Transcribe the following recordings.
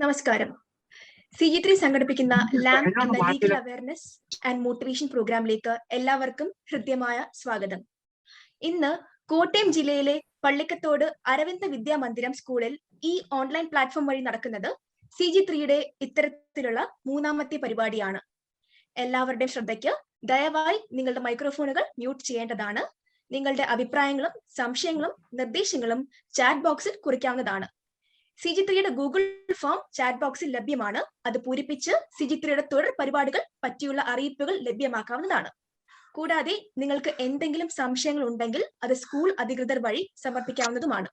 നമസ്കാരം. CG3 സംഘടിപ്പിക്കുന്ന lamp എന്ന ലീഗൽ അവയർനെസ് ആൻഡ് മോട്ടിവേഷൻ പ്രോഗ്രാമിലേക്ക് എല്ലാവർക്കും ഹൃദ്യമായ സ്വാഗതം. ഇന്ന് കോട്ടയം ജില്ലയിലെ പള്ളിക്കത്തോട് അരവിന്ദ വിദ്യാമന്ദിരം സ്കൂളിൽ ഈ ഓൺലൈൻ പ്ലാറ്റ്ഫോം വഴി നടക്കുന്നത് CG3യുടെ ഇത്തരത്തിലുള്ള മൂന്നാമത്തെ പരിപാടിയാണ്. എല്ലാവരുടെയും ശ്രദ്ധയ്ക്ക് ദയവായി നിങ്ങളുടെ മൈക്രോഫോണുകൾ മ്യൂട്ട് ചെയ്യേണ്ടതാണ്. നിങ്ങളുടെ അഭിപ്രായങ്ങളും സംശയങ്ങളും നിർദ്ദേശങ്ങളും ചാറ്റ് ബോക്സിൽ കുറിക്കാവുന്നതാണ്. CG3യുടെ ഗൂഗിൾ ഫോം ചാറ്റ് ബോക്സിൽ ലഭ്യമാണ്. അത് പൂരിപ്പിച്ച് CG3യുടെ തുടർ പരിപാടികൾ പറ്റിയുള്ള അറിയിപ്പുകൾ ലഭ്യമാക്കാവുന്നതാണ്. കൂടാതെ നിങ്ങൾക്ക് എന്തെങ്കിലും സംശയങ്ങൾ ഉണ്ടെങ്കിൽ അത് സ്കൂൾ അധികൃതർ വഴി സമർപ്പിക്കാവുന്നതുമാണ്.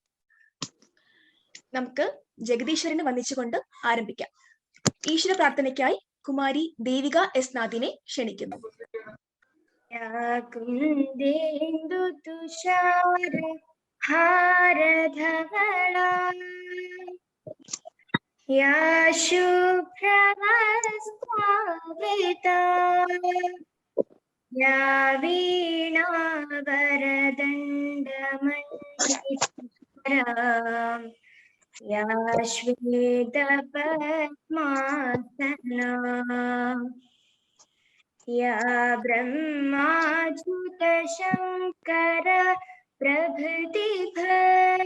നമുക്ക് ജഗദീശ്വരനെ വന്ദിച്ചുകൊണ്ട് ആരംഭിക്കാം. ഈശ്വര പ്രാർത്ഥനയ്ക്കായി കുമാരി ദേവിക എസ് നാഥിനെ ക്ഷണിക്കുന്നു. या शुभ्रवस्त्रावृता या वीणावरदण्डमण्डिता या श्वेतपद्मासना या ब्रह्माच्युतशङ्कर प्रभृतिभः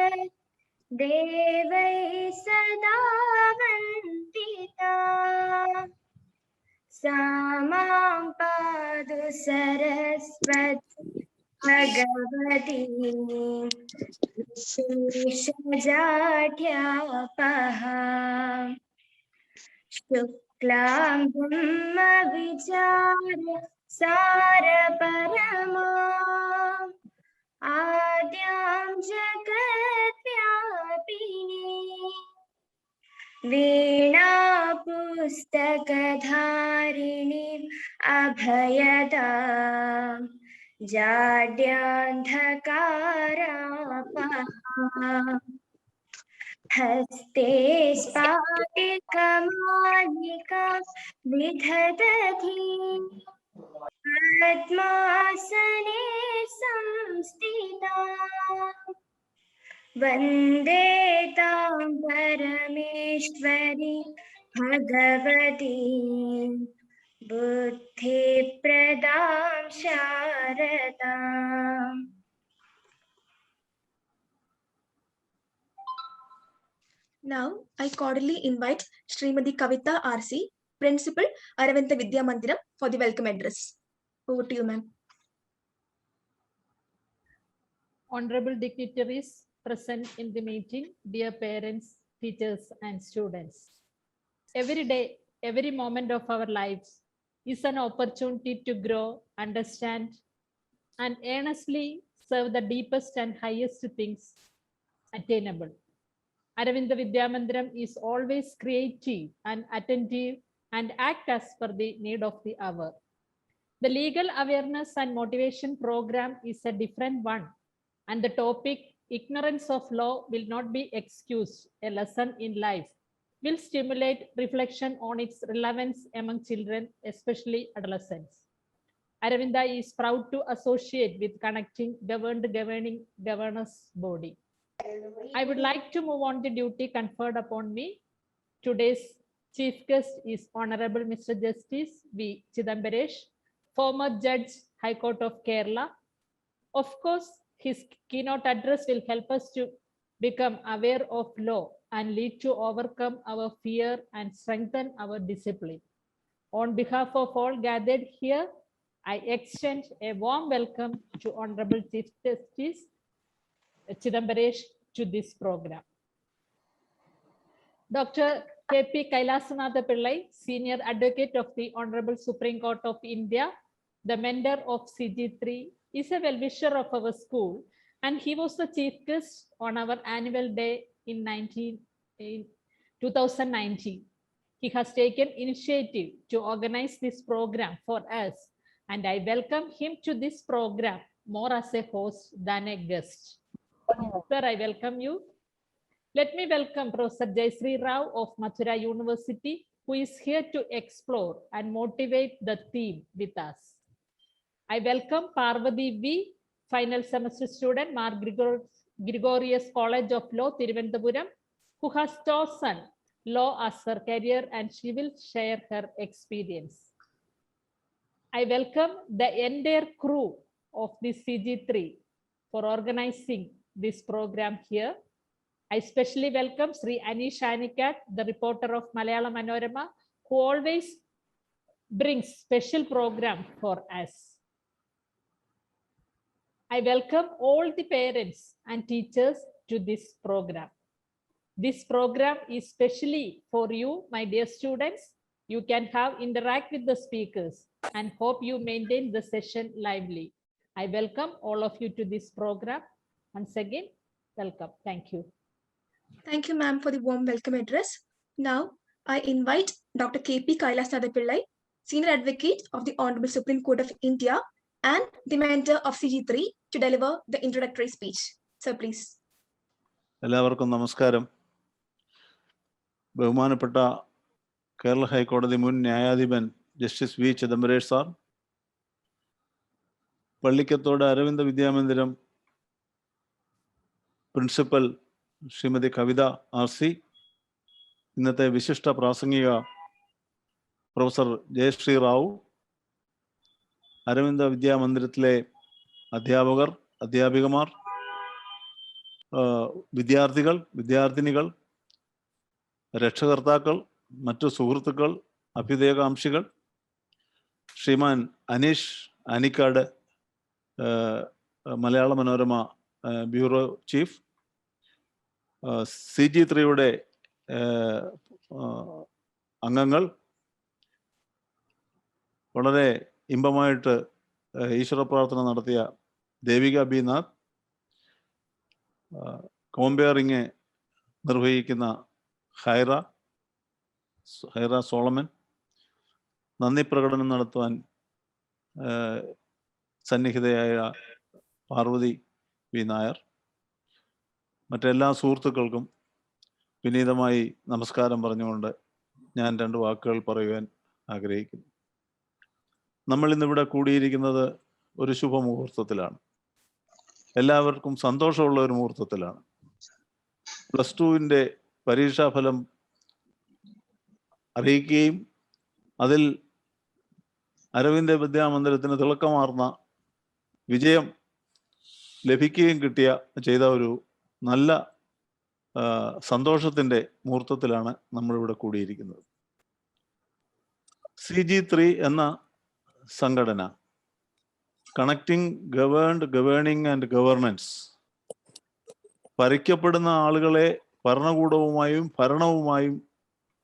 देवै सदा वन्दिता सा मां पातु सरस्वती भगवती विशेषजाड्यापः शुक्लां ब्रह्मविचार सारपरमा आद्यां जगद्व्यापिनी वीणा पुस्तकधारिणी अभयदां जाड्यान्धकारापहा हस्ते स्फाटिकमालिका विदधती पद्मासने संस्थिता वन्दे तां परमेश्वरी Bhagwati बुद्धिप्रदां शारदाम्. Now I cordially invite Srimati Kavita RC, Principal, Aravinda Vidyamandiram, for the welcome address. Over to you, ma'am. Honorable dignitaries present in the meeting, dear parents, teachers, and students. Every day, every moment of our lives is an opportunity to grow, understand, and earnestly serve the deepest and highest things attainable. Aravinda Vidyamandiram is always creative and attentive and act as per the need of the hour. The legal awareness and motivation program is a different one, and the topic ignorance of law will not be excused. A lesson in life will stimulate reflection on its relevance among children, especially adolescents. Aravinda is proud to associate with connecting governed governing governance body. I would like to move on the duty conferred upon me. Today's chief guest is Honorable Mr. Justice V. Chidambaresh, former Judge, High Court of Kerala. Of course, his keynote address will help us to become aware of law and lead to overcome our fear and strengthen our discipline. On behalf of all gathered here, I extend a warm welcome to Honorable Chief Justice Chidambaresh to this program. Dr. K.P. Kailasanatha Pillai, Senior Advocate of the Honorable Supreme Court of India, the mentor of CG3, is a well-wisher of our school, and he was the chief guest on our annual day in 2019. He has taken initiative to organize this program for us, and I welcome him to this program more as a host than a guest. Sir, I welcome you. Let me welcome Professor Jayshree Rao of Mathura University, who is here to explore and motivate the theme with us. I welcome Parvati V, final semester student, Mar Gregorius College of Law, Thiruvananthapuram, who has chosen law as her career, and she will share her experience. I welcome the entire crew of this CG3 for organizing this program here. I especially welcome Sri Anish Anikat, the reporter of Malayalam Manorama, who always brings special program for us. I welcome all the parents and teachers to this program. This program is specially for you, my dear students. You can have interact with the speakers and hope you maintain the session lively. I welcome all of you to this program. Once again, welcome. Thank you. Thank you, ma'am, for the warm welcome address. Now, I invite Dr. K.P. Kailasnatha Pillai, Senior Advocate of the Honorable Supreme Court of India and the mentor of CG3, to deliver the introductory speech. Sir, please. എല്ലാവർക്കും നമസ്കാരം. ബഹുമാനപ്പെട്ട കേരള ഹൈക്കോടതി മുൻ ന്യായാധിപൻ justice V Chidambaresh sir, Pallikkathodu Aravinda Vidyamandiram principal Shrimati Kavitha RC, ഇന്നത്തെ വിശിഷ്ട പ്രാസംഗിക professor Jayashree Rao, Aravinda വിദ്യാമന്ദിരത്തിലെ അധ്യാപകർ, അധ്യാപികമാർ, വിദ്യാർത്ഥികൾ, വിദ്യാർത്ഥിനികൾ, രക്ഷകർത്താക്കൾ, മറ്റു സുഹൃത്തുക്കൾ, അഭ്യുദയകാംക്ഷികൾ, ശ്രീമാൻ അനീഷ് അനിക്കാട്, മലയാള മനോരമ ബ്യൂറോ ചീഫ്, CG3യുടെ അംഗങ്ങൾ, വളരെ ഇമ്പമായിട്ട് ഈശ്വര പ്രാർത്ഥന നടത്തിയ ദേവിക ബി നാഥ്, കോമ്പയറിങ് നിർവഹിക്കുന്ന ഹൈറ സോളമൻ, നന്ദി പ്രകടനം നടത്തുവാൻ സന്നിഹിതയായ പാർവതി വി നായർ, മറ്റെല്ലാ സുഹൃത്തുക്കൾക്കും വിനീതമായി നമസ്കാരം പറഞ്ഞുകൊണ്ട് ഞാൻ 2 വാക്കുകൾ പറയുവാൻ ആഗ്രഹിക്കുന്നു. നമ്മൾ ഇന്നിവിടെ കൂടിയിരിക്കുന്നത് ഒരു ശുഭമുഹൂർത്തത്തിലാണ്. എല്ലാവർക്കും സന്തോഷമുള്ള ഒരു മുഹൂർത്തത്തിലാണ്. +2 പരീക്ഷാഫലം അറിയിക്കുകയും അതിൽ അരവിന്ദ വിദ്യാമന്ദിരത്തിന് തിളക്കമാർന്ന വിജയം ലഭിക്കുകയും ചെയ്ത ഒരു നല്ല സന്തോഷത്തിൻ്റെ മുഹൂർത്തത്തിലാണ് നമ്മളിവിടെ കൂടിയിരിക്കുന്നത്. CG3 എന്ന സംഘടന, connecting governed, governing and governance, ഭരിക്കപ്പെടുന്ന ആളുകളെ ഭരണകൂടവുമായും ഭരണവുമായും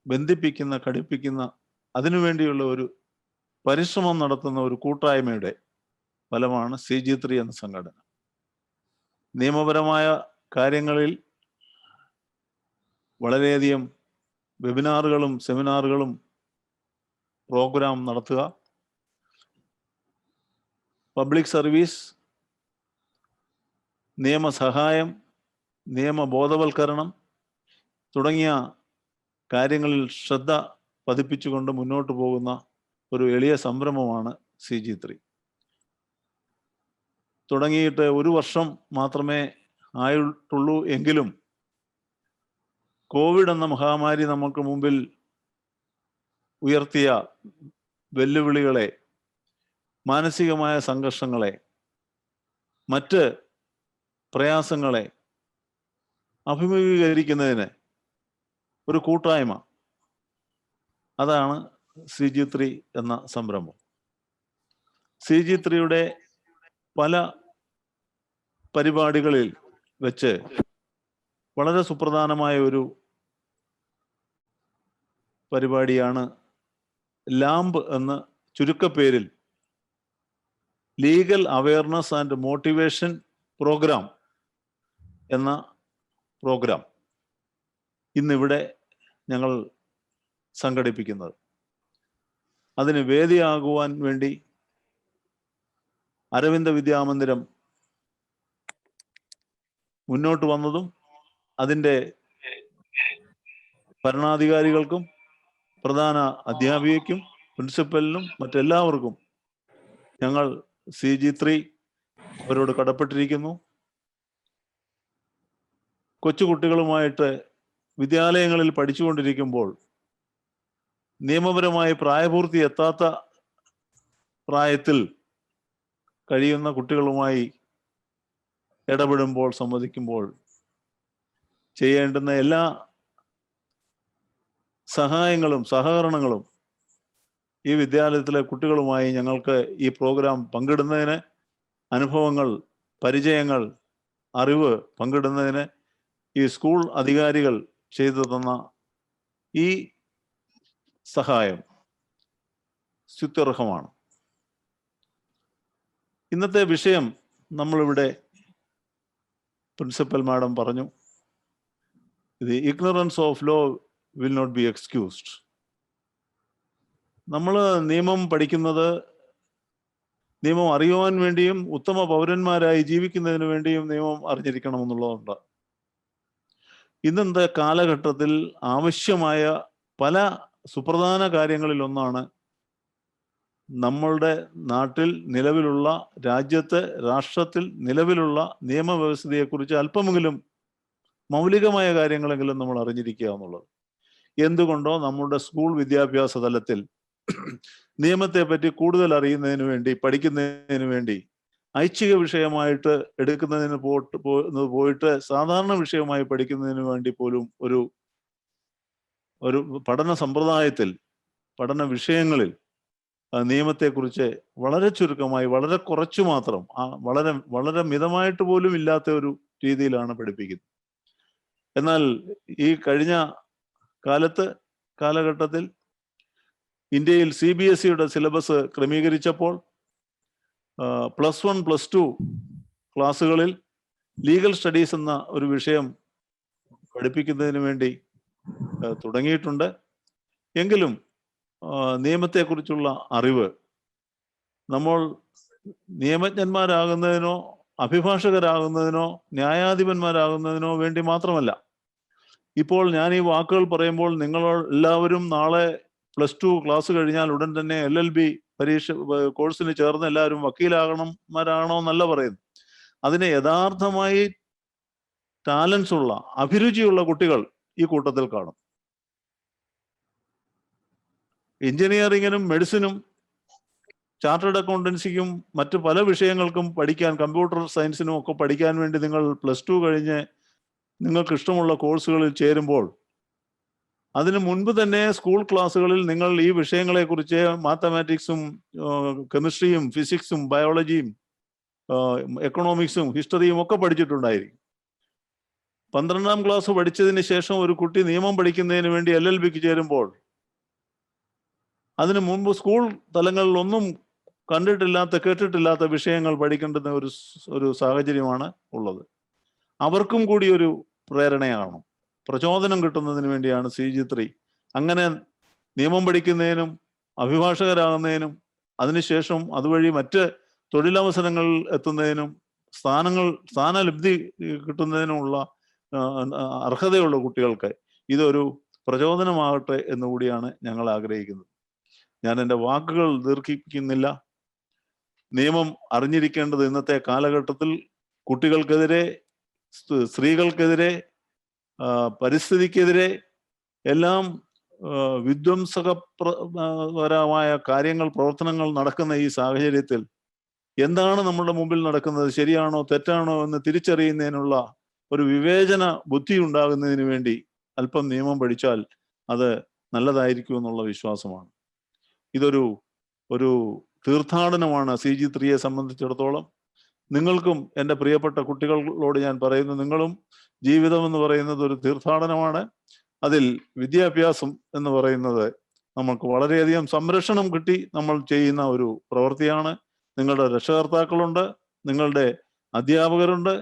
ബന്ധിപ്പിക്കുന്ന, ഘടിപ്പിക്കുന്ന, അതിനുവേണ്ടിയുള്ള ഒരു പരിശ്രമം നടത്തുന്ന ഒരു കൂട്ടായ്മയുടെ ഫലമാണ് CG3 എന്ന സംഘടന. നിയമപരമായ കാര്യങ്ങളിൽ വളരെയധികം വെബിനാറുകളും സെമിനാറുകളും പ്രോഗ്രാം നടത്തുക, പബ്ലിക് സർവീസ്, നിയമസഹായം, നിയമബോധവൽക്കരണം തുടങ്ങിയ കാര്യങ്ങളിൽ ശ്രദ്ധ പതിപ്പിച്ചുകൊണ്ട് മുന്നോട്ട് പോകുന്ന ഒരു എളിയ സംരംഭമാണ് CG3. തുടങ്ങിയിട്ട് 1 വർഷം മാത്രമേ ആയിട്ടുള്ളൂ എങ്കിലും കോവിഡ് എന്ന മഹാമാരി നമുക്ക് മുമ്പിൽ ഉയർത്തിയ വെല്ലുവിളികളെ, മാനസികമായ സംഘർഷങ്ങളെ, മറ്റ് പ്രയാസങ്ങളെ അഭിമുഖീകരിക്കുന്നതിന് ഒരു കൂട്ടായ്മ, അതാണ് CG3 എന്ന സംരംഭം. CG3യുടെ പല പരിപാടികളിൽ വെച്ച് വളരെ സുപ്രധാനമായ ഒരു പരിപാടിയാണ് ലാംബ് എന്ന ചുരുക്കപ്പേരിൽ legal awareness and motivation programme എന്ന പ്രോഗ്രാം ഇന്നിവിടെ ഞങ്ങൾ സംഘടിപ്പിക്കുന്നത്. അതിന് വേദിയാകുവാൻ വേണ്ടി അരവിന്ദ വിദ്യാമന്ദിരം മുന്നോട്ട് വന്നതും അതിൻ്റെ ഭരണാധികാരികൾക്കും പ്രധാന അധ്യാപികയ്ക്കും പ്രിൻസിപ്പലിനും മറ്റെല്ലാവർക്കും ഞങ്ങൾ CG3 അവരോട് കടപ്പെട്ടിരിക്കുന്നു. കൊച്ചുകുട്ടികളുമായിട്ട് വിദ്യാലയങ്ങളിൽ പഠിച്ചുകൊണ്ടിരിക്കുമ്പോൾ നിയമപരമായി പ്രായപൂർത്തി എത്താത്ത പ്രായത്തിൽ കഴിയുന്ന കുട്ടികളുമായി ഇടപെടുമ്പോൾ, സംവദിക്കുമ്പോൾ ചെയ്യേണ്ടുന്ന എല്ലാ സഹായങ്ങളും സഹകരണങ്ങളും ഈ വിദ്യാലയത്തിലെ കുട്ടികളുമായി ഞങ്ങൾക്ക് ഈ പ്രോഗ്രാം പങ്കിടുന്നതിന്, അനുഭവങ്ങൾ, പരിചയങ്ങൾ, അറിവ് പങ്കിടുന്നതിന് ഈ സ്കൂൾ അധികാരികൾ ചെയ്തു തന്ന ഈ സഹായം സ്തുത്യർഹമാണ്. ഇന്നത്തെ വിഷയം നമ്മളിവിടെ പ്രിൻസിപ്പൽ മാഡം പറഞ്ഞു, the ignorance of law will not be excused. നമ്മൾ നിയമം പഠിക്കുന്നത് നിയമം അറിയുവാൻ വേണ്ടിയും ഉത്തമ പൗരന്മാരായി ജീവിക്കുന്നതിന് വേണ്ടിയും നിയമം അറിഞ്ഞിരിക്കണമെന്നുള്ളതുണ്ട്. ഇന്നത്തെ കാലഘട്ടത്തിൽ ആവശ്യമായ പല സുപ്രധാന കാര്യങ്ങളിൽ ഒന്നാണ് നമ്മളുടെ നാട്ടിൽ നിലവിലുള്ള, രാഷ്ട്രത്തിൽ നിലവിലുള്ള നിയമവ്യവസ്ഥയെക്കുറിച്ച് അല്പമെങ്കിലും മൗലികമായ കാര്യങ്ങളെങ്കിലും നമ്മൾ അറിഞ്ഞിരിക്കുക എന്നുള്ളത്. എന്തുകൊണ്ടോ നമ്മുടെ സ്കൂൾ വിദ്യാഭ്യാസ തലത്തിൽ നിയമത്തെ പറ്റി കൂടുതൽ അറിയുന്നതിന് വേണ്ടി, പഠിക്കുന്നതിന് വേണ്ടി ഐച്ഛിക വിഷയമായിട്ട് എടുക്കുന്നതിന് പോയിട്ട് സാധാരണ വിഷയമായി പഠിക്കുന്നതിന് വേണ്ടി പോലും ഒരു പഠന സമ്പ്രദായത്തിൽ, പഠന വിഷയങ്ങളിൽ നിയമത്തെക്കുറിച്ച് വളരെ ചുരുക്കമായി, വളരെ കുറച്ചു മാത്രം, വളരെ വളരെ മിതമായിട്ട് പോലും ഇല്ലാത്ത ഒരു രീതിയിലാണ് പഠിപ്പിക്കുന്നത്. എന്നാൽ ഈ കഴിഞ്ഞ കാലഘട്ടത്തിൽ ഇന്ത്യയിൽ CBSEയുടെ സിലബസ് ക്രമീകരിച്ചപ്പോൾ +1, +2 ക്ലാസ്സുകളിൽ ലീഗൽ സ്റ്റഡീസ് എന്ന ഒരു വിഷയം പഠിപ്പിക്കുന്നതിന് വേണ്ടി തുടങ്ങിയിട്ടുണ്ട്. എങ്കിലും നിയമത്തെക്കുറിച്ചുള്ള അറിവ് നമ്മൾ നിയമജ്ഞന്മാരാകുന്നതിനോ അഭിഭാഷകരാകുന്നതിനോ ന്യായാധിപന്മാരാകുന്നതിനോ വേണ്ടി മാത്രമല്ല. ഇപ്പോൾ ഞാൻ ഈ വാക്കുകൾ പറയുമ്പോൾ നിങ്ങൾ എല്ലാവരും നാളെ +2 ക്ലാസ് കഴിഞ്ഞാൽ ഉടൻ തന്നെ LLB കോഴ്സിന് ചേർന്ന് എല്ലാവരും വക്കീലാകണമാരാണോ എന്നല്ല പറയുന്നത്. അതിന് യഥാർത്ഥമായി ടാലൻസ് ഉള്ള, അഭിരുചിയുള്ള കുട്ടികൾ ഈ കൂട്ടത്തിൽ കാണും. എഞ്ചിനീയറിങ്ങിനും മെഡിസിനും ചാർട്ടേഡ് അക്കൗണ്ടൻസിക്കും മറ്റു പല വിഷയങ്ങൾക്കും പഠിക്കാൻ, കമ്പ്യൂട്ടർ സയൻസിനും ഒക്കെ പഠിക്കാൻ വേണ്ടി നിങ്ങൾ +2 കഴിഞ്ഞ് നിങ്ങൾക്ക് ഇഷ്ടമുള്ള കോഴ്സുകളിൽ ചേരുമ്പോൾ അതിനു മുൻപ് തന്നെ സ്കൂൾ ക്ലാസ്സുകളിൽ നിങ്ങൾ ഈ വിഷയങ്ങളെക്കുറിച്ച് മാത്തമാറ്റിക്സും കെമിസ്ട്രിയും ഫിസിക്സും ബയോളജിയും എക്കണോമിക്സും ഹിസ്റ്ററിയും ഒക്കെ പഠിച്ചിട്ടുണ്ടായിരിക്കും. 12ാം ക്ലാസ് പഠിച്ചതിന് ശേഷം ഒരു കുട്ടി നിയമം പഠിക്കുന്നതിന് വേണ്ടി LLBക്ക് ചേരുമ്പോൾ അതിനു മുമ്പ് സ്കൂൾ തലങ്ങളിലൊന്നും കണ്ടിട്ടില്ലാത്ത, കേട്ടിട്ടില്ലാത്ത വിഷയങ്ങൾ പഠിക്കേണ്ടുന്ന ഒരു സാഹചര്യമാണ് ഉള്ളത്. അവർക്കും കൂടി ഒരു പ്രേരണയാണ്, പ്രചോദനം കിട്ടുന്നതിന് വേണ്ടിയാണ് CG3. അങ്ങനെ നിയമം പഠിക്കുന്നതിനും അഭിഭാഷകരാകുന്നതിനും അതിനുശേഷം അതുവഴി മറ്റ് തൊഴിലവസരങ്ങളിൽ എത്തുന്നതിനും സ്ഥാനലബ്ധി കിട്ടുന്നതിനുമുള്ള അർഹതയുള്ള കുട്ടികൾക്ക് ഇതൊരു പ്രചോദനമാകട്ടെ എന്നുകൂടിയാണ് ഞങ്ങൾ ആഗ്രഹിക്കുന്നത്. ഞാൻ എൻ്റെ വാക്കുകൾ ദീർഘിപ്പിക്കുന്നില്ല. നിയമം അറിഞ്ഞിരിക്കേണ്ടത് ഇന്നത്തെ കാലഘട്ടത്തിൽ കുട്ടികൾക്കെതിരെ, സ്ത്രീകൾക്കെതിരെ, പരിസ്ഥിതിക്കെതിരെ എല്ലാം വിധ്വംസകപരമായ പ്രവർത്തനങ്ങൾ നടക്കുന്ന ഈ സാഹചര്യത്തിൽ എന്താണ് നമ്മുടെ മുമ്പിൽ നടക്കുന്നത്, ശരിയാണോ തെറ്റാണോ എന്ന് തിരിച്ചറിയുന്നതിനുള്ള ഒരു വിവേചന ബുദ്ധി ഉണ്ടാകുന്നതിന് വേണ്ടി അല്പം നിയമം പഠിച്ചാൽ അത് നല്ലതായിരിക്കും എന്നുള്ള വിശ്വാസമാണ്. ഇതൊരു തീർത്ഥാടനമാണ് CG3യെ സംബന്ധിച്ചിടത്തോളം. നിങ്ങൾക്കും എൻ്റെ പ്രിയപ്പെട്ട കുട്ടികളോട് ഞാൻ പറയുന്നു, നിങ്ങളും ജീവിതം എന്ന് പറയുന്നത് ഒരു തീർത്ഥാടനമാണ്. അതിൽ വിദ്യാഭ്യാസം എന്ന് പറയുന്നത് നമുക്ക് വളരെയധികം സംരക്ഷണം കിട്ടി നമ്മൾ ചെയ്യുന്ന ഒരു പ്രവൃത്തിയാണ്. നിങ്ങളുടെ രക്ഷകർത്താക്കളുണ്ട്, നിങ്ങളുടെ അധ്യാപകരുണ്ട്,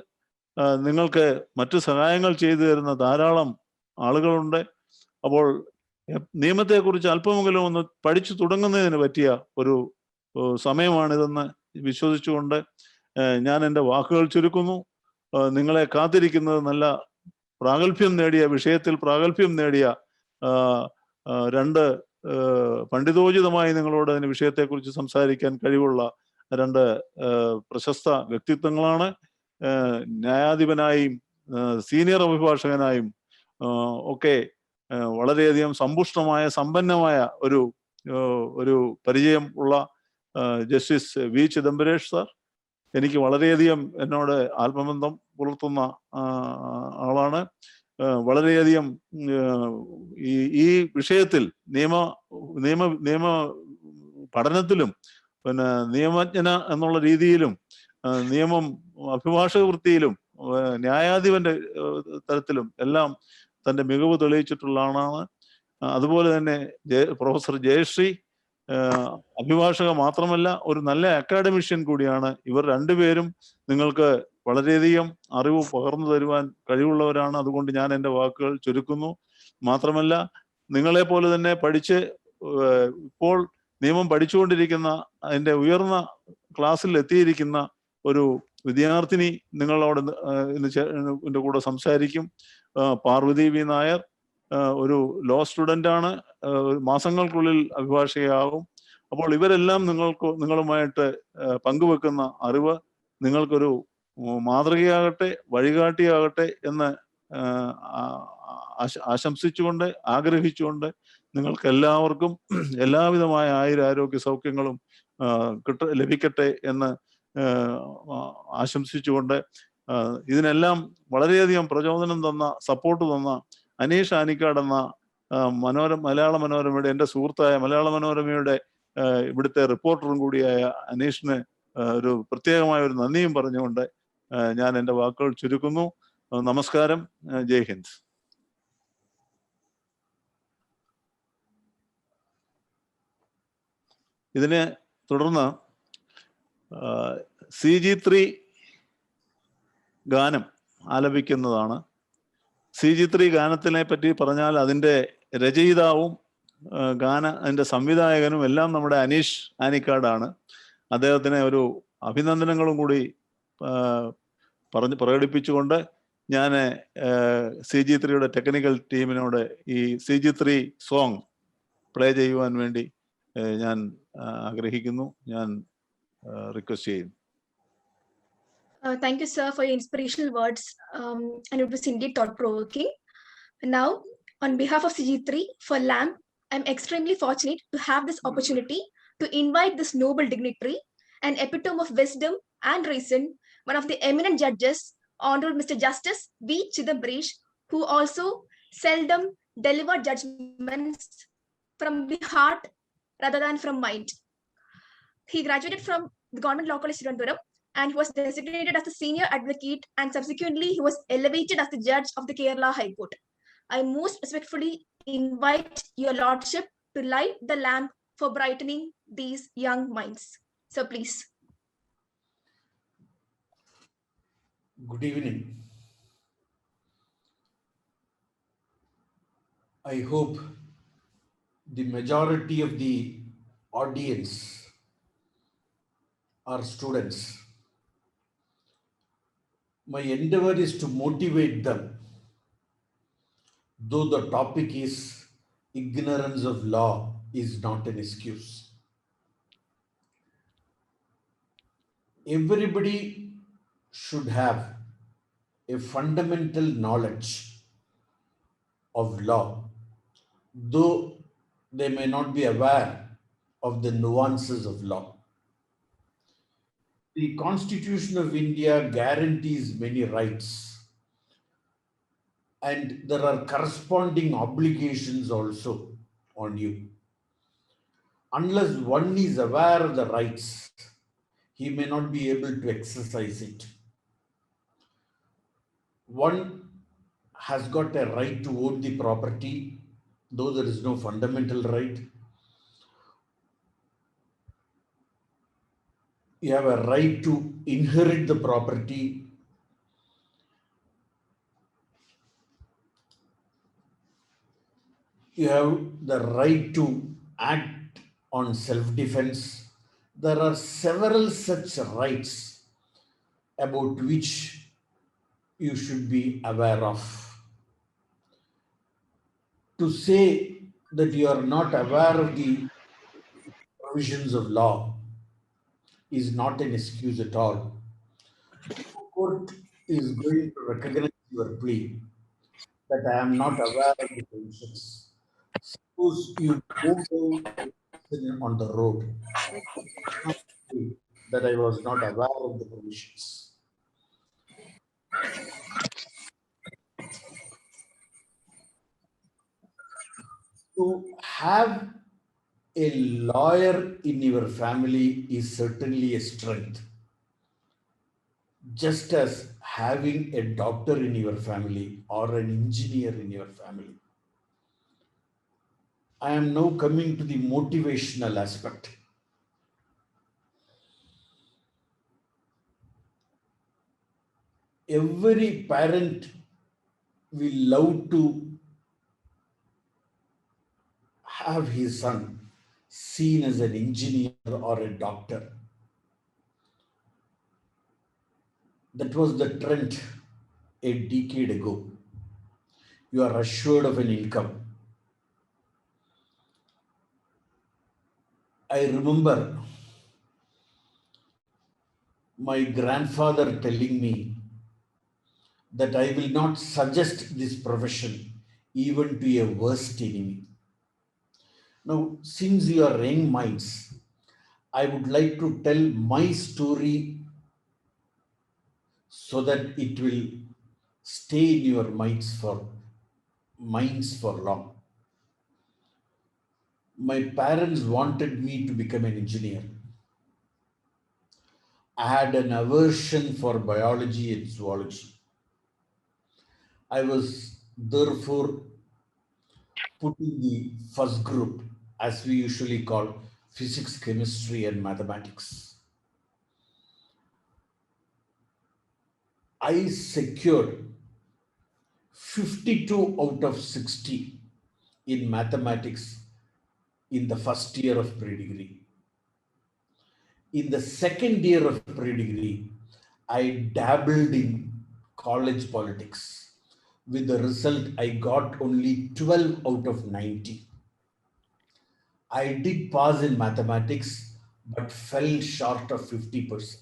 നിങ്ങൾക്ക് മറ്റു സഹായങ്ങൾ ചെയ്തു തരുന്ന ധാരാളം ആളുകളുണ്ട്. അപ്പോൾ നിയമത്തെക്കുറിച്ച് അല്പമെങ്കിലും ഒന്ന് പഠിച്ചു തുടങ്ങുന്നതിന് പറ്റിയ ഒരു സമയമാണിതെന്ന് വിശ്വസിച്ചുകൊണ്ട് ഞാൻ എൻ്റെ വാക്കുകൾ ചുരുക്കുന്നു. നിങ്ങളെ കാത്തിരിക്കുന്നത് നല്ല വിഷയത്തിൽ പ്രാഗൽഭ്യം നേടിയ 2 പണ്ഡിതോചിതമായി നിങ്ങളോട് അതിന് വിഷയത്തെക്കുറിച്ച് സംസാരിക്കാൻ കഴിവുള്ള 2 പ്രശസ്ത വ്യക്തിത്വങ്ങളാണ്. ന്യായാധിപനായും സീനിയർ അഭിഭാഷകനായും ഒക്കെ വളരെയധികം സമ്പുഷ്ടമായ സമ്പന്നമായ ഒരു പരിചയം ഉള്ള ജസ്റ്റിസ് വി ചിദംബരേഷ് സാർ. എനിക്ക് വളരെയധികം എന്നോട് ആത്മബന്ധം പുലർത്തുന്ന ആളാണ്. വളരെയധികം ഈ വിഷയത്തിൽ നിയമ പഠനത്തിലും പിന്നെ നിയമജ്ഞന എന്നുള്ള രീതിയിലും നിയമം അഭിഭാഷക വൃത്തിയിലും ന്യായാധിപന്റെ തരത്തിലും എല്ലാം തന്റെ മികവ് തെളിയിച്ചിട്ടുള്ള ആളാണ്. അതുപോലെ തന്നെ പ്രൊഫസർ ജയശ്രീ അഭിഭാഷക മാത്രമല്ല ഒരു നല്ല അക്കാഡമിഷ്യൻ കൂടിയാണ്. ഇവർ രണ്ടുപേരും നിങ്ങൾക്ക് വളരെയധികം അറിവ് പകർന്നു തരുവാൻ കഴിവുള്ളവരാണ്. അതുകൊണ്ട് ഞാൻ എൻ്റെ വാക്കുകൾ ചുരുക്കുന്നു. മാത്രമല്ല നിങ്ങളെ പോലെ തന്നെ പഠിച്ച് ഇപ്പോൾ നിയമം പഠിച്ചുകൊണ്ടിരിക്കുന്ന അതിൻ്റെ ഉയർന്ന ക്ലാസ്സിൽ എത്തിയിരിക്കുന്ന ഒരു വിദ്യാർത്ഥിനി നിങ്ങളോട് ഇതിൻ്റെ കൂടെ സംസാരിക്കും. പാർവതി വി നായർ ഒരു ലോ സ്റ്റുഡൻ്റ് ആണ്. മാസങ്ങൾക്കുള്ളിൽ അഭിഭാഷകയാകും. അപ്പോൾ ഇവരെല്ലാം നിങ്ങളുമായിട്ട് പങ്കുവെക്കുന്ന അറിവ് നിങ്ങൾക്കൊരു മാതൃകയാകട്ടെ, വഴികാട്ടിയാകട്ടെ എന്ന് ആശംസിച്ചുകൊണ്ട് ആഗ്രഹിച്ചുകൊണ്ട് നിങ്ങൾക്ക് എല്ലാവർക്കും എല്ലാവിധമായ ആയുരാരോഗ്യ സൗഖ്യങ്ങളും ലഭിക്കട്ടെ എന്ന് ആശംസിച്ചുകൊണ്ട് ഇതിനെല്ലാം വളരെയധികം പ്രചോദനം തന്ന, സപ്പോർട്ട് തന്ന അനീഷ് ആനിക്കാട് എന്ന മലയാള മനോരമയുടെ എൻ്റെ സുഹൃത്തായ മലയാള മനോരമയുടെ ഇവിടുത്തെ റിപ്പോർട്ടറും കൂടിയായ അനീഷിന് ഒരു പ്രത്യേകമായ ഒരു നന്ദിയും പറഞ്ഞുകൊണ്ട് ഞാൻ എൻ്റെ വാക്കുകൾ ചുരുക്കുന്നു. നമസ്കാരം. ജയ് ഹിന്ദ്. ഇതിനെ തുടർന്ന് CG3 ഗാനം ആലപിക്കുന്നതാണ്. CG3 ഗാനത്തിനെ പറ്റി പറഞ്ഞാൽ അതിൻ്റെ രചയിതാവും അതിൻ്റെ സംവിധായകനും എല്ലാം നമ്മുടെ അനീഷ് ആനിക്കാടാണ്. അദ്ദേഹത്തിന് ഒരു അഭിനന്ദനങ്ങളും കൂടി പ്രകടിപ്പിച്ചുകൊണ്ട് ഞാൻ CG3യുടെ ടെക്നിക്കൽ ടീമിനോട് ഈ CG3 സോങ് പ്ലേ ചെയ്യുവാൻ വേണ്ടി ഞാൻ ആഗ്രഹിക്കുന്നു. ഞാൻ റിക്വസ്റ്റ് ചെയ്യുന്നു. Thank you, sir, for your inspirational words, and it was indeed thought-provoking. Now, on behalf of CG3 for LAMP, I'm extremely fortunate to have this opportunity to invite this noble dignitary, an epitome of wisdom and reason, one of the eminent judges, Honorable Mr. Justice V. Chidambaresh, who also seldom delivered judgments from the heart rather than from mind. He graduated from the Government Law College, Tirunelveli, and he was designated as the senior advocate, and subsequently he was elevated as the judge of the Kerala High Court. I most respectfully invite your lordship to light the lamp for brightening these young minds. So please. Good evening. I hope the majority of the audience are students. My endeavor is to motivate them, though the topic is ignorance of law is not an excuse. Everybody should have a fundamental knowledge of law, though they may not be aware of the nuances of law. The Constitution of India guarantees many rights, and there are corresponding obligations also on you. Unless one is aware of the rights, he may not be able to exercise it. One has got a right to own the property, though there is no fundamental right. You have a right to inherit the property. You have the right to act on self-defense. There are several such rights about which you should be aware of. To say that you are not aware of the provisions of law is not an excuse at all. The court is going to recognize your plea. that I am not aware of the provisions. Suppose you move down on the road, that I was not aware of the provisions. To have a lawyer in your family is certainly a strength, just as having a doctor in your family or an engineer in your family. I am now coming to the motivational aspect. Every parent will love to have his son seen as an engineer or a doctor. That was the trend a decade ago. You are assured of an income. I remember my grandfather telling me that I will not suggest this profession even to a worst enemy. Now, since you are young minds, I would like to tell my story so that it will stay in your minds for long. My parents wanted me to become an engineer. I had an aversion for biology and zoology. I was therefore put in the first group, as we usually call physics, chemistry, and mathematics. I secured 52 out of 60 in mathematics in the first year of pre-degree. In the second year of pre-degree, I dabbled in college politics. With the result, I got only 12 out of 90. I did pass in mathematics, but fell short of 50%.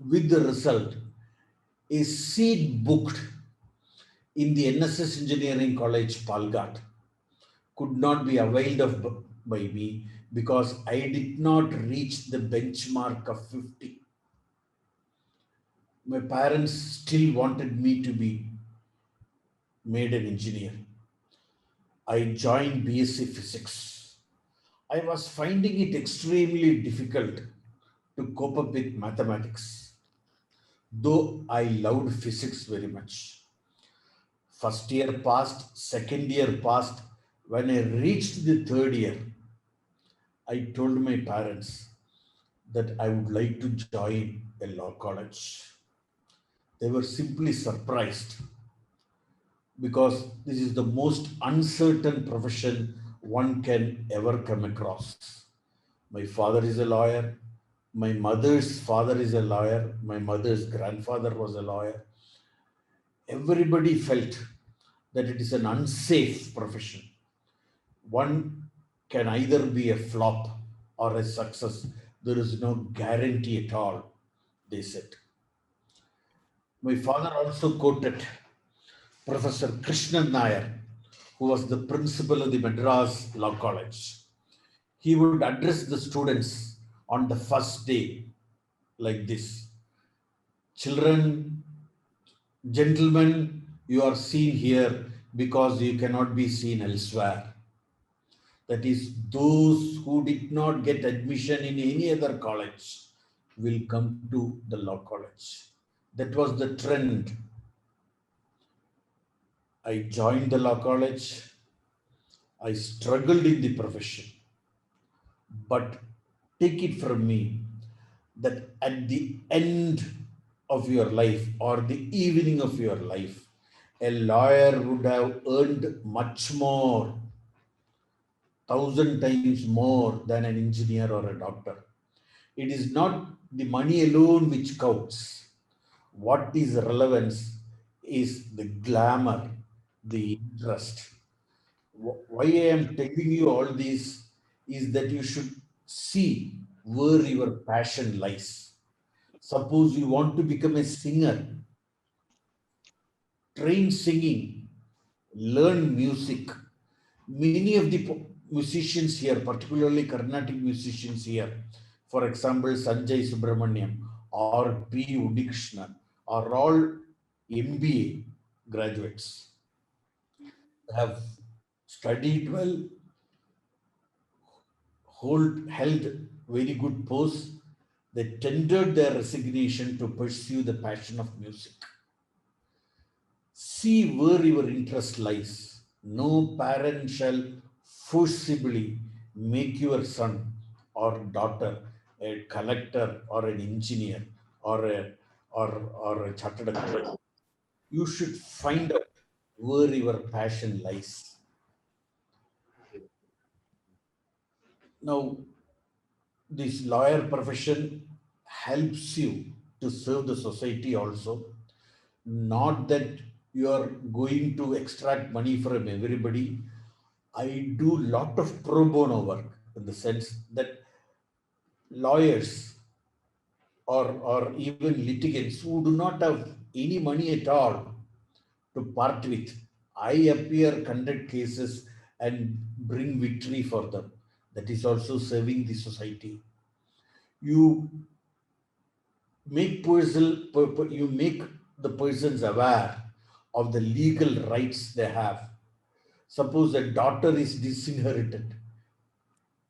With the result, a seat booked in the NSS Engineering College, Palghat, could not be availed of by me because I did not reach the benchmark of 50. My parents still wanted me to be made an engineer. I joined BSc Physics. I was finding it extremely difficult to cope up with mathematics, though I loved physics very much. First year passed, second year passed. When I reached the third year, I told my parents that I would like to join a law college. They were simply surprised because this is the most uncertain profession one can ever come across. My father is a lawyer. My mother's father is a lawyer. My mother's grandfather was a lawyer. Everybody felt that it is an unsafe profession. One can either be a flop or a success. There is no guarantee at all, they said. My father also quoted Professor Krishnan Nair, who was the principal of the Madras Law College. He would address the students on the first day like this: children, gentlemen, you are seen here because you cannot be seen elsewhere. That is, those who did not get admission in any other college will come to the law college. That was the trend. I joined the law college. I struggled in the profession. But take it from me that at the end of your life or the evening of your life, a lawyer would have earned much more, 1,000 times more than an engineer or a doctor. It is not the money alone which counts. What is relevance is the glamour, the interest. Why I am telling you all this is that you should see where your passion lies. Suppose you want to become a singer, train singing, learn music. Many of the musicians here, particularly Carnatic musicians here, for example, Sanjay Subramaniam or P. Udikrishnan, are all MBA graduates, have studied well, held very good posts. They tendered their resignation to pursue the passion of music. See where your interest lies. No parent shall forcibly make your son or daughter a collector or an engineer or a chartered accountant. You should find out where your passion lies. Now, this lawyer profession helps you to serve the society also. Not that you are going to extract money from everybody. I do lot of pro bono work in the sense that lawyers or even litigants who do not have any money at all to part with, I appear, conduct cases and bring victory for them. That is also serving the society. You make the persons aware of the legal rights they have. Suppose a daughter is disinherited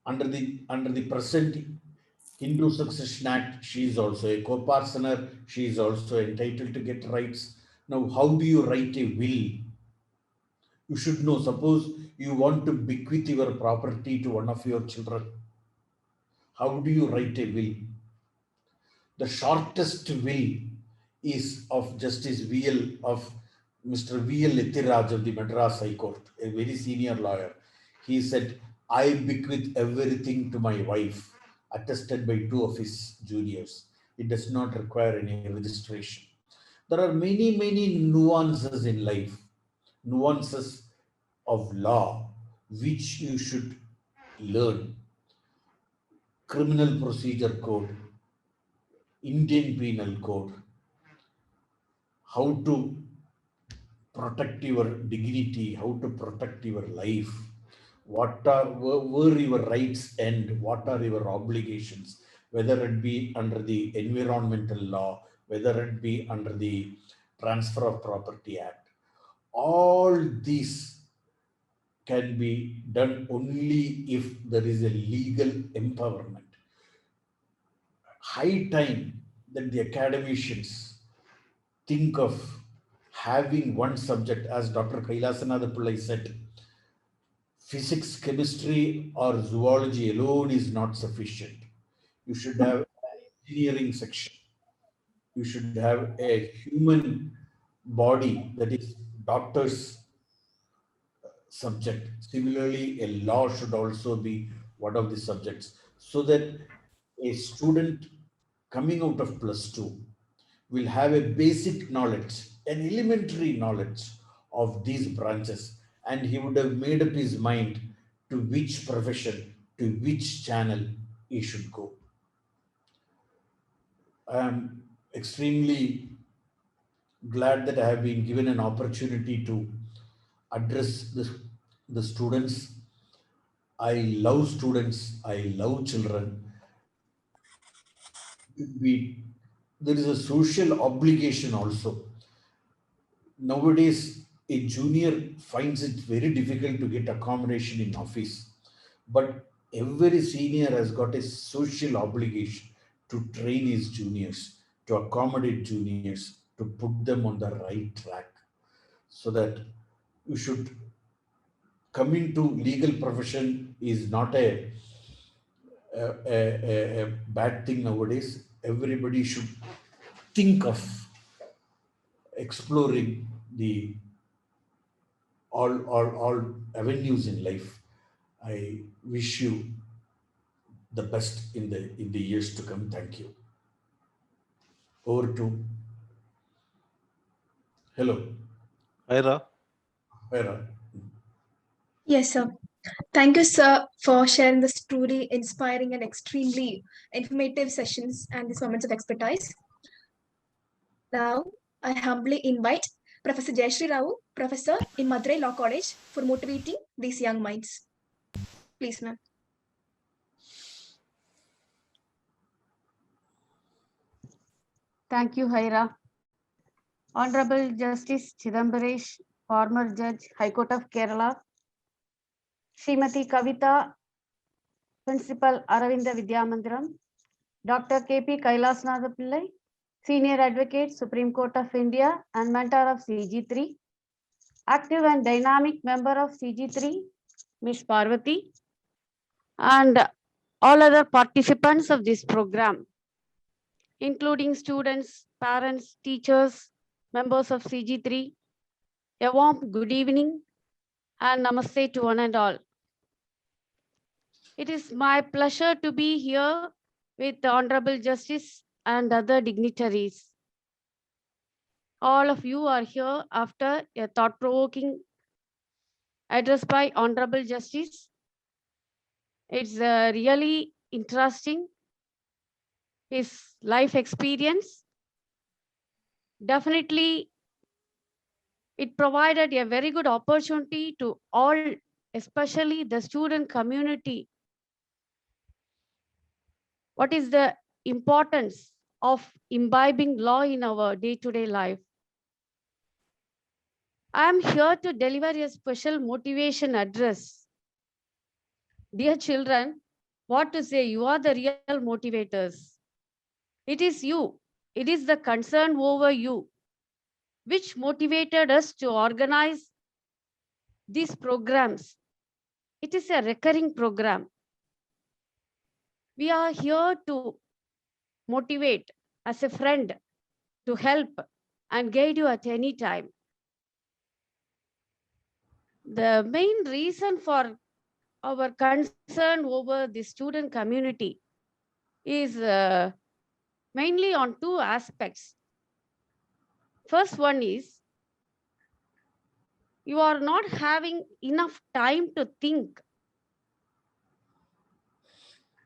under the present Hindu Succession Act, she is also a co-parsoner, she is also entitled to get rights. Now, how do you write a will? You should know. Suppose you want to bequeath your property to one of your children. How do you write a will? The shortest will is of Justice V.L. of Mr. V.L. Ethiraj of the Madras High Court, a very senior lawyer. He said, I bequeath everything to my wife, attested by 2 of his juniors. It does not require any registration. There are many, many nuances in life, nuances of law, which you should learn. Criminal Procedure Code, Indian Penal Code, how to protect your dignity, how to protect your life, where your rights end, what are your obligations, whether it be under the environmental law, whether it be under the Transfer of Property Act. All these can be done only if there is a legal empowerment. High time that the academicians think of having one subject, as Dr. Kailasanatha Pillai said, physics, chemistry, or zoology alone is not sufficient. You should have an engineering section. You should have a human body, that is doctor's subject. Similarly, a law should also be one of the subjects, so that a student coming out of +2 will have a basic knowledge, an elementary knowledge of these branches, and he would have made up his mind to which profession, to which channel he should go. I am extremely glad that I have been given an opportunity to address the students. I love students, I love children. There is a social obligation also. Nowadays, a junior finds it very difficult to get accommodation in office, but every senior has got a social obligation to train his juniors, to accommodate juniors, to put them on the right track, so that you should come into legal profession is not a bad thing nowadays. Everybody should think of exploring the all avenues in life. I wish you the best in the years to come. Thank you. Over to hello, Ira. Hera. Yes, sir. Thank you, sir, for sharing this truly inspiring and extremely informative sessions and these moments of expertise. Now, I humbly invite Professor Jayashree Rao, Professor in Madurai Law College, for motivating these young minds. Please, ma'am. Thank you, Haira. Honorable Justice Chidambaresh, former Judge, High Court of Kerala, Srimati Kavita, Principal Aravinda Vidyamandiram, Dr. K.P. Kailasnatha Pillai, Senior Advocate, Supreme Court of India and mentor of CG3, active and dynamic member of CG3, Ms. Parvati, and all other participants of this program, including students, parents, teachers, members of CG3. A warm good evening and namaste to one and all. It is my pleasure to be here with the Honorable Justice and other dignitaries. All of you are here after a thought-provoking address by Honorable Justice. It's really interesting, his life experience. Definitely, it provided a very good opportunity to all, especially the student community. What is the importance of imbibing law in our day-to-day life? I am here to deliver a special motivation address. Dear children, what to say? You are the real motivators. It is you. It is the concern over you which motivated us to organize these programs. It is a recurring program. We are here to motivate as a friend, to help and guide you at any time. The main reason for our concern over the student community is mainly on two aspects. First one is, you are not having enough time to think.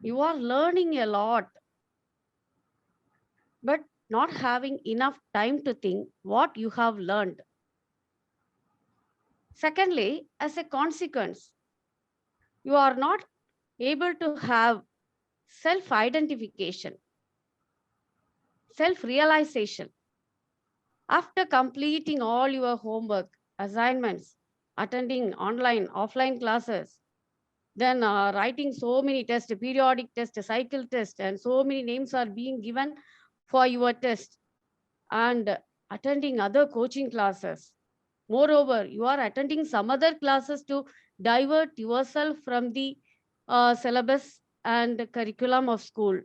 You are learning a lot, but not having enough time to think what you have learned. Secondly, as a consequence, you are not able to have self-identification, self-realization. After completing all your homework, assignments, attending online, offline classes, then writing so many tests, periodic test, cycle test, and so many names are being given for your test, and attending other coaching classes. Moreover, you are attending some other classes to divert yourself from the syllabus and curriculum of school.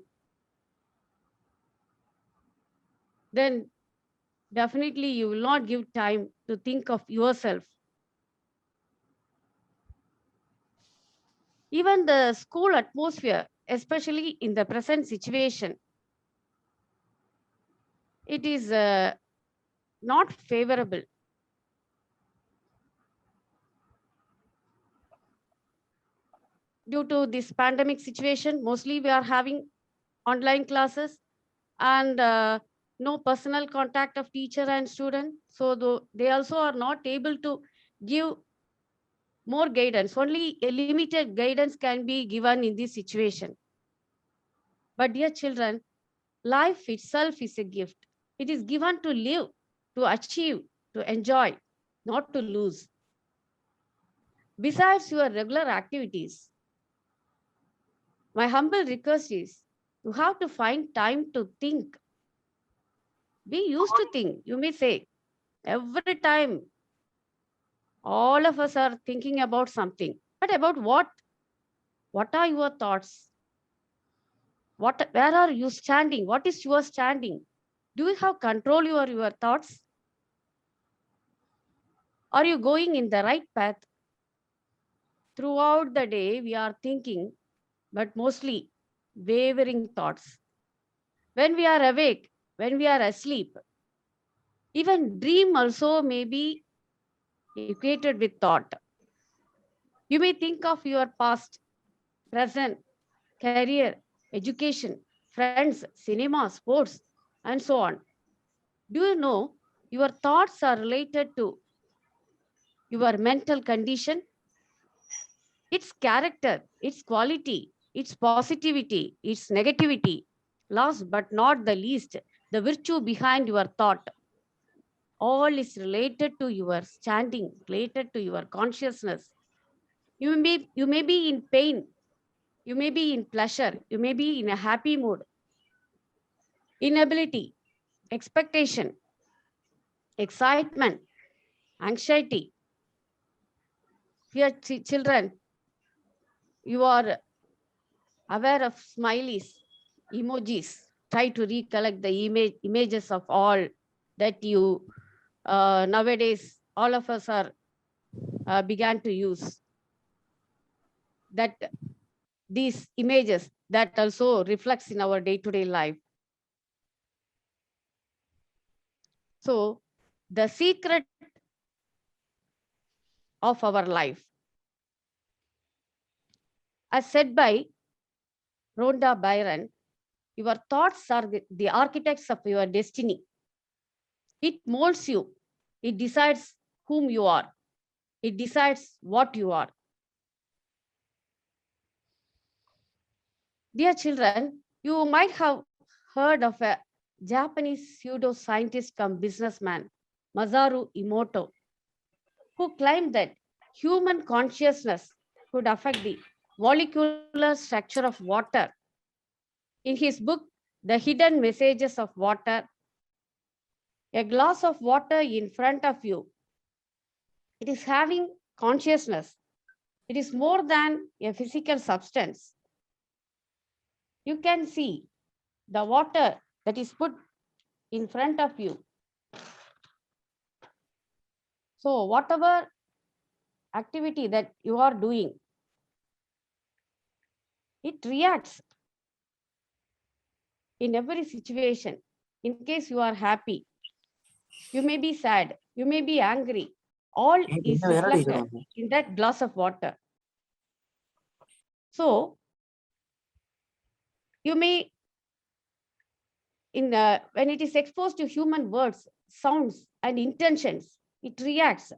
Then definitely you will not give time to think of yourself. Even the school atmosphere, especially in the present situation, it is not favorable. Due to this pandemic situation, mostly we are having online classes and no personal contact of teacher and student. So they also are not able to give more guidance. Only a limited guidance can be given in this situation. But dear children, life itself is a gift. It is given to live, to achieve, to enjoy, not to lose. Besides your regular activities, my humble request is you have to find time to think. We used to think, you may say, every time all of us are thinking about something. But about what? What are your thoughts? Where are you standing? What is your standing? Do you have control over your thoughts? Are you going in the right path? Throughout the day, we are thinking, but mostly wavering thoughts. When we are awake, when we are asleep, even dream also may be equated with thought. You may think of your past, present, career, education, friends, cinema, sports, and so on. Do you know Your thoughts are related to your mental condition, its character, its quality, its positivity, its negativity. Last but not the least, the virtue behind your thought. All is related to your standing, related to your consciousness. You may be in pain, you may be in pleasure, you may be in a happy mood, inability, expectation, excitement, anxiety. Dear children, you are aware of smileys, emojis. Try to recollect the images of all that you nowadays all of us are began to use. That these images that also reflects in our day-to-day life. So the secret of our life, as said by Rhonda Byron, your thoughts are the architects of your destiny. It molds you. It decides whom you are. It decides what you are. Dear children, you might have heard of a Japanese pseudoscientist come businessman, Masaru Emoto, who claimed that human consciousness could affect the molecular structure of water. In his book, The Hidden Messages of Water, a glass of water in front of you, it is having consciousness. It is more than a physical substance. You can see the water that is put in front of you. So whatever activity that you are doing, it reacts in every situation. In case you are happy, you may be sad, you may be angry, all is reflected in that glass of water. So you may, when it is exposed to human words, sounds, and intentions, it reacts.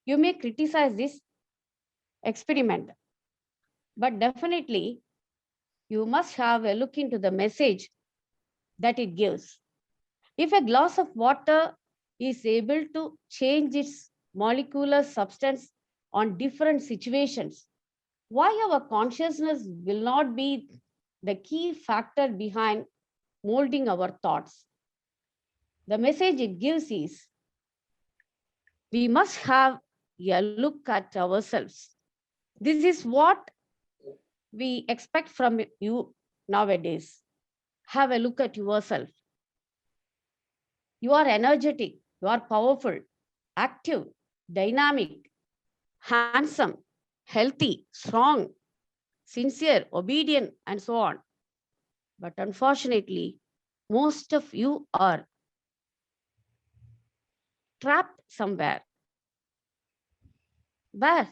You may criticize this experiment, but definitely you must have a look into the message that it gives. If a glass of water is able to change its molecular substance on different situations, why our consciousness will not be the key factor behind molding our thoughts? The message it gives is we must have a look at ourselves. This is what we expect from you nowadays. Have a look at yourself. You are energetic, you are powerful, active, dynamic, handsome, healthy, strong, sincere, obedient, and so on. But unfortunately, most of you are trapped somewhere. Where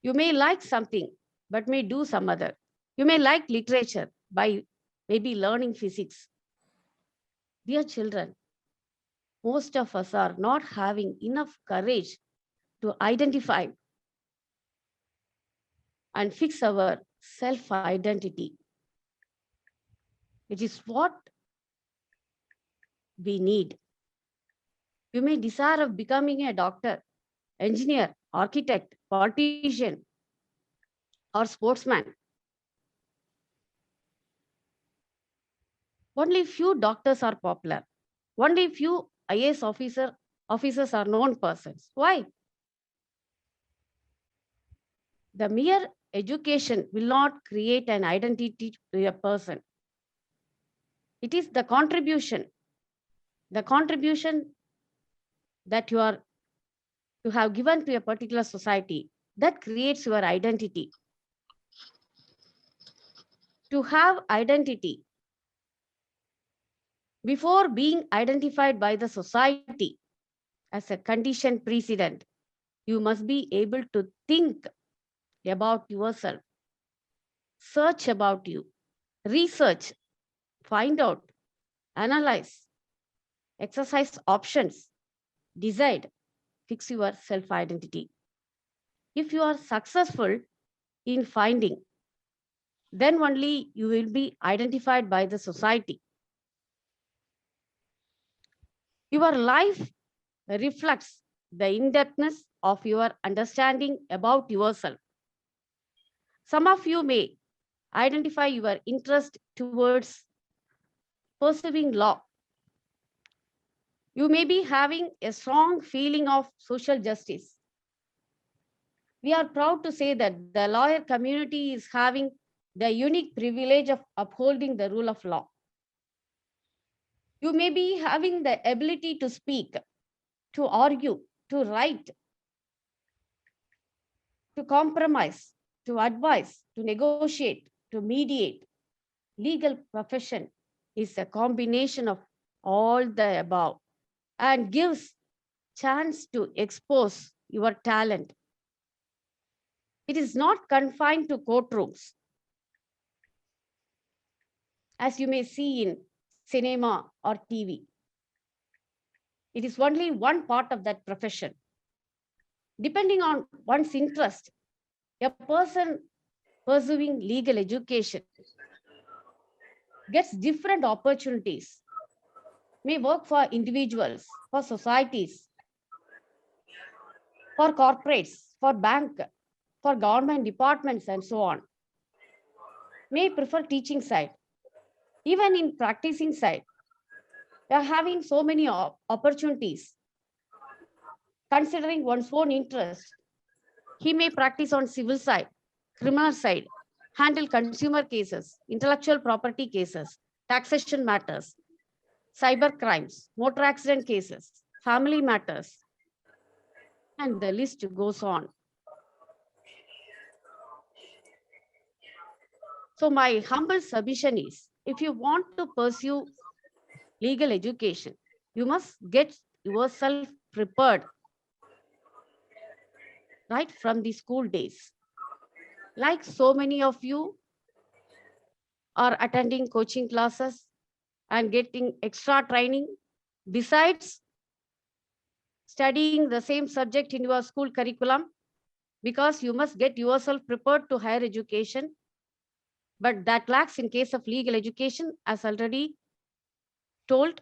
you may like something, but may do some other. You may like literature by maybe learning physics. Dear children, most of us are not having enough courage to identify and fix our self-identity. It is what we need. You may desire of becoming a doctor, engineer, architect, politician, or sportsman. Only few doctors are popular. Only few IAS officers are known persons. Why? The mere education will not create an identity to a person. It is the contribution that you have given to a particular society that creates your identity. To have identity, before being identified by the society as a conditioned precedent, you must be able to think about yourself, search about you, research, find out, analyze, exercise options, decide, fix your self-identity. If you are successful in finding, then only you will be identified by the society. Your life reflects the in-depthness of your understanding about yourself. Some of you may identify your interest towards pursuing law. You may be having a strong feeling of social justice. We are proud to say that the lawyer community is having the unique privilege of upholding the rule of law. You may be having the ability to speak, to argue, to write, to compromise, to advise, to negotiate, to mediate. Legal profession is a combination of all the above and gives chance to expose your talent. It is not confined to courtrooms, as you may see in cinema or TV. It is only one part of that profession. Depending on one's interest, a person pursuing legal education gets different opportunities, may work for individuals, for societies, for corporates, for bank, for government departments, and so on. May prefer teaching side. Even in practicing side, they are having so many opportunities. Considering one's own interest, he may practice on civil side, criminal side, handle consumer cases, intellectual property cases, taxation matters, cyber crimes, motor accident cases, family matters, and the list goes on. So my humble submission is, if you want to pursue legal education, you must get yourself prepared right from the school days. Like so many of you are attending coaching classes and getting extra training, besides studying the same subject in your school curriculum, because you must get yourself prepared to higher education. But that lacks in case of legal education, as already told.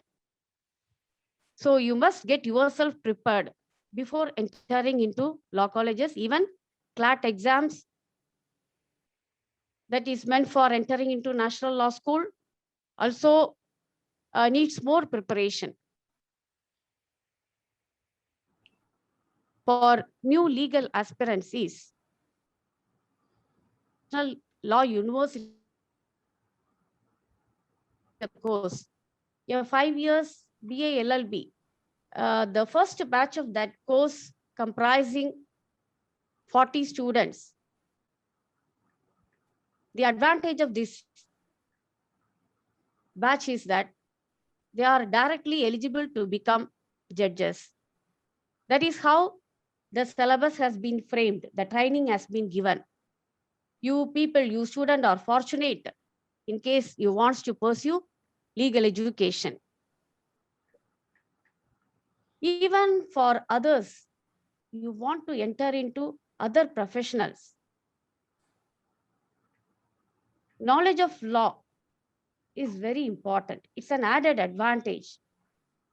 So you must get yourself prepared before entering into law colleges. Even CLAT exams that is meant for entering into National Law School also needs more preparation. For new legal aspirants is National Law University course, a 5 years BA LLB. The first batch of that course comprising 40 students. The advantage of this batch is that they are directly eligible to become judges. That is how the syllabus has been framed, the training has been given. You people, you students are fortunate in case you want to pursue legal education. Even for others, you want to enter into other professionals. Knowledge of law is very important. It's an added advantage.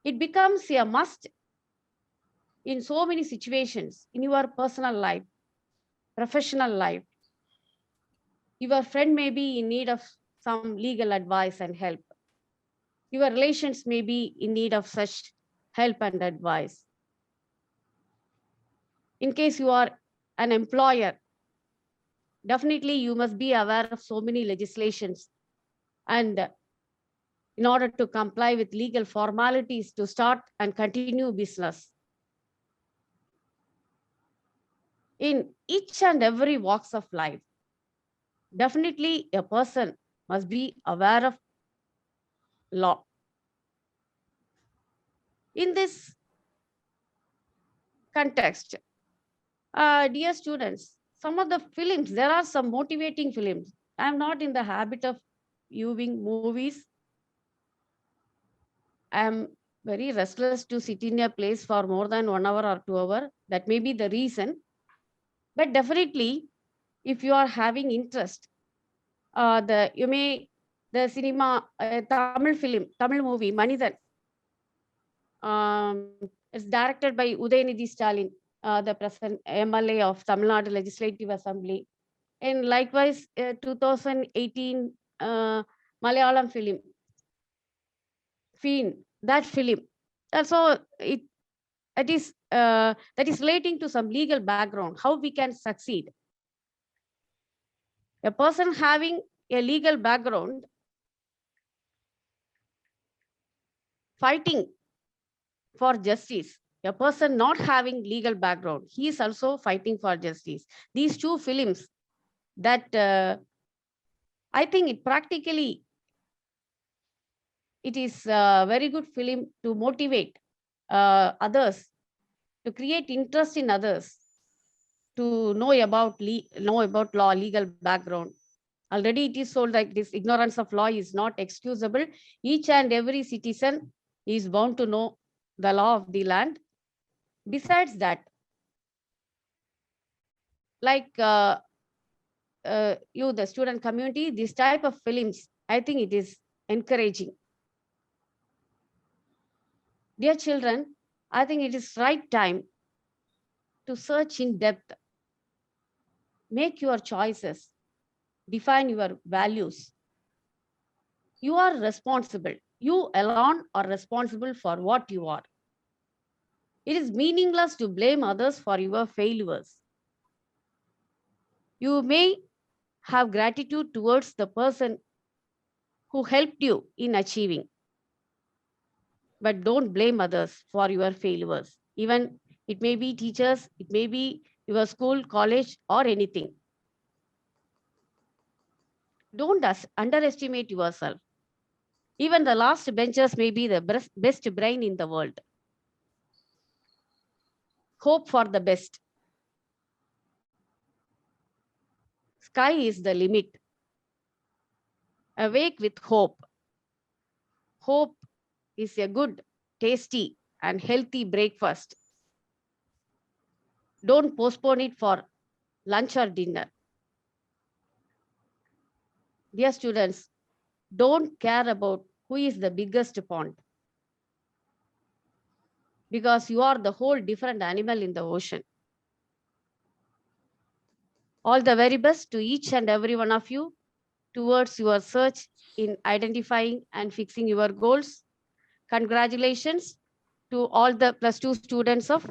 It becomes a must in so many situations in your personal life, professional life. Your friend may be in need of some legal advice and help. Your relations may be in need of such help and advice. In case you are an employer, definitely you must be aware of so many legislations, and in order to comply with legal formalities to start and continue business. In each and every walks of life, definitely a person must be aware of law. In this context, dear students, some of the films, there are some motivating films. I'm not in the habit of viewing movies. I'm very restless to sit in a place for more than 1 hour or 2 hours. That may be the reason. But definitely, if you are having interest, the cinema, Tamil film, Tamil movie, Manithan, it's directed by Udayanidhi Stalin, the present MLA of Tamil Nadu Legislative Assembly. And likewise, 2018 Malayalam film, Fiend, that film. Also, that is relating to some legal background, how we can succeed. A person having a legal background, fighting for justice. A person not having legal background, he is also fighting for justice. These two films that I think it practically, it is a very good film to motivate others, to create interest in others, to know about law, legal background. Already it is told like this, ignorance of law is not excusable. Each and every citizen is bound to know the law of the land. Besides that, like you, the student community, this type of films, I think it is encouraging. Dear children, I think it is right time to search in depth. Make your choices. Define your values. You are responsible. You alone are responsible for what you are. It is meaningless to blame others for your failures. You may have gratitude towards the person who helped you in achieving, but don't blame others for your failures. Even it may be teachers, it may be your school, college, or anything. Don't underestimate yourself. Even the last benchers may be the best brain in the world. Hope for the best. Sky is the limit. Awake with hope. Hope is a good, tasty, and healthy breakfast. Don't postpone it for lunch or dinner. Dear students, don't care about who is the biggest pond, because you are the whole different animal in the ocean. All the very best to each and every one of you towards your search in identifying and fixing your goals. Congratulations to all the +2 students of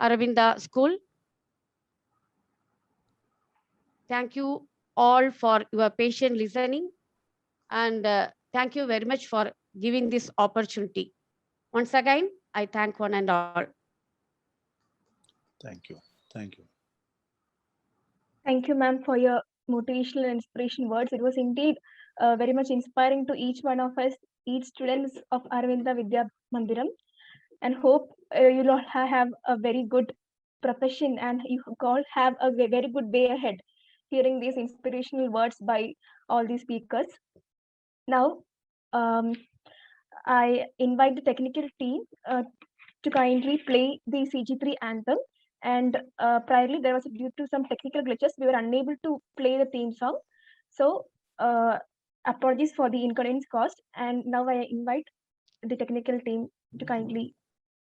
Aravinda School. Thank you all for your patient listening, and thank you very much for giving this opportunity. Once again, I thank one and all. Thank you. Thank you. Thank you, ma'am, for your motivational and inspirational words. It was indeed very much inspiring to each one of us, each students of Aravinda Vidya Mandiram, and hope you all have a very good profession and you all have a very good way ahead, hearing these inspirational words by all these speakers. Now, I invite the technical team to kindly play the CG3 anthem. And priorly, there was due to some technical glitches, we were unable to play the theme song. So apologies for the inconvenience caused. And now I invite the technical team to kindly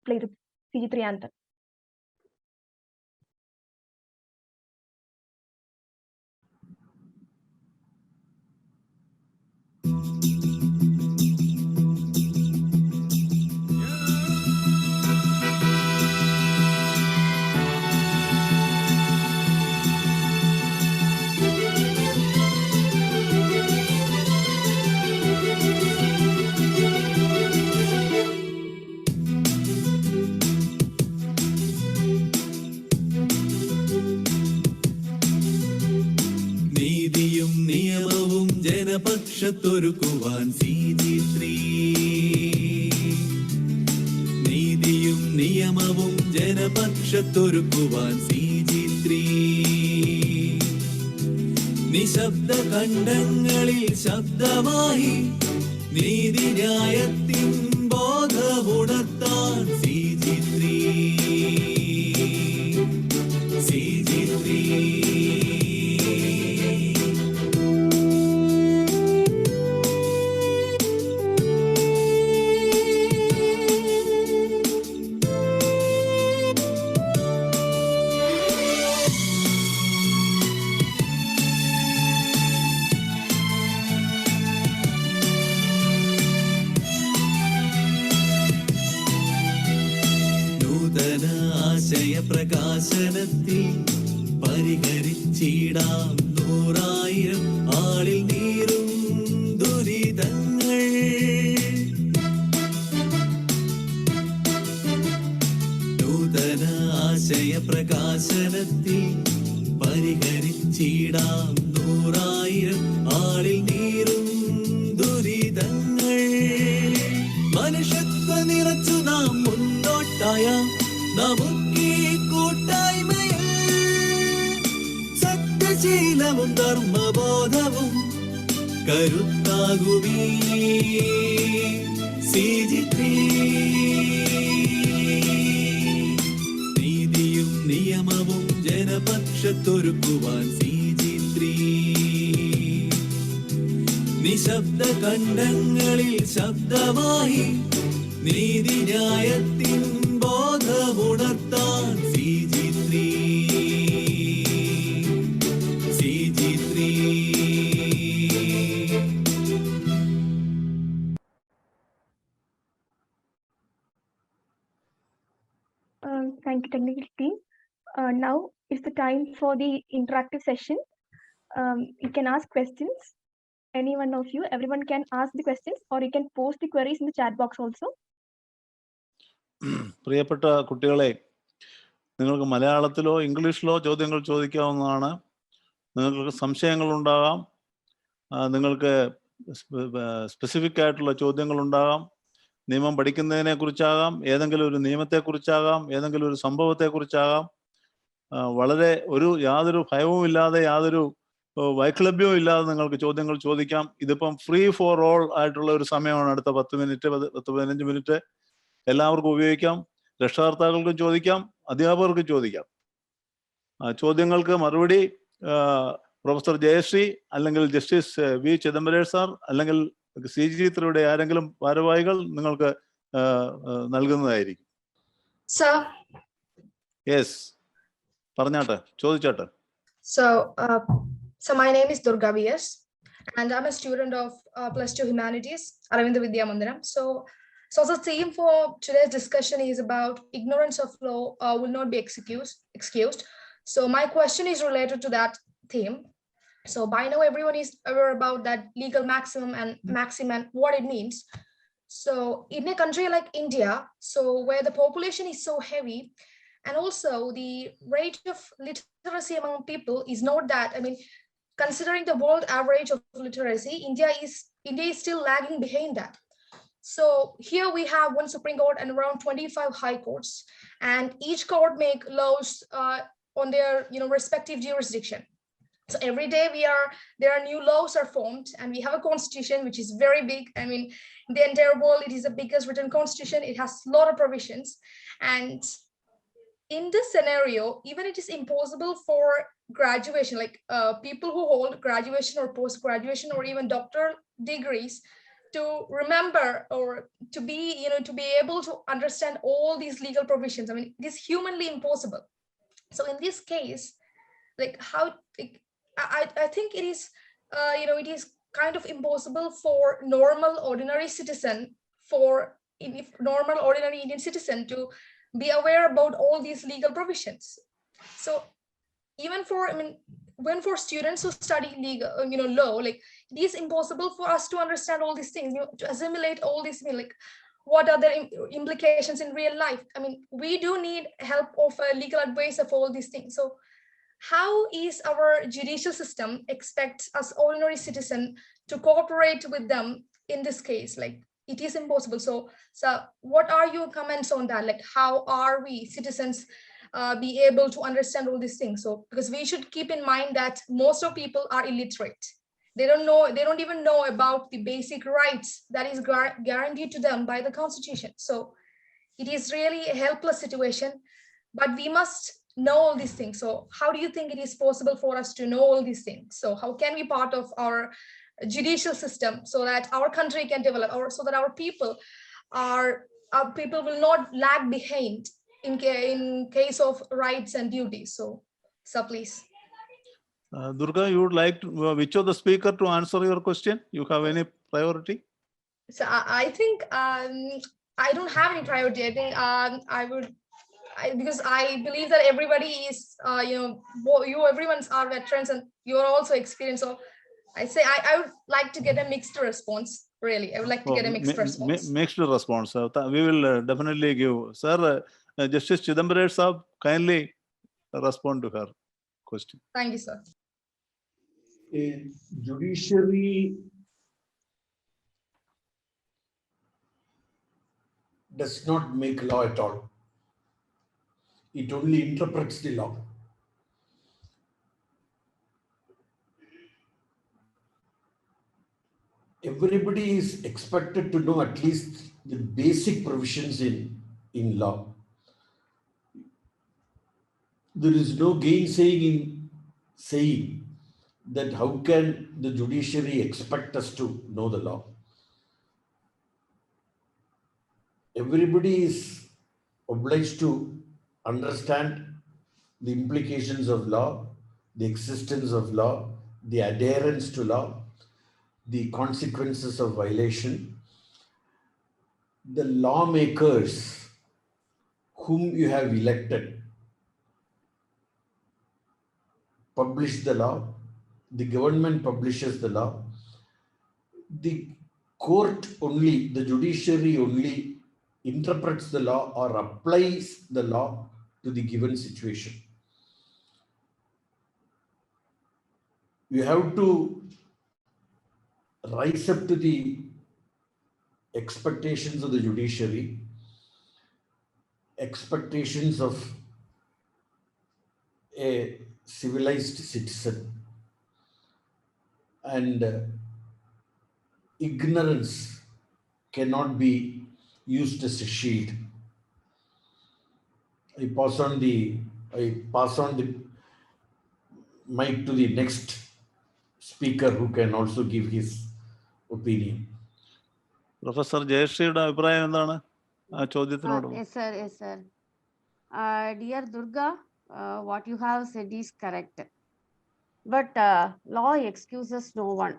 play the CG3 anthem. ജനപക്ഷത്തൊരുക്കുവാൻ CG3 നീതിയും നിയമവും ജനപക്ഷത്തൊരുക്കുവാൻ CG3 നിശബ്ദ ഖണ്ഡങ്ങളിൽ ശബ്ദമായി നീതിന്യായത്തിൻ ബോധമുണർത്താൻ CG3 നൂതന ആശയപ്രകാശനത്തിൽ പരിഹരിച്ചിടാം 100,000 ആളിൽ നീറും ദുരിതങ്ങൾ. നൂതന ആശയപ്രകാശനത്തിൽ പരിഹരിച്ചിടാം 100,000 ആളിൽ നീറും ദുരിതങ്ങൾ. മനുഷ്യത്വ നിറച്ചു നാം മുന്നോട്ടായ നമുക്കീ കൂട്ടായ്മയിൽ സത്യശീലവും ധർമ്മബോധവും കരുത്താകുമീ CG3. നീതിയും നിയമവും ജനപക്ഷത്തൊരുക്കുവാൻ CG3. നിശബ്ദ കണ്ഠങ്ങളിൽ ശബ്ദമായി നീതിന്യായത്തിൻ ബോധമുണർത്താൻ CG3. Thank you, technical team. Now is the time for the interactive session. You can ask questions. Any one of you, everyone can ask the questions, or you can post the queries in the chat box also. പ്രിയപ്പെട്ട കുട്ടികളെ, നിങ്ങൾക്ക് മലയാളത്തിലോ ഇംഗ്ലീഷിലോ ചോദ്യങ്ങൾ ചോദിക്കാവുന്നതാണ്. നിങ്ങൾക്ക് സംശയങ്ങളുണ്ടാകാം, നിങ്ങൾക്ക് specific ആയിട്ടുള്ള ചോദ്യങ്ങളുണ്ടാകാം. നിയമം പഠിക്കുന്നതിനെ കുറിച്ചാകാം, ഏതെങ്കിലും ഒരു നിയമത്തെക്കുറിച്ചാകാം, ഏതെങ്കിലും ഒരു സംഭവത്തെക്കുറിച്ചാകാം. വളരെ യാതൊരു ഭയവും ഇല്ലാതെ, യാതൊരു വൈക്ലഭ്യവും ഇല്ലാതെ നിങ്ങൾക്ക് ചോദ്യങ്ങൾ ചോദിക്കാം. ഇതിപ്പം ഫ്രീ ഫോർ ഓൾ ആയിട്ടുള്ള ഒരു സമയമാണ്. അടുത്ത 10-15 മിനിറ്റ് എല്ലാവർക്കും ഉപയോഗിക്കാം. രക്ഷകർത്താക്കൾക്കും ചോദിക്കാം, അധ്യാപകർക്കും ചോദിക്കാം. ചോദ്യങ്ങൾക്ക് മറുപടി പ്രൊഫസർ ജയശ്രീ അല്ലെങ്കിൽ ജസ്റ്റിസ് വി ചിദംബരേഷ് സാർ അല്ലെങ്കിൽ CG3 ആരെങ്കിലും ഭാരവാഹികൾ നിങ്ങൾക്ക് നൽകുന്നതായിരിക്കും. യെസ്, പറഞ്ഞാട്ടെ, ചോദിച്ചാട്ടെ. So my name is Durga VS and I'm a student of +2 Humanities, Aravinda Vidya Mandiram. So the theme for today's discussion is about ignorance of law will not be excused. So my question is related to that theme. So by now everyone is aware about that legal maximum and what it means. So in a country like India, so where the population is so heavy, and also the rate of literacy among people is not that, considering the world average of literacy, India is still lagging behind that. So here we have one Supreme Court and around 25 high courts, and each court make laws on their respective jurisdiction. So every day there are new laws are formed, and we have a constitution which is very big. In the entire world, it is the biggest written constitution. It has a lot of provisions, and in this scenario, even it is impossible for graduation, like people who hold graduation or post-graduation or even doctoral degrees, to remember or to be able to understand all these legal provisions. It is humanly impossible. So in this case, like how, I think it is, it is kind of impossible for normal ordinary Indian citizen to be aware about all these legal provisions. So even when for students who study legal, law, like it is impossible for us to understand all these things, to assimilate all these, like what are the implications in real life. We do need help of a legal advisor for all these things. So how is our judicial system expect us ordinary citizen to cooperate with them in this case? Like it is impossible. So what are your comments on that? Like how are we citizens be able to understand all these things? So because we should keep in mind that most of people are illiterate, They don't even know about the basic rights that is guaranteed to them by the Constitution. So it is really a helpless situation, but we must know all these things. So how do you think it is possible for us to know all these things? So how can we be part of our judicial system so that our country can develop, or so that our people will not lag behind in case of rights and duties? So please. Durga, you would like to, which of the speaker to answer your question? You have any priority? So I think I don't have any priority. I think because I believe that everybody is, everyone's are veterans and you're also experienced. So I say I would like to get a mixed response. Really, I would like to get a mixed response. Mixed response. We will definitely give. Sir, Justice Chidambaram Saab, kindly respond to her question. Thank you, sir. A judiciary does not make law at all. It only interprets the law. Everybody is expected to know at least the basic provisions in law. There is no gainsaying in saying that how can the judiciary expect us to know the law? Everybody is obliged to understand the implications of law, the existence of law, the adherence to law, the consequences of violation. The lawmakers whom you have elected publish the law, the government publishes the law, the court only, the judiciary only interprets the law or applies the law to the given situation. You have to rise up to the expectations of the judiciary, expectations of a civilized citizen, and ignorance cannot be used as a shield. I pass on the mic to the next speaker who can also give his opinion. Professor Jayashree, അഭിപ്രായം എന്താണ് ആ ചോദ്യത്തിനോട്? Yes, sir. Yes, sir. Dear Durga, what you have said is correct. But law excuses no one.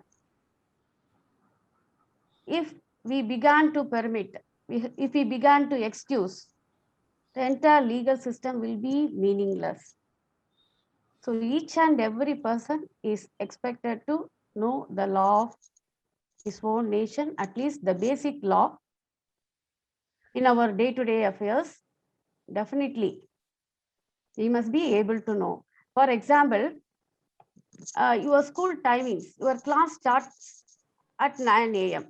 If we began to permit, if we began to excuse, the entire legal system will be meaningless. So each and every person is expected to know the law of his own nation, at least the basic law in our day-to-day affairs. Definitely, we must be able to know. For example, your school timings, your class starts at 9 a.m.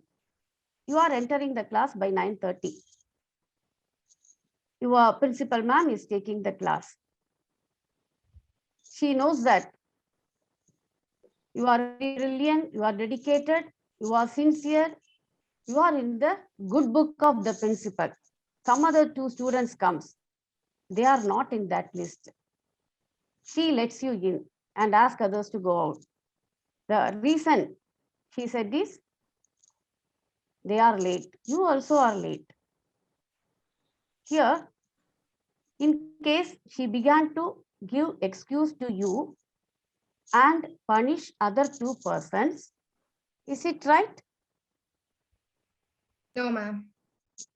You are entering the class by 9:30. Your principal ma'am is taking the class. She knows that you are brilliant, you are dedicated, you are sincere, you are in the good book of the principal. Some other 2 students comes. They are not in that list. She lets you in and ask others to go out. The reason she said is, they are late. You also are late. Here, in case she began to give excuse to you and punish other 2 persons, is it right? No, ma'am.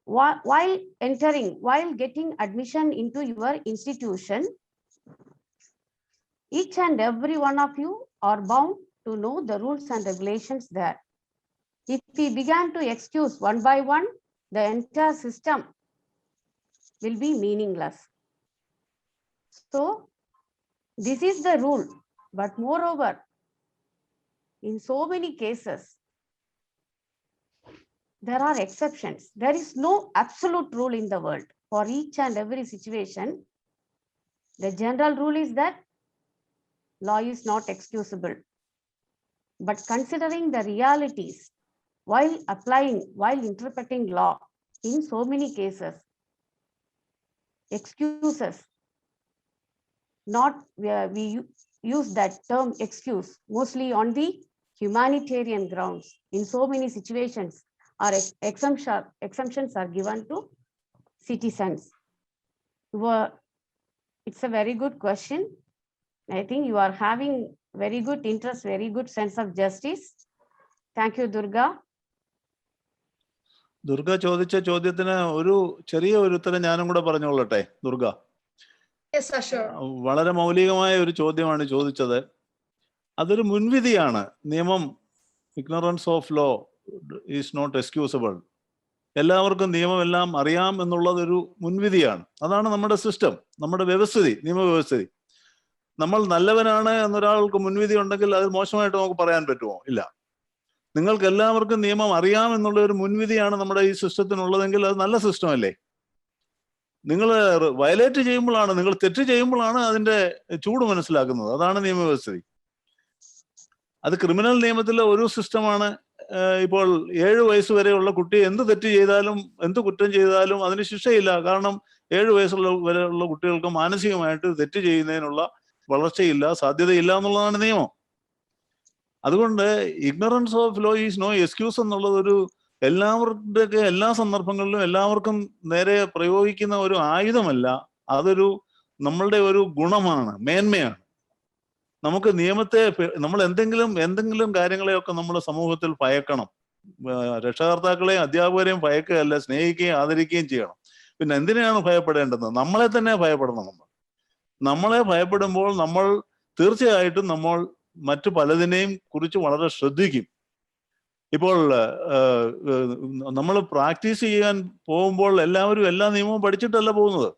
While getting admission into your institution, each and every one of you are bound to know the rules and regulations there. If we began to excuse one by one, the entire system will be meaningless. So this is the rule, but moreover, in so many cases, there are exceptions. There is no absolute rule in the world. For each and every situation, the general rule is that law is not excusable. But considering the realities while interpreting law, in so many cases, excuses, we use that term excuse mostly on the humanitarian grounds. In so many situations, our exemptions are given to citizens. It's a very good question. I think you are having very good interest, very good sense of justice. Thank you, Durga. Durga ചോദിച്ച ചോദ്യത്തിന് ഒരു ചെറിയ ഒരു ഉത്തരം ഞാനും കൂടെ പറഞ്ഞുകൊള്ളട്ടെ. Durga, Yes, sir, sure. വളരെ മൗലികമായ ഒരു ചോദ്യമാണ് ചോദിച്ചത്. അതൊരു മുൻവിധിയാണ്. നിയമം, ignorance of law is not excusable. എല്ലാവർക്കും നിയമമെല്ലാം അറിയാം എന്നുള്ളതൊരു മുൻവിധിയാണ്. അതാണ് നമ്മുടെ സിസ്റ്റം, നമ്മുടെ വ്യവസ്ഥിതി, നിയമവ്യവസ്ഥിതി. നമ്മൾ നല്ലവനാണ് എന്നൊരാൾക്ക് മുൻവിധി ഉണ്ടെങ്കിൽ അത് മോശമായിട്ട് നമുക്ക് പറയാൻ പറ്റുമോ? ഇല്ല. നിങ്ങൾക്ക് എല്ലാവർക്കും നിയമം അറിയാം എന്നുള്ള ഒരു മുൻവിധിയാണ് നമ്മുടെ ഈ സിസ്റ്റത്തിനുള്ളതെങ്കിൽ അത് നല്ല സിസ്റ്റം അല്ലേ? നിങ്ങൾ വയലേറ്റ് ചെയ്യുമ്പോഴാണ്, നിങ്ങൾ തെറ്റ് ചെയ്യുമ്പോഴാണ് അതിന്റെ ചൂട് മനസ്സിലാക്കുന്നത്. അതാണ് നിയമവ്യവസ്ഥിതി. അത് ക്രിമിനൽ നിയമത്തിലെ ഒരു സിസ്റ്റമാണ്. ഇപ്പോൾ 7 വയസ്സ് വരെയുള്ള കുട്ടി എന്ത് തെറ്റ് ചെയ്താലും, എന്ത് കുറ്റം ചെയ്താലും അതിന് ശിക്ഷയില്ല. കാരണം 7 വരെയുള്ള കുട്ടികൾക്ക് മാനസികമായിട്ട് തെറ്റ് ചെയ്യുന്നതിനുള്ള വളർച്ചയില്ല, സാധ്യതയില്ല എന്നുള്ളതാണ് നിയമം. അതുകൊണ്ട് ignorance of law is no excuse എന്നുള്ളത് ഒരു എല്ലാവരുടെയൊക്കെ എല്ലാ സന്ദർഭങ്ങളിലും എല്ലാവർക്കും നേരെ പ്രയോഗിക്കുന്ന ഒരു ആയുധമല്ല. അതൊരു നമ്മളുടെ ഒരു ഗുണമാണ്, മേന്മയാണ്. നമുക്ക് നിയമത്തെ, നമ്മൾ എന്തെങ്കിലും കാര്യങ്ങളെയൊക്കെ നമ്മുടെ സമൂഹത്തിൽ ഭയക്കണം. രക്ഷകർത്താക്കളെയും അധ്യാപകരെയും ഭയക്കുകയല്ല, സ്നേഹിക്കുകയും ആദരിക്കുകയും ചെയ്യണം. പിന്നെ എന്തിനാണ് ഭയപ്പെടേണ്ടത്? നമ്മളെ തന്നെ ഭയപ്പെടണം. നമ്മളെ ഭയപ്പെടുമ്പോൾ നമ്മൾ തീർച്ചയായിട്ടും നമ്മൾ മറ്റു പലതിനെയും കുറിച്ച് വളരെ ശ്രദ്ധിക്കും. ഇപ്പോൾ നമ്മൾ പ്രാക്ടീസ് ചെയ്യാൻ പോകുമ്പോൾ എല്ലാവരും എല്ലാ നിയമവും പഠിച്ചിട്ടല്ല പോകുന്നത്.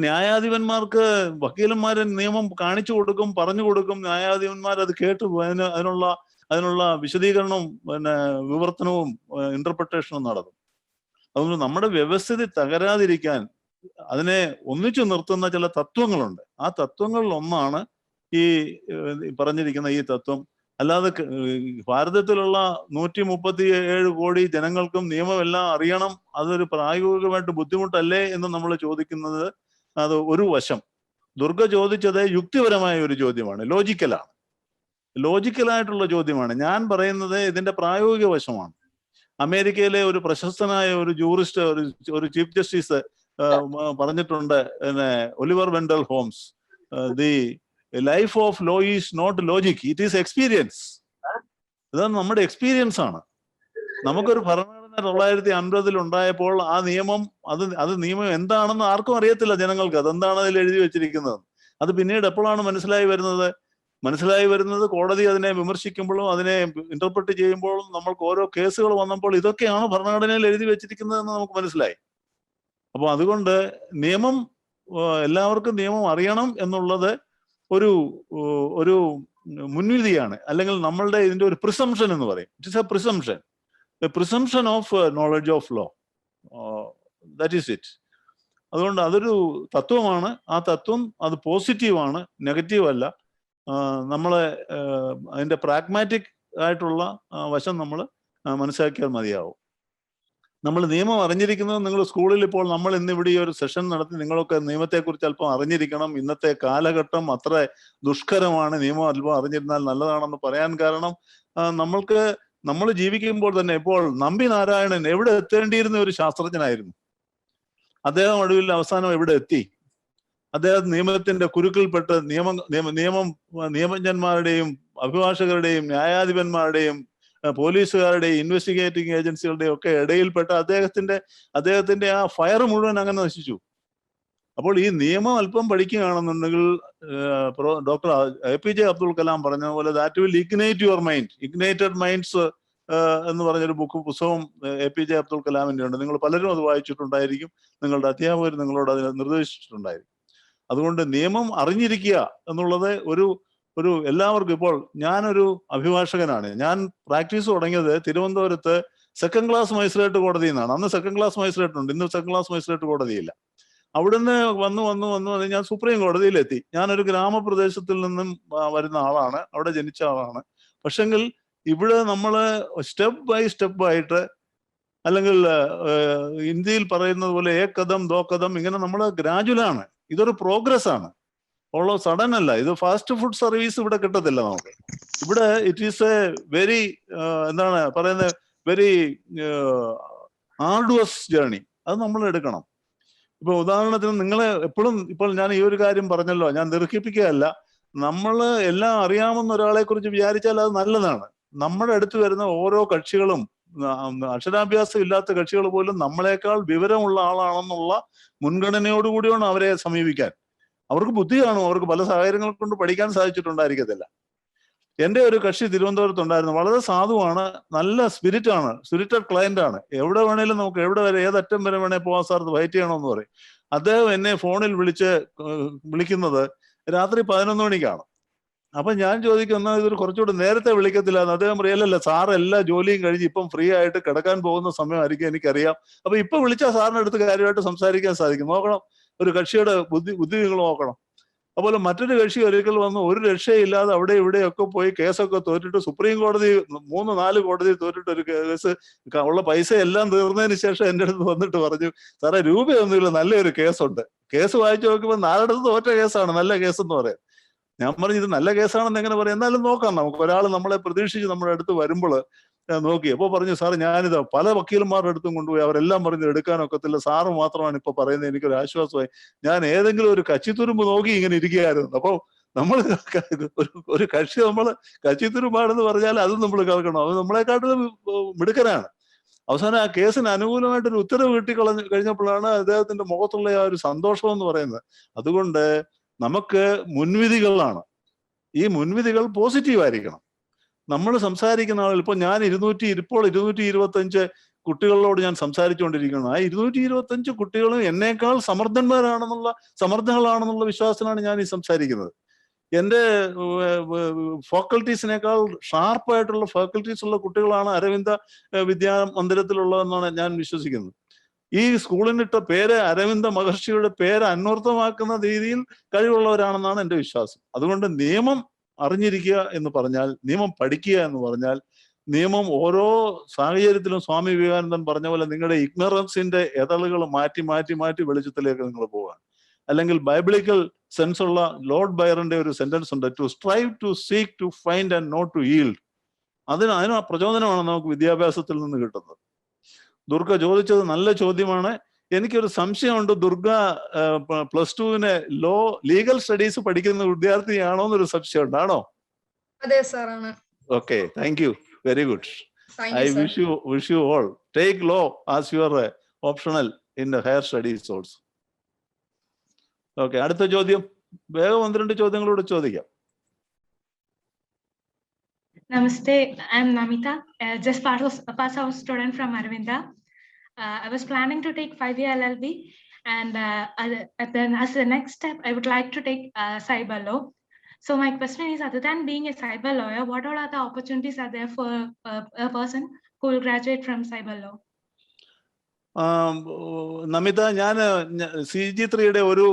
ന്യായാധിപന്മാർക്ക് വക്കീലന്മാരെ നിയമം കാണിച്ചു കൊടുക്കും, പറഞ്ഞു കൊടുക്കും. ന്യായാധിപന്മാർ അത് കേട്ട് അതിനുള്ള വിശദീകരണവും വിവർത്തനവും ഇന്റർപ്രിട്ടേഷനും നടത്തും. അതുകൊണ്ട് നമ്മുടെ വ്യവസ്ഥിതി തകരാതിരിക്കാൻ അതിനെ ഒന്നിച്ചു നിർത്തുന്ന ചില തത്വങ്ങളുണ്ട്. ആ തത്വങ്ങളിൽ ഒന്നാണ് ഈ പറഞ്ഞിരിക്കുന്ന ഈ തത്വം. അല്ലാതെ ഭാരതത്തിലുള്ള 137 കോടി ജനങ്ങൾക്കും നിയമമെല്ലാം അറിയണം, അതൊരു പ്രായോഗികമായിട്ട് ബുദ്ധിമുട്ടല്ലേ എന്ന് നമ്മൾ ചോദിക്കുന്നത് അത് ഒരു വശം. ദുർഗ ചോദിച്ചത് യുക്തിപരമായ ഒരു ചോദ്യമാണ്, ലോജിക്കലായിട്ടുള്ള ചോദ്യമാണ്. ഞാൻ പറയുന്നത് ഇതിന്റെ പ്രായോഗിക വശമാണ്. അമേരിക്കയിലെ ഒരു പ്രശസ്തനായ ഒരു ജൂറിസ്റ്റ്, ഒരു ചീഫ് ജസ്റ്റിസ് പറഞ്ഞിട്ടുണ്ട്, Oliver Wendell Holmes, the life of law is not logic, it is experience. ഇതാണ് നമ്മുടെ എക്സ്പീരിയൻസ് ആണ്. നമുക്കൊരു ഭരണഘടന 1950 ഉണ്ടായപ്പോൾ ആ നിയമം അത് നിയമം എന്താണെന്ന് ആർക്കും അറിയത്തില്ല ജനങ്ങൾക്ക്. അതെന്താണ് അതിൽ എഴുതി വെച്ചിരിക്കുന്നത്. അത് പിന്നീട് എപ്പോഴാണ് മനസ്സിലായി വരുന്നത് കോടതി അതിനെ വിമർശിക്കുമ്പോഴും അതിനെ ഇന്റർപ്രറ്റ് ചെയ്യുമ്പോഴും നമ്മൾക്ക് ഓരോ കേസുകൾ വന്നപ്പോൾ ഇതൊക്കെയാണ് ഭരണഘടനയിൽ എഴുതി വെച്ചിരിക്കുന്നതെന്ന് നമുക്ക് മനസ്സിലായി. അപ്പോൾ അതുകൊണ്ട് നിയമം, എല്ലാവർക്കും നിയമം അറിയണം എന്നുള്ളത് ഒരു മുൻവിധിയാണ്. അല്ലെങ്കിൽ നമ്മളുടെ ഇതിന്റെ ഒരു പ്രിസംഷൻ എന്ന് പറയും. It is a presumption of knowledge of law. That is it. അതുകൊണ്ട് അതൊരു തത്വമാണ്. ആ തത്വം അത് പോസിറ്റീവാണ്, നെഗറ്റീവ് അല്ല. നമ്മളെ അതിന്റെ പ്രാഗ്മാറ്റിക് ആയിട്ടുള്ള വശം നമ്മൾ മനസ്സിലാക്കിയാൽ മതിയാവും. നമ്മൾ നിയമം അറിഞ്ഞിരിക്കുന്നത്, നിങ്ങൾ സ്കൂളിൽ ഇപ്പോൾ നമ്മൾ ഇന്നിവിടെ ഈ ഒരു സെഷൻ നടത്തി നിങ്ങളൊക്കെ നിയമത്തെക്കുറിച്ച് അല്പം അറിഞ്ഞിരിക്കണം. ഇന്നത്തെ കാലഘട്ടം അത്ര ദുഷ്കരമാണ്, നിയമം അല്പം അറിഞ്ഞിരുന്നാൽ നല്ലതാണെന്ന് പറയാൻ കാരണം നമ്മൾ ജീവിക്കുമ്പോൾ തന്നെ ഇപ്പോൾ നമ്പി നാരായണൻ എവിടെ എത്തേണ്ടിയിരുന്ന ഒരു ശാസ്ത്രജ്ഞനായിരുന്നു. അദ്ദേഹം ഒടുവിൽ അവസാനം എവിടെ എത്തി? അദ്ദേഹം നിയമത്തിന്റെ കുരുക്കിൽപ്പെട്ട് നിയമജ്ഞന്മാരുടെയും അഭിഭാഷകരുടെയും ന്യായാധിപന്മാരുടെയും പോലീസുകാരുടെയും ഇൻവെസ്റ്റിഗേറ്റിംഗ് ഏജൻസികളുടെയും ഒക്കെ ഇടയിൽപ്പെട്ട അദ്ദേഹത്തിന്റെ ആ ഫയർ മുഴുവൻ അങ്ങനെ നശിച്ചു. അപ്പോൾ ഈ നിയമം അല്പം പഠിക്കുകയാണെന്നുണ്ടെങ്കിൽ ഡോക്ടർ APJ അബ്ദുൽ കലാം പറഞ്ഞ പോലെ that will ignite your mind. Ignited minds എന്ന് പറഞ്ഞൊരു പുസ്തകം APJ അബ്ദുൽ കലാമിന്റെ ഉണ്ട്. നിങ്ങൾ പലരും അത് വായിച്ചിട്ടുണ്ടായിരിക്കും, നിങ്ങളുടെ അധ്യാപകർ നിങ്ങളോട് അതിനെ നിർദ്ദേശിച്ചിട്ടുണ്ടായിരിക്കും. അതുകൊണ്ട് നിയമം അറിഞ്ഞിരിക്കുക എന്നുള്ളത് ഒരു എല്ലാവർക്കും. ഇപ്പോൾ ഞാനൊരു അഭിഭാഷകനാണ്. ഞാൻ പ്രാക്ടീസ് തുടങ്ങിയത് തിരുവനന്തപുരത്ത് സെക്കൻഡ് ക്ലാസ് മജിസ്ട്രേറ്റ് കോടതിയിൽ നിന്നാണ്. അന്ന് സെക്കൻഡ് ക്ലാസ് മജിസ്ട്രേറ്റ് ഉണ്ട്, ഇന്ന് സെക്കൻഡ് ക്ലാസ് മജിസ്ട്രേറ്റ് കോടതിയില്ല. അവിടുന്ന് വന്ന് ഞാൻ സുപ്രീം കോടതിയിലെത്തി. ഞാനൊരു ഗ്രാമപ്രദേശത്തിൽ നിന്നും വരുന്ന ആളാണ്, അവിടെ ജനിച്ച ആളാണ്. പക്ഷെങ്കിൽ ഇവിടെ നമ്മൾ സ്റ്റെപ്പ് ബൈ സ്റ്റെപ്പ് ആയിട്ട്, അല്ലെങ്കിൽ ഇന്ത്യയിൽ പറയുന്നത് പോലെ ഏകദം ദോകദം, ഇങ്ങനെ നമ്മൾ ഗ്രാജുവലാണ്. ഇതൊരു പ്രോഗ്രസ് ആണ്, ഉള്ള സഡൻ അല്ല. ഇത് ഫാസ്റ്റ് ഫുഡ് സർവീസ് ഇവിടെ കിട്ടത്തില്ല നമുക്ക്. ഇവിടെ ഇറ്റ് ഈസ് എ വെരി എന്താണ് പറയുന്നത്, വെരി ആർഡുവസ് ജേർണി. അത് നമ്മൾ എടുക്കണം. ഇപ്പൊ ഉദാഹരണത്തിന് നിങ്ങളെ എപ്പോഴും, ഇപ്പോൾ ഞാൻ ഈ ഒരു കാര്യം പറഞ്ഞല്ലോ, ഞാൻ ദീർഘിപ്പിക്കുകയല്ല. നമ്മൾ എല്ലാം അറിയാവുന്ന ഒരാളെ കുറിച്ച് വിചാരിച്ചാൽ അത് നല്ലതാണ്. നമ്മുടെ അടുത്ത് വരുന്ന ഓരോ കക്ഷികളും, അക്ഷരാഭ്യാസം ഇല്ലാത്ത കക്ഷികൾ പോലും നമ്മളെക്കാൾ വിവരമുള്ള ആളാണെന്നുള്ള മുൻഗണനയോടുകൂടിയാണ് അവരെ സമീപിക്കാൻ. അവർക്ക് ബുദ്ധി കാണും, അവർക്ക് പല സാഹചര്യങ്ങൾ കൊണ്ട് പഠിക്കാൻ സാധിച്ചിട്ടുണ്ടായിരിക്കത്തില്ല. എൻ്റെ ഒരു കക്ഷി തിരുവനന്തപുരത്തുണ്ടായിരുന്നു, വളരെ സാധുവാണ്, നല്ല സ്പിരിറ്റ് ആണ്, സ്പിരിറ്റഡ് ക്ലയന്റ് ആണ്. എവിടെ വേണേലും നമുക്ക് എവിടെ വരെ, ഏതറ്റം വരെ വേണേൽ പോകാൻ സാർ, ഫൈറ്റ് ചെയ്യണമെന്ന് പറയും. അദ്ദേഹം എന്നെ ഫോണിൽ വിളിക്കുന്നത് രാത്രി 11 മണിക്കാണ്. അപ്പൊ ഞാൻ ചോദിക്കും, എന്നാൽ ഇതൊരു കുറച്ചുകൂടി നേരത്തെ വിളിക്കത്തില്ല എന്ന്. അദ്ദേഹം പറയല്ല, സാർ എല്ലാ ജോലിയും കഴിഞ്ഞ് ഇപ്പം ഫ്രീ ആയിട്ട് കിടക്കാൻ പോകുന്ന സമയമായിരിക്കും, എനിക്കറിയാം. അപ്പൊ ഇപ്പൊ വിളിച്ചാൽ സാറിന് അടുത്ത് കാര്യമായിട്ട് സംസാരിക്കാൻ സാധിക്കും. നോക്കണം, ഒരു കക്ഷിയുടെ ബുദ്ധി നിങ്ങൾ നോക്കണം. അതുപോലെ മറ്റൊരു കക്ഷി ഒരിക്കൽ വന്ന് ഒരു രക്ഷയില്ലാതെ അവിടെ ഇവിടെയൊക്കെ പോയി കേസൊക്കെ തോറ്റിട്ട്, സുപ്രീം കോടതി 3-4 കോടതി തോറ്റിട്ട് ഒരു കേസ്, ഉള്ള പൈസ എല്ലാം തീർന്നതിന് ശേഷം എൻ്റെ അടുത്ത് വന്നിട്ട് പറഞ്ഞു, സാറേ രൂപയൊന്നുമില്ല, നല്ലൊരു കേസുണ്ട്. കേസ് വായിച്ചു നോക്കുമ്പോൾ 4 തോറ്റ കേസാണ്, നല്ല കേസെന്ന് പറയാം. ഞാൻ പറഞ്ഞു, ഇത് നല്ല കേസാണെന്ന് എങ്ങനെ പറയാം, എന്നാലും നോക്കാം നമുക്ക്. ഒരാൾ നമ്മളെ പ്രതീക്ഷിച്ച് നമ്മുടെ അടുത്ത് വരുമ്പോൾ നോക്കി. അപ്പോൾ പറഞ്ഞു, സാർ ഞാനിത് പല വക്കീലന്മാരുടെ അടുത്തും കൊണ്ടുപോയി, അവരെല്ലാം പറഞ്ഞു എടുക്കാനൊക്കത്തില്ല, സാറ് മാത്രമാണ് ഇപ്പൊ പറയുന്നത്, എനിക്കൊരു ആശ്വാസമായി. ഞാൻ ഏതെങ്കിലും ഒരു കച്ചിത്തുരുമ്പ് നോക്കി ഇങ്ങനെ ഇരിക്കുകയായിരുന്നു. അപ്പോൾ നമ്മൾ ഒരു കക്ഷി നമ്മൾ കച്ചിത്തുരുമ്പാണെന്ന് പറഞ്ഞാൽ അത് നമ്മൾ കേൾക്കണം. അത് നമ്മളെക്കാട്ടിലും മിടുക്കനാണ്. അവസാനം ആ കേസിന് അനുകൂലമായിട്ടൊരു ഉത്തരവ് കഴിഞ്ഞപ്പോഴാണ് അദ്ദേഹത്തിന്റെ മുഖത്തുള്ള ആ ഒരു സന്തോഷം എന്ന് പറയുന്നത്. അതുകൊണ്ട് നമുക്ക് മുൻവിധികളാണ്, ഈ മുൻവിധികൾ പോസിറ്റീവ് ആയിരിക്കണം. നമ്മൾ സംസാരിക്കുന്ന ആളുകൾ, ഇപ്പോൾ ഞാൻ 225 കുട്ടികളോട് ഞാൻ സംസാരിച്ചുകൊണ്ടിരിക്കുന്നു. ആ 225 കുട്ടികളും എന്നേക്കാൾ സമർത്ഥകളാണെന്നുള്ള വിശ്വാസത്തിലാണ് ഞാൻ ഈ സംസാരിക്കുന്നത്. എൻ്റെ ഫാക്കൽറ്റീസിനേക്കാൾ ഷാർപ്പായിട്ടുള്ള ഫാക്കൽറ്റീസ് ഉള്ള കുട്ടികളാണ് അരവിന്ദ വിദ്യാമന്ദിരത്തിലുള്ളതെന്നാണ് ഞാൻ വിശ്വസിക്കുന്നത്. ഈ സ്കൂളിനിട്ട പേര്, അരവിന്ദ മഹർഷിയുടെ പേര് അന്വർത്ഥമാക്കുന്ന രീതിയിൽ കഴിവുള്ളവരാണെന്നാണ് എൻ്റെ വിശ്വാസം. അതുകൊണ്ട് നിയമം അറിഞ്ഞിരിക്കുക എന്ന് പറഞ്ഞാൽ, നിയമം പഠിക്കുക എന്ന് പറഞ്ഞാൽ, നിയമം ഓരോ സാഹചര്യത്തിലും സ്വാമി വിവേകാനന്ദൻ പറഞ്ഞ പോലെ നിങ്ങളുടെ ഇഗ്നറൻസിന്റെ എതളുകൾ മാറ്റി വെളിച്ചത്തിലേക്ക് നിങ്ങൾ പോകാൻ. അല്ലെങ്കിൽ ബൈബിളിക്കൽ സെൻസ് ഉള്ള ലോർഡ് ബൈറന്റെ ഒരു സെന്റൻസ് ഉണ്ട്, to strive to seek to find and not to yield. അതിന് പ്രചോദനമാണ് നമുക്ക് വിദ്യാഭ്യാസത്തിൽ നിന്ന് കിട്ടുന്നത്. ദുർഗ ചോദിച്ചത് നല്ല ചോദ്യമാണ്. എനിക്കൊരു സംശയമുണ്ട്, ദുർഗ +2 ലീഗൽ സ്റ്റഡീസ് പഠിക്കുന്ന വിദ്യാർത്ഥിയാണോ എന്നൊരു സംശയം ഉണ്ടാണോ? അതെ സാർ, ആണ്. Okay, thank you, very good. I Thank you, sir. wish you all take law as your optional in the higher studies also. Okay, അടുത്ത ചോദ്യം. വേഗം 1-2 ചോദ്യങ്ങളോട് ചോദിക്കാം. Namaste, I am Namita, just pass out student from Aravinda. I was planning to take 5-year LLB, and then as the next step, I would like to take cyber law. So my question is, other than being a cyber lawyer, what all other opportunities are there for a person who will graduate from cyber law? Namitha, ഞാൻ CG3 ഒരു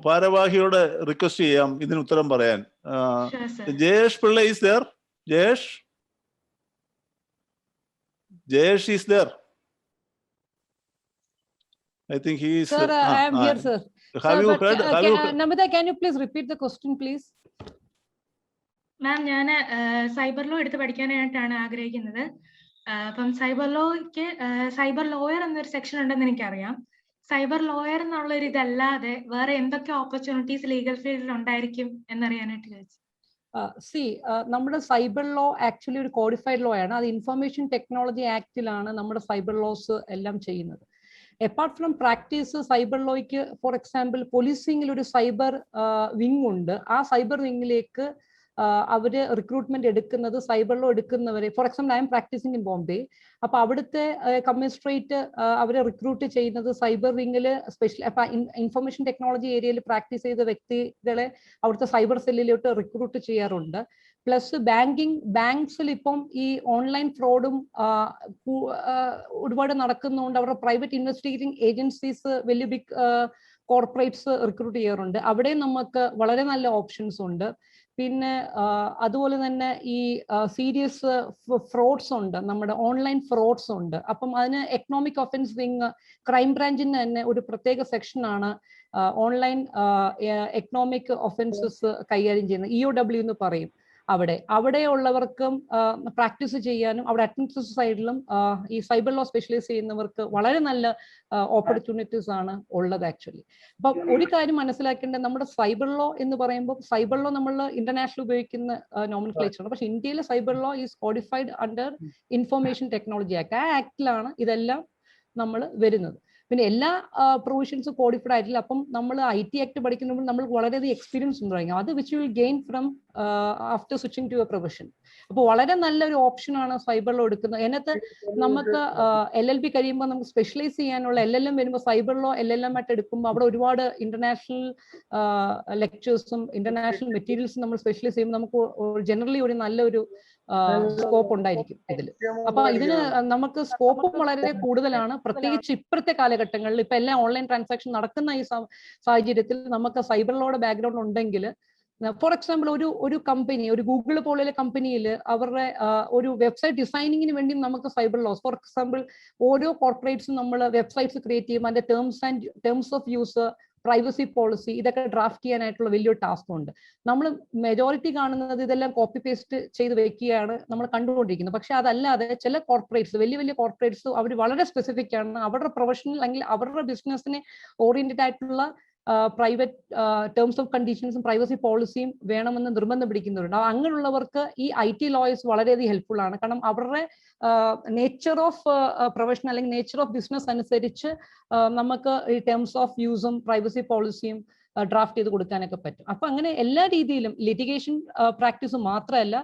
ഭാരവാഹിയോട് request ചെയ്യാം ഇതിന് ഉത്തരം പറയാൻ. Sure, sir. Jayesh Pillai is there? Jayesh is there? I think he is. Sir, I am here, sir. Have you heard? Namita, can you please repeat the question, please? മാം, ഞാൻ cyber law എടുത്ത് പഠിക്കാനായിട്ടാണ് ആഗ്രഹിക്കുന്നത്. അപ്പം cyber lawyer എന്നൊരു section ഉണ്ടെന്ന് എനിക്കറിയാം. Cyber lawyer എന്നുള്ള ഒരു ഇതല്ലാതെ വേറെ എന്തൊക്കെ ഓപ്പർച്യൂണിറ്റീസ് ലീഗൽ ഫീൽഡിൽ ഉണ്ടായിരിക്കും എന്നറിയാനായിട്ട് ചോദിച്ചു. നമ്മുടെ സൈബർ ലോ ആക്ച്വലി ഒരു കോഡിഫൈഡ് ലോ ആണ്. അത് ഇൻഫർമേഷൻ ടെക്നോളജി ആക്ടിലാണ് നമ്മുടെ സൈബർ ലോസ് എല്ലാം ചെയ്യുന്നത്. അപ്പാർട്ട് ഫ്രം പ്രാക്ടീസ്, സൈബർ ലോയ്ക്ക് ഫോർ എക്സാമ്പിൾ പോലീസിംഗിൽ ഒരു സൈബർ വിങ് ഉണ്ട്. ആ സൈബർ വിങ്ങിലേക്ക് അവര് റിക്രൂട്ട്മെന്റ് എടുക്കുന്നത്, സൈബർ ലോ എടുക്കുന്നവരെ, for example I am practising in Bombay. അപ്പൊ അവിടുത്തെ കമ്മീഷണറേറ്റ് അവരെ റിക്രൂട്ട് ചെയ്യുന്നത് സൈബർ വിങ്ങില് ഇൻഫർമേഷൻ ടെക്നോളജി ഏരിയയിൽ പ്രാക്ടീസ് ചെയ്ത വ്യക്തികളെ അവിടുത്തെ സൈബർ സെല്ലിലോട്ട് റിക്രൂട്ട് ചെയ്യാറുണ്ട്. പ്ലസ് ബാങ്ക്സിൽ ഇപ്പം ഈ ഓൺലൈൻ ഫ്രോഡും ഒരുപാട് നടക്കുന്നതുകൊണ്ട് അവരുടെ പ്രൈവറ്റ് ഇൻവെസ്റ്റിഗേറ്റിംഗ് ഏജൻസീസ് വലിയ ബിഗ് കോർപ്പറേറ്റ്സ് റിക്രൂട്ട് ചെയ്യാറുണ്ട്. അവിടെ നമുക്ക് വളരെ നല്ല ഓപ്ഷൻസ് ഉണ്ട്. പിന്നെ അതുപോലെ തന്നെ ഈ സീരിയസ് ഫ്രോഡ്സ് ഉണ്ട്, നമ്മുടെ ഓൺലൈൻ ഫ്രോഡ്സ് ഉണ്ട്. അപ്പം അതിന് എക്കണോമിക് ഒഫൻസ് വിങ് ക്രൈം ബ്രാഞ്ചിന് തന്നെ ഒരു പ്രത്യേക സെക്ഷനാണ് ഓൺലൈൻ എക്കണോമിക് ഒഫൻസസ് കൈകാര്യം ചെയ്യുന്നത്, EOW എന്ന് പറയും. അവിടെയുള്ളവർക്കും പ്രാക്ടീസ് ചെയ്യാനും അവിടെ അഡ്മിനിസ്ട്രേറ്റീവ് സൈഡിലും ഈ സൈബർ ലോ സ്പെഷ്യലൈസ് ചെയ്യുന്നവർക്ക് വളരെ നല്ല ഓപ്പർച്യൂണിറ്റീസ് ആണ് ഉള്ളത് ആക്ച്വലി. അപ്പൊ ഒരു കാര്യം മനസ്സിലാക്കേണ്ടത്, നമ്മുടെ സൈബർ ലോ എന്ന് പറയുമ്പോൾ സൈബർ ലോ നമ്മൾ ഇന്റർനാഷണൽ ഉപയോഗിക്കുന്ന നോമൻക്ലേച്ചർ ആണ്. പക്ഷെ ഇന്ത്യയിലെ cyber law is codified under information technology act. ആ ആക്ടിലാണ് ഇതെല്ലാം നമ്മൾ വരുന്നത്. പിന്നെ എല്ലാ പ്രൊവിഷൻസും കോഡിഫൈഡ് ആയിട്ടില്ല. അപ്പം നമ്മൾ IT ആക്ട് പഠിക്കുമ്പോൾ നമ്മൾ വളരെയധികം എക്സ്പീരിയൻസ് ഉണ്ടായിരിക്കും. അത് which will gain from after switching to a profession. അപ്പോൾ വളരെ നല്ലൊരു ഓപ്ഷനാണ് സൈബർ ലോ എടുക്കുന്നത്. അതിനകത്ത് നമുക്ക് LLB കഴിയുമ്പോൾ നമുക്ക് സ്പെഷ്യലൈസ് ചെയ്യാനുള്ള LLM വരുമ്പോൾ സൈബർ ലോ LLM ആയിട്ട് എടുക്കുമ്പോൾ അവിടെ ഒരുപാട് ഇന്റർനാഷണൽ ലെക്ചേഴ്സും ഇന്റർനാഷണൽ മെറ്റീരിയൽസും നമ്മൾ സ്പെഷ്യലൈസ് ചെയ്യുമ്പോൾ നമുക്ക് ജനറലി ഒരു നല്ലൊരു സ്കോപ്പ് ഉണ്ടായിരിക്കും ഇതിൽ. അപ്പൊ ഇതിന് നമുക്ക് സ്കോപ്പും വളരെ കൂടുതലാണ്, പ്രത്യേകിച്ച് ഇപ്പോഴത്തെ കാലഘട്ടങ്ങളിൽ. ഇപ്പൊ എല്ലാം ഓൺലൈൻ ട്രാൻസാക്ഷൻ നടക്കുന്ന ഈ സാഹചര്യത്തിൽ നമുക്ക് സൈബർ ലോയുടെ ബാക്ക്ഗ്രൗണ്ട് ഉണ്ടെങ്കിൽ, ഫോർ എക്സാമ്പിൾ ഒരു കമ്പനി, ഒരു ഗൂഗിൾ പോലുള്ള കമ്പനിയിൽ അവരുടെ ഒരു വെബ്സൈറ്റ് ഡിസൈനിങ്ങിന് വേണ്ടി നമുക്ക് സൈബർ ലോസ്, ഫോർ എക്സാമ്പിൾ ഓരോ കോർപ്പറേറ്റ്സും നമ്മൾ വെബ്സൈറ്റ്സ് ക്രിയേറ്റ് ചെയ്യുമ്പോൾ അതിന്റെ terms of use, privacy policy, ഇതൊക്കെ ഡ്രാഫ്റ്റ് ചെയ്യാനായിട്ടുള്ള വലിയൊരു ടാസ്ക് ഉണ്ട്. നമ്മൾ മെജോറിറ്റി കാണുന്നത് ഇതെല്ലാം കോപ്പി പേസ്റ്റ് ചെയ്ത് വെക്കുകയാണ് നമ്മൾ കണ്ടുകൊണ്ടിരിക്കുന്നത്. പക്ഷെ അതല്ലാതെ ചില കോർപ്പറേറ്റ്സ്, വലിയ വലിയ കോർപ്പറേറ്റ്സ്, അവർ വളരെ സ്പെസിഫിക് ആണ്. അവരുടെ പ്രൊഫഷണൽ അല്ലെങ്കിൽ അവരുടെ ബിസിനസ്സിനെ ഓറിയന്റഡ് ആയിട്ടുള്ള പ്രൈവറ്റ് ടേംസ് ഓഫ് കണ്ടീഷൻസും പ്രൈവസി പോളിസിയും വേണമെന്ന് നിർബന്ധം പിടിക്കുന്നവരുണ്ട്. അങ്ങനെയുള്ളവർക്ക് ഈ IT ലോയേഴ്സ് വളരെയധികം ഹെൽപ്ഫുൾ ആണ്. കാരണം അവരുടെ നേച്ചർ ഓഫ് പ്രൊഫഷൻ അല്ലെങ്കിൽ നേച്ചർ ഓഫ് ബിസിനസ് അനുസരിച്ച് നമുക്ക് ഈ ടേംസ് ഓഫ് യൂസും പ്രൈവസി പോളിസിയും ഡ്രാഫ്റ്റ് ചെയ്ത് കൊടുക്കാനൊക്കെ പറ്റും. അപ്പൊ അങ്ങനെ എല്ലാ രീതിയിലും ലിറ്റിഗേഷൻ പ്രാക്ടീസ് മാത്രമല്ല,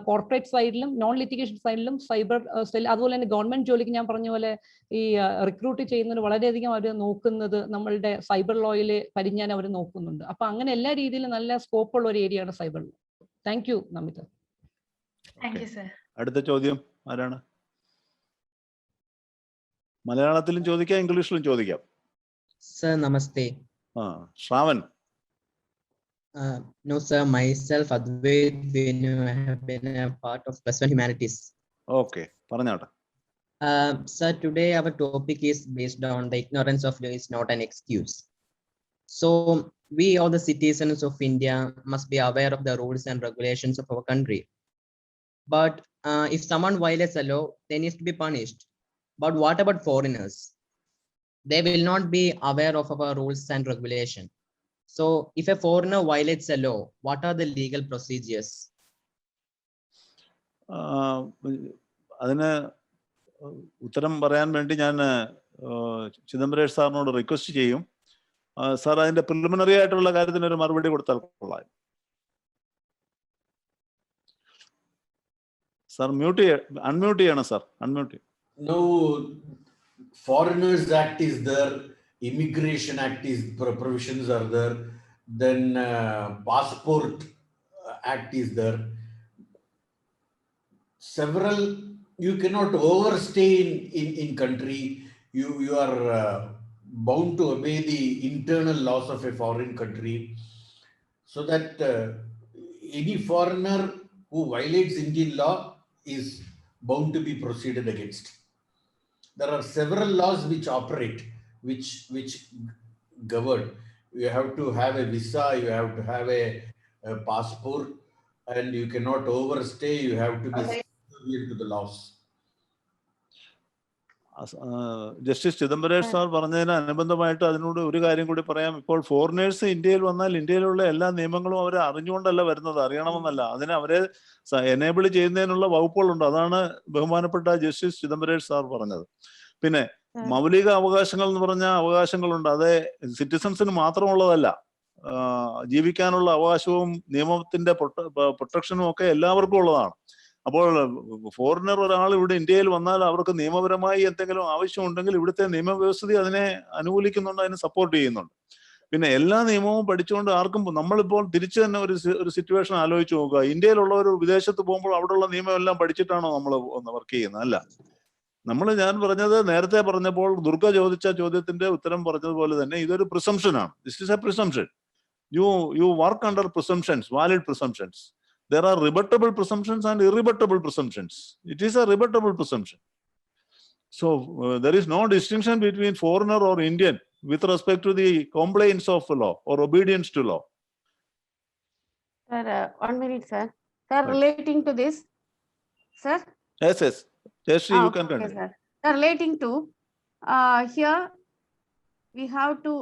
കോർപ്പറേറ്റ് സൈഡിലും നോൺ ലിറ്റിഗേഷൻ സൈഡിലും സൈബർ സെൽ, അതുപോലെ തന്നെ ഗവൺമെന്റ് ജോലിക്ക് ഞാൻ പറഞ്ഞ പോലെ ഈ റിക്രൂട്ട് ചെയ്യുന്നതിന് വളരെയധികം അവർ നോക്കുന്നത് നമ്മളുടെ സൈബർ ലോയിലെ പരിജ്ഞാനം അവർ നോക്കുന്നുണ്ട്. അപ്പൊ അങ്ങനെ എല്ലാ രീതിയിലും നല്ല സ്കോപ്പ് ഉള്ള ഒരു ഏരിയയാണ് cyber law. Thank you Namitha. Thank you, sir. അടുത്ത ചോദ്യം ആരാണ്? മലയാളത്തിലും ചോദിക്കാം, ഇംഗ്ലീഷിലും ചോദിക്കാം. Sir, namaste. Shravan. No, sir, myself, Advait Venu, I have been a part of +1 Humanities. Okay, പറഞ്ഞോട്ടെ. Sir, today our topic is based on the ignorance of law is not an excuse. So, we all the citizens of India must be aware of the rules and regulations of our country. But if someone violates a law, they need to be punished. But what about foreigners? They will not be aware of our rules and regulation. So if a foreigner violates a law, what are the legal procedures? അതിന് ഉത്തരം പറയാൻ വേണ്ടി ഞാൻ ചിദംബരേഷ് സാറിനോട് request ചെയ്യും. Sir അതിന്റെ preliminary ആയിട്ടുള്ള കാര്യത്തിന് ഒരു മറുപടി കൊടുത്താൽ കൊള്ളാം. സാർ അൺമ്യൂട്ട് ചെയ്യണം സാർ, അൺമ്യൂട്ട് ചെയ്യണം. No, Foreigners Act is there, Immigration Act is provisions are there, then Passport Act is there. Several, you cannot overstay in country. You are bound to obey the internal laws of a foreign country, so that any foreigner who violates Indian law is bound to be proceeded against. There are several laws which operate, which govern. You have to have a visa, you have to have a passport, and you cannot overstay. You have to be subservient to the laws. Justice Chidambaresh sir പറഞ്ഞതിന് അനുബന്ധമായിട്ട് അതിനോട് ഒരു കാര്യം കൂടി പറയാം. ഇപ്പോൾ foreigners ഇന്ത്യയിൽ വന്നാൽ ഇന്ത്യയിലുള്ള എല്ലാ നിയമങ്ങളും അവർ അറിഞ്ഞുകൊണ്ടല്ല വരുന്നത്, അറിയണമെന്നല്ല. അതിന് അവരെ എനേബിൾ ചെയ്യുന്നതിനുള്ള വകുപ്പുകളുണ്ട്. അതാണ് ബഹുമാനപ്പെട്ട ജസ്റ്റിസ് ചിദംബരേഷ് സാർ പറഞ്ഞത്. പിന്നെ മൗലിക അവകാശങ്ങൾ എന്ന് പറഞ്ഞ അവകാശങ്ങളുണ്ട്. അത് സിറ്റിസൺസിന് മാത്രമുള്ളതല്ല. ജീവിക്കാനുള്ള അവകാശവും നിയമത്തിന്റെ പ്രൊട്ടക്ഷനും ഒക്കെ എല്ലാവർക്കും ഉള്ളതാണ്. അപ്പോൾ ഫോറിനർ ഒരാൾ ഇവിടെ ഇന്ത്യയിൽ വന്നാൽ അവർക്ക് നിയമപരമായി എന്തെങ്കിലും ആവശ്യമുണ്ടെങ്കിൽ ഇവിടുത്തെ നിയമവ്യവസ്ഥ അതിനെ അനുകൂലിക്കുന്നുണ്ട്, അതിനെ സപ്പോർട്ട് ചെയ്യുന്നുണ്ട്. പിന്നെ എല്ലാ നിയമവും പഠിച്ചുകൊണ്ട് ആർക്കും, നമ്മളിപ്പോൾ തിരിച്ചു തന്നെ ഒരു സിറ്റുവേഷൻ ആലോചിച്ച് നോക്കുക. ഇന്ത്യയിലുള്ളവർ വിദേശത്ത് പോകുമ്പോൾ അവിടെയുള്ള നിയമം എല്ലാം പഠിച്ചിട്ടാണോ നമ്മൾ വർക്ക് ചെയ്യുന്നത്? അല്ല. ഞാൻ പറഞ്ഞത് നേരത്തെ പറഞ്ഞപ്പോൾ ദുർഗ ചോദിച്ച ചോദ്യത്തിന്റെ ഉത്തരം പറഞ്ഞതുപോലെ തന്നെ ഇതൊരു പ്രിസംപ്ഷനാണ്. This is a presumption. you work under presumptions, valid presumptions. There are rebuttable presumptions and irrebuttable presumptions. It is a rebuttable presumption. So there is no distinction between foreigner or Indian with respect to the compliance of law or obedience to law. Sir, 1 minute, sir. Sir, Right. relating to this, sir. Yes, yes. Yes, you can Okay, continue. sir. Sir, relating to here, we have to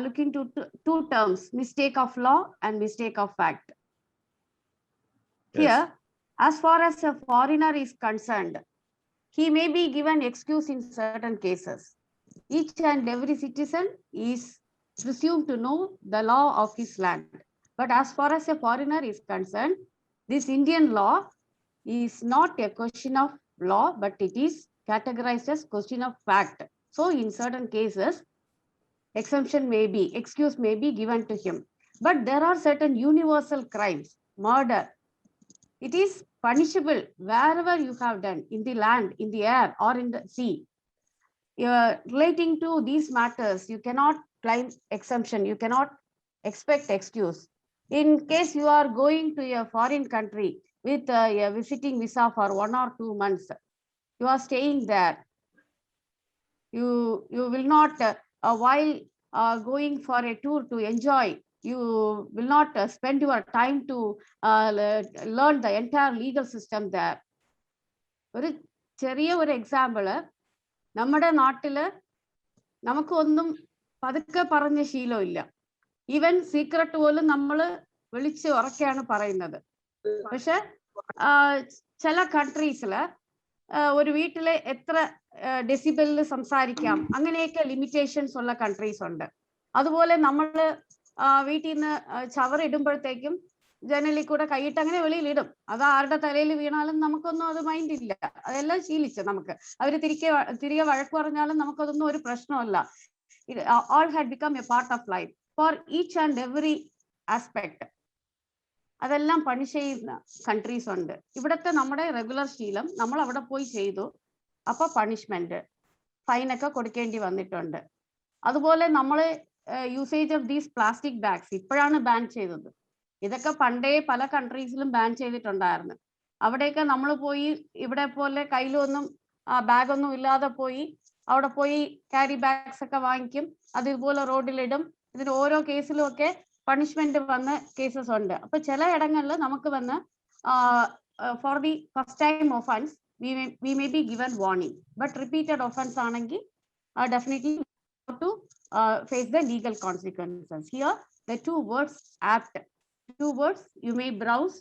look into two terms: mistake of law and mistake of fact. Yes. Here, as far as a foreigner is concerned, he may be given excuse in certain cases. Each and every citizen is presumed to know the law of his land. But as far as a foreigner is concerned, this Indian law is not a question of law, but it is categorized as question of fact. So in certain cases, excuse may be given to him. But there are certain universal crimes, murder. It is punishable wherever you have done, in the land, in the air, or in the sea. Relating to these matters, you cannot claim exemption, you cannot expect excuse. In case you are going to a foreign country with a visiting visa for 1 or 2 months, you are staying there. You will not, while going for a tour to enjoy, you will not spend your time to learn the entire legal system there. ഒരു ചെറിയ ഒരു example, നമ്മുടെ നാട്ടില് നമുക്കൊന്നും പതുക്കെ പറഞ്ഞ ശീലമില്ല. Even secret പോലും നമ്മൾ വിളിച്ച് ഉറക്കെയാണ് പറയുന്നത്. പക്ഷെ ചില കൺട്രീസില് ഒരു വീട്ടിലെ എത്ര ഡെസിബലിൽ സംസാരിക്കാം, അങ്ങനെയൊക്കെ ലിമിറ്റേഷൻസ് ഉള്ള കൺട്രീസ് ഉണ്ട്. അതുപോലെ നമ്മള് വീട്ടിൽ നിന്ന് ചവറിടുമ്പോഴത്തേക്കും ജനലിൽ കൂടെ കൈയിട്ട് അങ്ങനെ വെളിയിലിടും. അത് ആരുടെ തലയിൽ വീണാലും നമുക്കൊന്നും അത് മൈൻഡ് ഇല്ല. അതെല്ലാം ശീലിച്ച് നമുക്ക് അവര് തിരികെ വഴക്ക് പറഞ്ഞാലും നമുക്കതൊന്നും ഒരു പ്രശ്നമല്ല. All had become a part of life for each and every aspect. അതെല്ലാം പണിഷ് ചെയ്യുന്ന കൺട്രീസ് ഉണ്ട്. ഇവിടത്തെ നമ്മുടെ റെഗുലർ ശീലം, നമ്മൾ അവിടെ പോയി ചെയ്തു, അപ്പൊ പണിഷ്മെന്റ്, ഫൈനൊക്കെ കൊടുക്കേണ്ടി വന്നിട്ടുണ്ട്. അതുപോലെ നമ്മള് usage of these plastic bags ഇപ്പോഴാണ് ബാൻ ചെയ്തത്. ഇതൊക്കെ പണ്ടേ പല കൺട്രീസിലും ബാൻ ചെയ്തിട്ടുണ്ടായിരുന്നു. അവിടെയൊക്കെ നമ്മൾ പോയി ഇവിടെ പോലെ കയ്യിലൊന്നും ബാഗൊന്നും ഇല്ലാതെ പോയി അവിടെ പോയി ക്യാരി ബാഗ്സ് ഒക്കെ വാങ്ങിക്കും, അത് ഇതുപോലെ റോഡിലിടും. ഇതിന് ഓരോ കേസിലും ഒക്കെ പണിഷ്മെന്റ് വന്ന കേസസ് ഉണ്ട്. അപ്പൊ ചില ഇടങ്ങളിൽ നമുക്ക് വന്ന് for the first time offence we may be given warning, but repeated offense ആണെങ്കിൽ definitely to face the legal consequences. Here the two words apt, two words you may browse.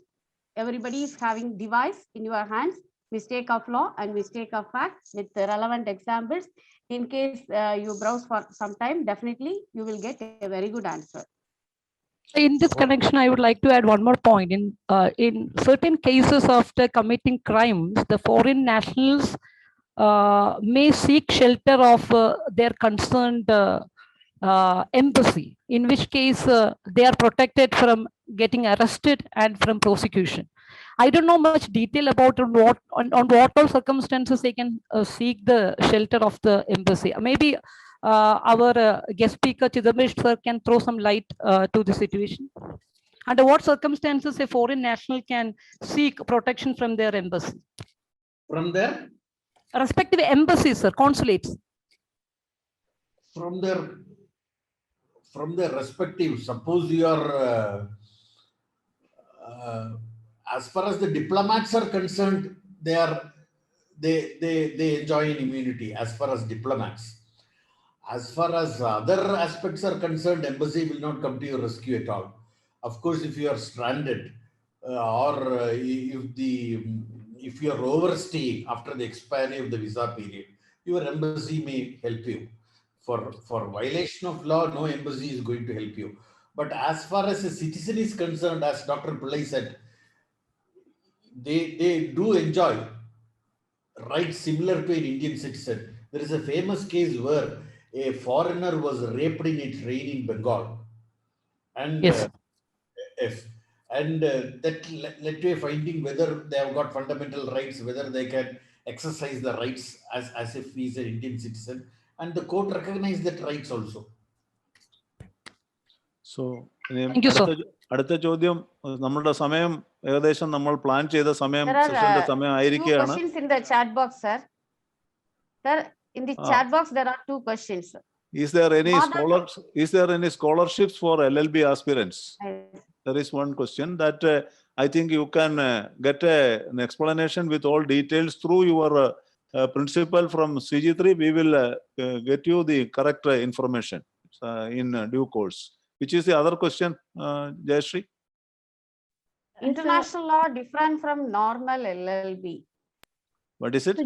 Everybody is having device in your hands, mistake of law and mistake of fact with the relevant examples. In case you browse for some time, definitely you will get a very good answer. In this connection, I would like to add one more point. In certain cases of the committing crimes, the foreign nationals may seek shelter of their concerned embassy, in which case they are protected from getting arrested and from prosecution. I don't know much detail about on what all circumstances they can seek the shelter of the embassy. Maybe our guest speaker Chidambaresh sir can throw some light to the situation. Under what circumstances a foreign national can seek protection from their embassy? From their? Respective embassies, sir, consulates. From their respective, suppose you are, as far as the diplomats are concerned, they enjoy an immunity as far as diplomats. As far as other aspects are concerned, embassy will not come to your rescue at all. Of course, if you are stranded or if you are overstaying after the expiry of the visa period, your embassy may help you. For violation of law, no embassy is going to help you. But as far as a citizen is concerned, as Dr. Pillai said, they do enjoy rights similar to an Indian citizen. There is a famous case where a foreigner was raped in a train in Bengal, and Yes. That led to a finding whether they have got fundamental rights, whether they can exercise the rights as if he is an Indian citizen, and the court recognized that rights also. So Thank you, sir. അടുത്ത ചോദ്യം, നമ്മുടെ സമയം ഏകദേശം നമ്മൾ plan ചെയ്ത സമയം There are സെഷന്റെ സമയം two ആയിരിക്കുകയാണ്. questions in the chat box, sir. Sir, in the chat box there are 2 questions. Is there any More than- scholarships for LLB aspirants? Yes. There is one question that I think you can get an explanation with all details through your principal from CG3. We will get you the correct information in due course. Which is the other question, Jayashree? International law different from normal LLB. What is it?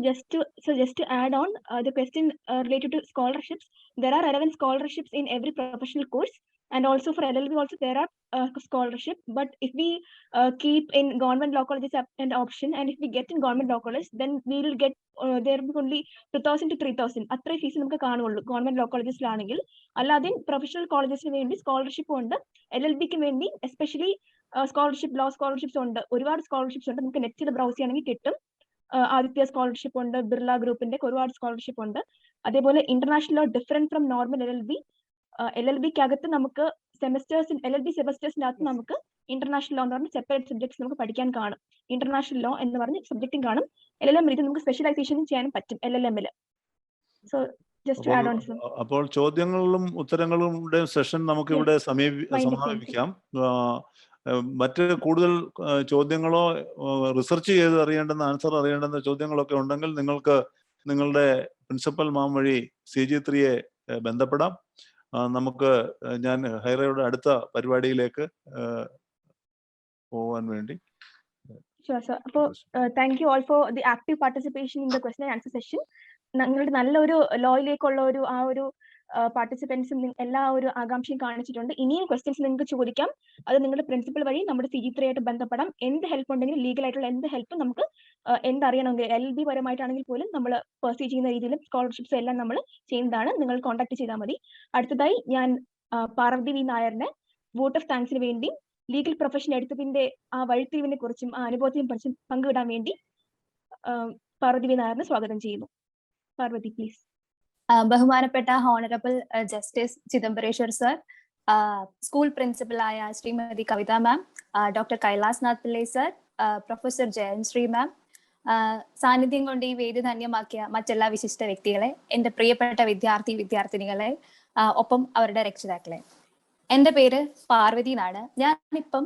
So just to add on the question related to scholarships, there are relevant scholarships in every professional course, and also for LLB also there are scholarship. But if we keep in government law colleges an option, and if we get in government law college, then we will get there will be only 2,000 to 3,000 അത്രേ fees നമുക്ക് കാണുള്ളൂ government law കോളേജസിലാണെങ്കിൽ. അല്ലാതെ professional കോളേജസിന് വേണ്ടി scholarship ഉണ്ട്. LLBക്ക് വേണ്ടി especially scholarship, law scholarships ഉണ്ട്. ഒരുപാട് scholarships ഉണ്ട്. നമുക്ക് നെറ്റിൽ ബ്രൗസ് ചെയ്യണമെങ്കിൽ കിട്ടും. ആദിത്യ സ്കോളർഷിപ്പ് ഉണ്ട്, ബിർള ഗ്രൂപ്പിന്റെ ഒരുപാട് സ്കോളർഷിപ്പ് ഉണ്ട്. അതേപോലെ international law different from normal LLB. LLBക്ക് അകത്ത് നമുക്ക് LLB സെമസ്റ്റേഴ്സിന്റെ അകത്ത് നമുക്ക് ഇന്റർനാഷണൽ ലോ എന്ന് പറഞ്ഞ സെപ്പറേറ്റ് സബ്ജക്ട്സ് നമുക്ക് പഠിക്കാൻ കാണും. ഇന്റർനാഷണൽ ലോ എന്ന് പറഞ്ഞ സബ്ജക്റ്റും കാണും. LLM രീതി നമുക്ക് സ്പെഷ്യലൈസേഷനും ചെയ്യാനും പറ്റും LLM-ല്. So just add on. അപ്പോൾ ചോദ്യങ്ങളും ഉത്തരങ്ങളുടെ സെഷൻ നമുക്ക് ഇവിടെ സമാപിക്കാം. മറ്റ് കൂടുതൽ ചോദ്യങ്ങളോ റിസർച്ച് ചെയ്ത് അറിയേണ്ടുന്ന ആൻസർ അറിയേണ്ടുന്ന ചോദ്യങ്ങളൊക്കെ ഉണ്ടെങ്കിൽ നിങ്ങൾക്ക് നിങ്ങളുടെ പ്രിൻസിപ്പൽ മാം വഴി CG3യെ ബന്ധപ്പെടാം. നമുക്ക് ഞാൻ ഹൈറയുടെ അടുത്ത പരിപാടിയിലേക്ക് പോവാൻ വേണ്ടി. Sure, sir. അപ്പോൾ thank you all for the active participation in the question and answer session. നിങ്ങളുടെ നല്ലൊരു ലോയിലേക്കുള്ള ഒരു പാർട്ടിസിപ്പൻസും എല്ലാ ഒരു ആകാംക്ഷയും കാണിച്ചിട്ടുണ്ട്. ഇനിയും ക്വസ്റ്റ്യൻസ് നിങ്ങൾക്ക് ചോദിക്കാം. അത് നിങ്ങളുടെ പ്രിൻസിപ്പൽ വഴി നമ്മുടെ CG3 ആയിട്ട് ബന്ധപ്പെടാം. എന്ത് ഹെൽപ്പ് ഉണ്ടെങ്കിലും ലീഗൽ ആയിട്ടുള്ള എന്ത് ഹെൽപ്പ് നമുക്ക് എന്തറിയണമെങ്കിൽ LLB പരമായിട്ടാണെങ്കിൽ പോലും നമ്മൾ പെർസീവ് ചെയ്യുന്ന രീതിയിലും സ്കോളർഷിപ്സ് എല്ലാം നമ്മൾ ചെയ്യുന്നതാണ്. നിങ്ങൾ കോൺടാക്ട് ചെയ്താൽ മതി. അടുത്തതായി ഞാൻ പാർവതി വി നായറിനെ വോട്ട് ഓഫ് താങ്ക്സിന് വേണ്ടി ലീഗൽ പ്രൊഫഷൻ എടുത്തതിന്റെ ആ വഴിത്തിരിവിനെ കുറിച്ചും ആ അനുഭവത്തിനെ കുറിച്ചും പങ്കിടാൻ വേണ്ടി പാർവതി വി നായറിനെ സ്വാഗതം ചെയ്യുന്നു. പാർവതി പ്ലീസ്. ബഹുമാനപ്പെട്ട honourable justice Chidambareshwar sir, school പ്രിൻസിപ്പലായ Shrimati Kavitha ma'am, doctor Kailas Nath Pillai sir, professor Jayanshree ma'am, സാന്നിധ്യം കൊണ്ട് ഈ വേദി ധന്യമാക്കിയ മറ്റെല്ലാ വിശിഷ്ട വ്യക്തികളെ, എൻ്റെ പ്രിയപ്പെട്ട വിദ്യാർത്ഥിനികളെ, ഒപ്പം അവരുടെ രക്ഷിതാക്കളെ. എൻ്റെ പേര് പാർവതി എന്നാണ്. ഞാനിപ്പം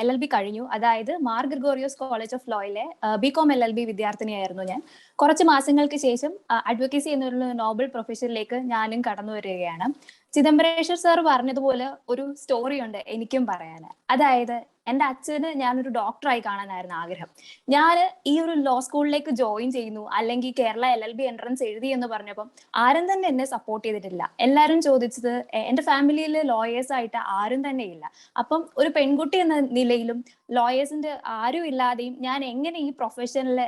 LLB കഴിഞ്ഞു. അതായത് മാർ ഗ്രിഗോറിയോസ് കോളേജ് ഓഫ് ലോയിലെ BCom LLB വിദ്യാർത്ഥിനിയായിരുന്നു ഞാൻ. കുറച്ച് മാസങ്ങൾക്ക് ശേഷം അഡ്വക്കേസി എന്നുള്ള നോബൽ പ്രൊഫഷനിലേക്ക് ഞാനും കടന്നു വരികയാണ്. ചിദംബരേശ്വർ സാർ പറഞ്ഞതുപോലെ ഒരു സ്റ്റോറി ഉണ്ട് എനിക്കും പറയാൻ. അതായത് എൻ്റെ അച്ഛന് ഞാനൊരു ഡോക്ടറായി കാണാനായിരുന്നു ആഗ്രഹം. ഞാൻ ഈ ഒരു ലോ സ്കൂളിലേക്ക് ജോയിൻ ചെയ്യുന്നു, അല്ലെങ്കിൽ കേരള LLB എൻട്രൻസ് എഴുതി എന്ന് പറഞ്ഞപ്പം ആരും തന്നെ എന്നെ സപ്പോർട്ട് ചെയ്തിട്ടില്ല. എല്ലാവരും ചോദിച്ചത്, എൻ്റെ ഫാമിലിയിൽ ലോയേഴ്സ് ആയിട്ട് ആരും തന്നെ ഇല്ല. അപ്പം ഒരു പെൺകുട്ടി എന്ന നിലയിലും ലോയേഴ്സിന്റെ ആരും ഇല്ലാതെയും ഞാൻ എങ്ങനെ ഈ പ്രൊഫഷനിൽ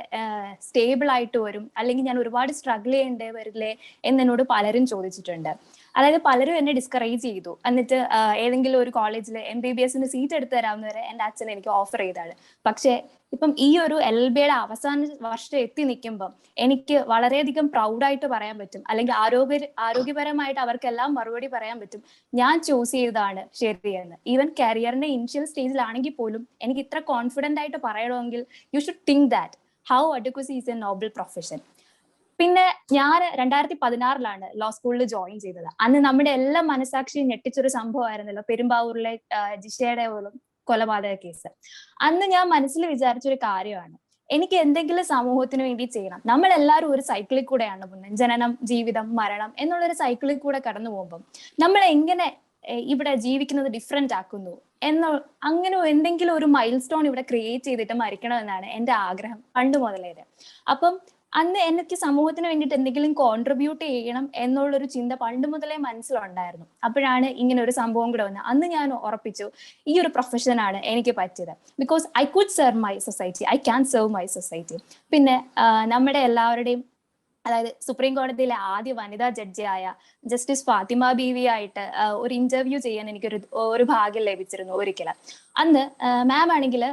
സ്റ്റേബിൾ ആയിട്ട് വരും, അല്ലെങ്കിൽ ഞാൻ ഒരുപാട് സ്ട്രഗിൾ ചെയ്യേണ്ടി വരില്ലേ എന്നോട് പലരും ചോദിച്ചിട്ടുണ്ട്. അതായത് പലരും എന്നെ ഡിസ്കറേജ് ചെയ്തു. എന്നിട്ട് ഏതെങ്കിലും ഒരു കോളേജിൽ MBBS-ന് സീറ്റ് എടുത്തു തരാവുന്നവരെ എൻ്റെ അച്ഛൻ എനിക്ക് ഓഫർ ചെയ്താണ്. പക്ഷെ ഇപ്പം ഈ ഒരു LLB-യുടെ അവസാന വർഷം എത്തി നിൽക്കുമ്പം എനിക്ക് വളരെയധികം പ്രൗഡായിട്ട് പറയാൻ പറ്റും, അല്ലെങ്കിൽ ആരോഗ്യപരമായിട്ട് അവർക്കെല്ലാം മറുപടി പറയാൻ പറ്റും, ഞാൻ ചൂസ് ചെയ്തതാണ് ശരിയെന്ന്. ഈവൻ കരിയറിന്റെ ഇനിഷ്യൽ സ്റ്റേജിലാണെങ്കിൽ പോലും എനിക്ക് ഇത്ര കോൺഫിഡന്റ് ആയിട്ട് പറയണമെങ്കിൽ you should think that how advocacy is A Noble profession. പിന്നെ ഞാൻ 2016 ലോ സ്കൂളിൽ ജോയിൻ ചെയ്തത്. അന്ന് നമ്മുടെ എല്ലാ മനസാക്ഷിയും ഞെട്ടിച്ചൊരു സംഭവമായിരുന്നല്ലോ പെരുമ്പാവൂരിലെ ജിഷയുടെ കൊലപാതക കേസ്. അന്ന് ഞാൻ മനസ്സിൽ വിചാരിച്ചൊരു കാര്യമാണ്, എനിക്ക് എന്തെങ്കിലും സമൂഹത്തിന് വേണ്ടി ചെയ്യണം. നമ്മളെല്ലാവരും ഒരു സൈക്കിളിൽ കൂടെയാണ് പോകുന്നത്, ജനനം, ജീവിതം, മരണം എന്നുള്ളൊരു സൈക്കിളിൽ കൂടെ കടന്നു പോകുമ്പം നമ്മൾ എങ്ങനെ ഇവിടെ ജീവിക്കുന്നത് ഡിഫറെന്റ് ആക്കുന്നു അങ്ങനെ എന്തെങ്കിലും ഒരു മൈൽ സ്റ്റോൺ ഇവിടെ ക്രിയേറ്റ് ചെയ്തിട്ട് മരിക്കണമെന്നാണ് എൻ്റെ ആഗ്രഹം പണ്ട് മുതലേ. അപ്പം അന്ന് എനിക്ക് സമൂഹത്തിന് വേണ്ടിയിട്ട് എന്തെങ്കിലും കോൺട്രിബ്യൂട്ട് ചെയ്യണം എന്നുള്ളൊരു ചിന്ത പണ്ട് മുതലേ മനസ്സിലുണ്ടായിരുന്നു. അപ്പോഴാണ് ഇങ്ങനെ ഒരു സംഭവം കൂടെ വന്നത്. അന്ന് ഞാൻ ഉറപ്പിച്ചു ഈ ഒരു പ്രൊഫഷനാണ് എനിക്ക് പറ്റിയത്. Because I could serve my society, I can serve my society. പിന്നെ നമ്മുടെ എല്ലാവരുടെയും, അതായത് സുപ്രീം കോടതിയിലെ ആദ്യ വനിതാ ജഡ്ജിയായ ജസ്റ്റിസ് ഫാത്തിമ ബീവി ആയിട്ട് ഒരു ഇന്റർവ്യൂ ചെയ്യാൻ എനിക്കൊരു ഭാഗ്യം ലഭിച്ചിരുന്നു ഒരിക്കൽ. അന്ന് മാം ആണെങ്കിൽ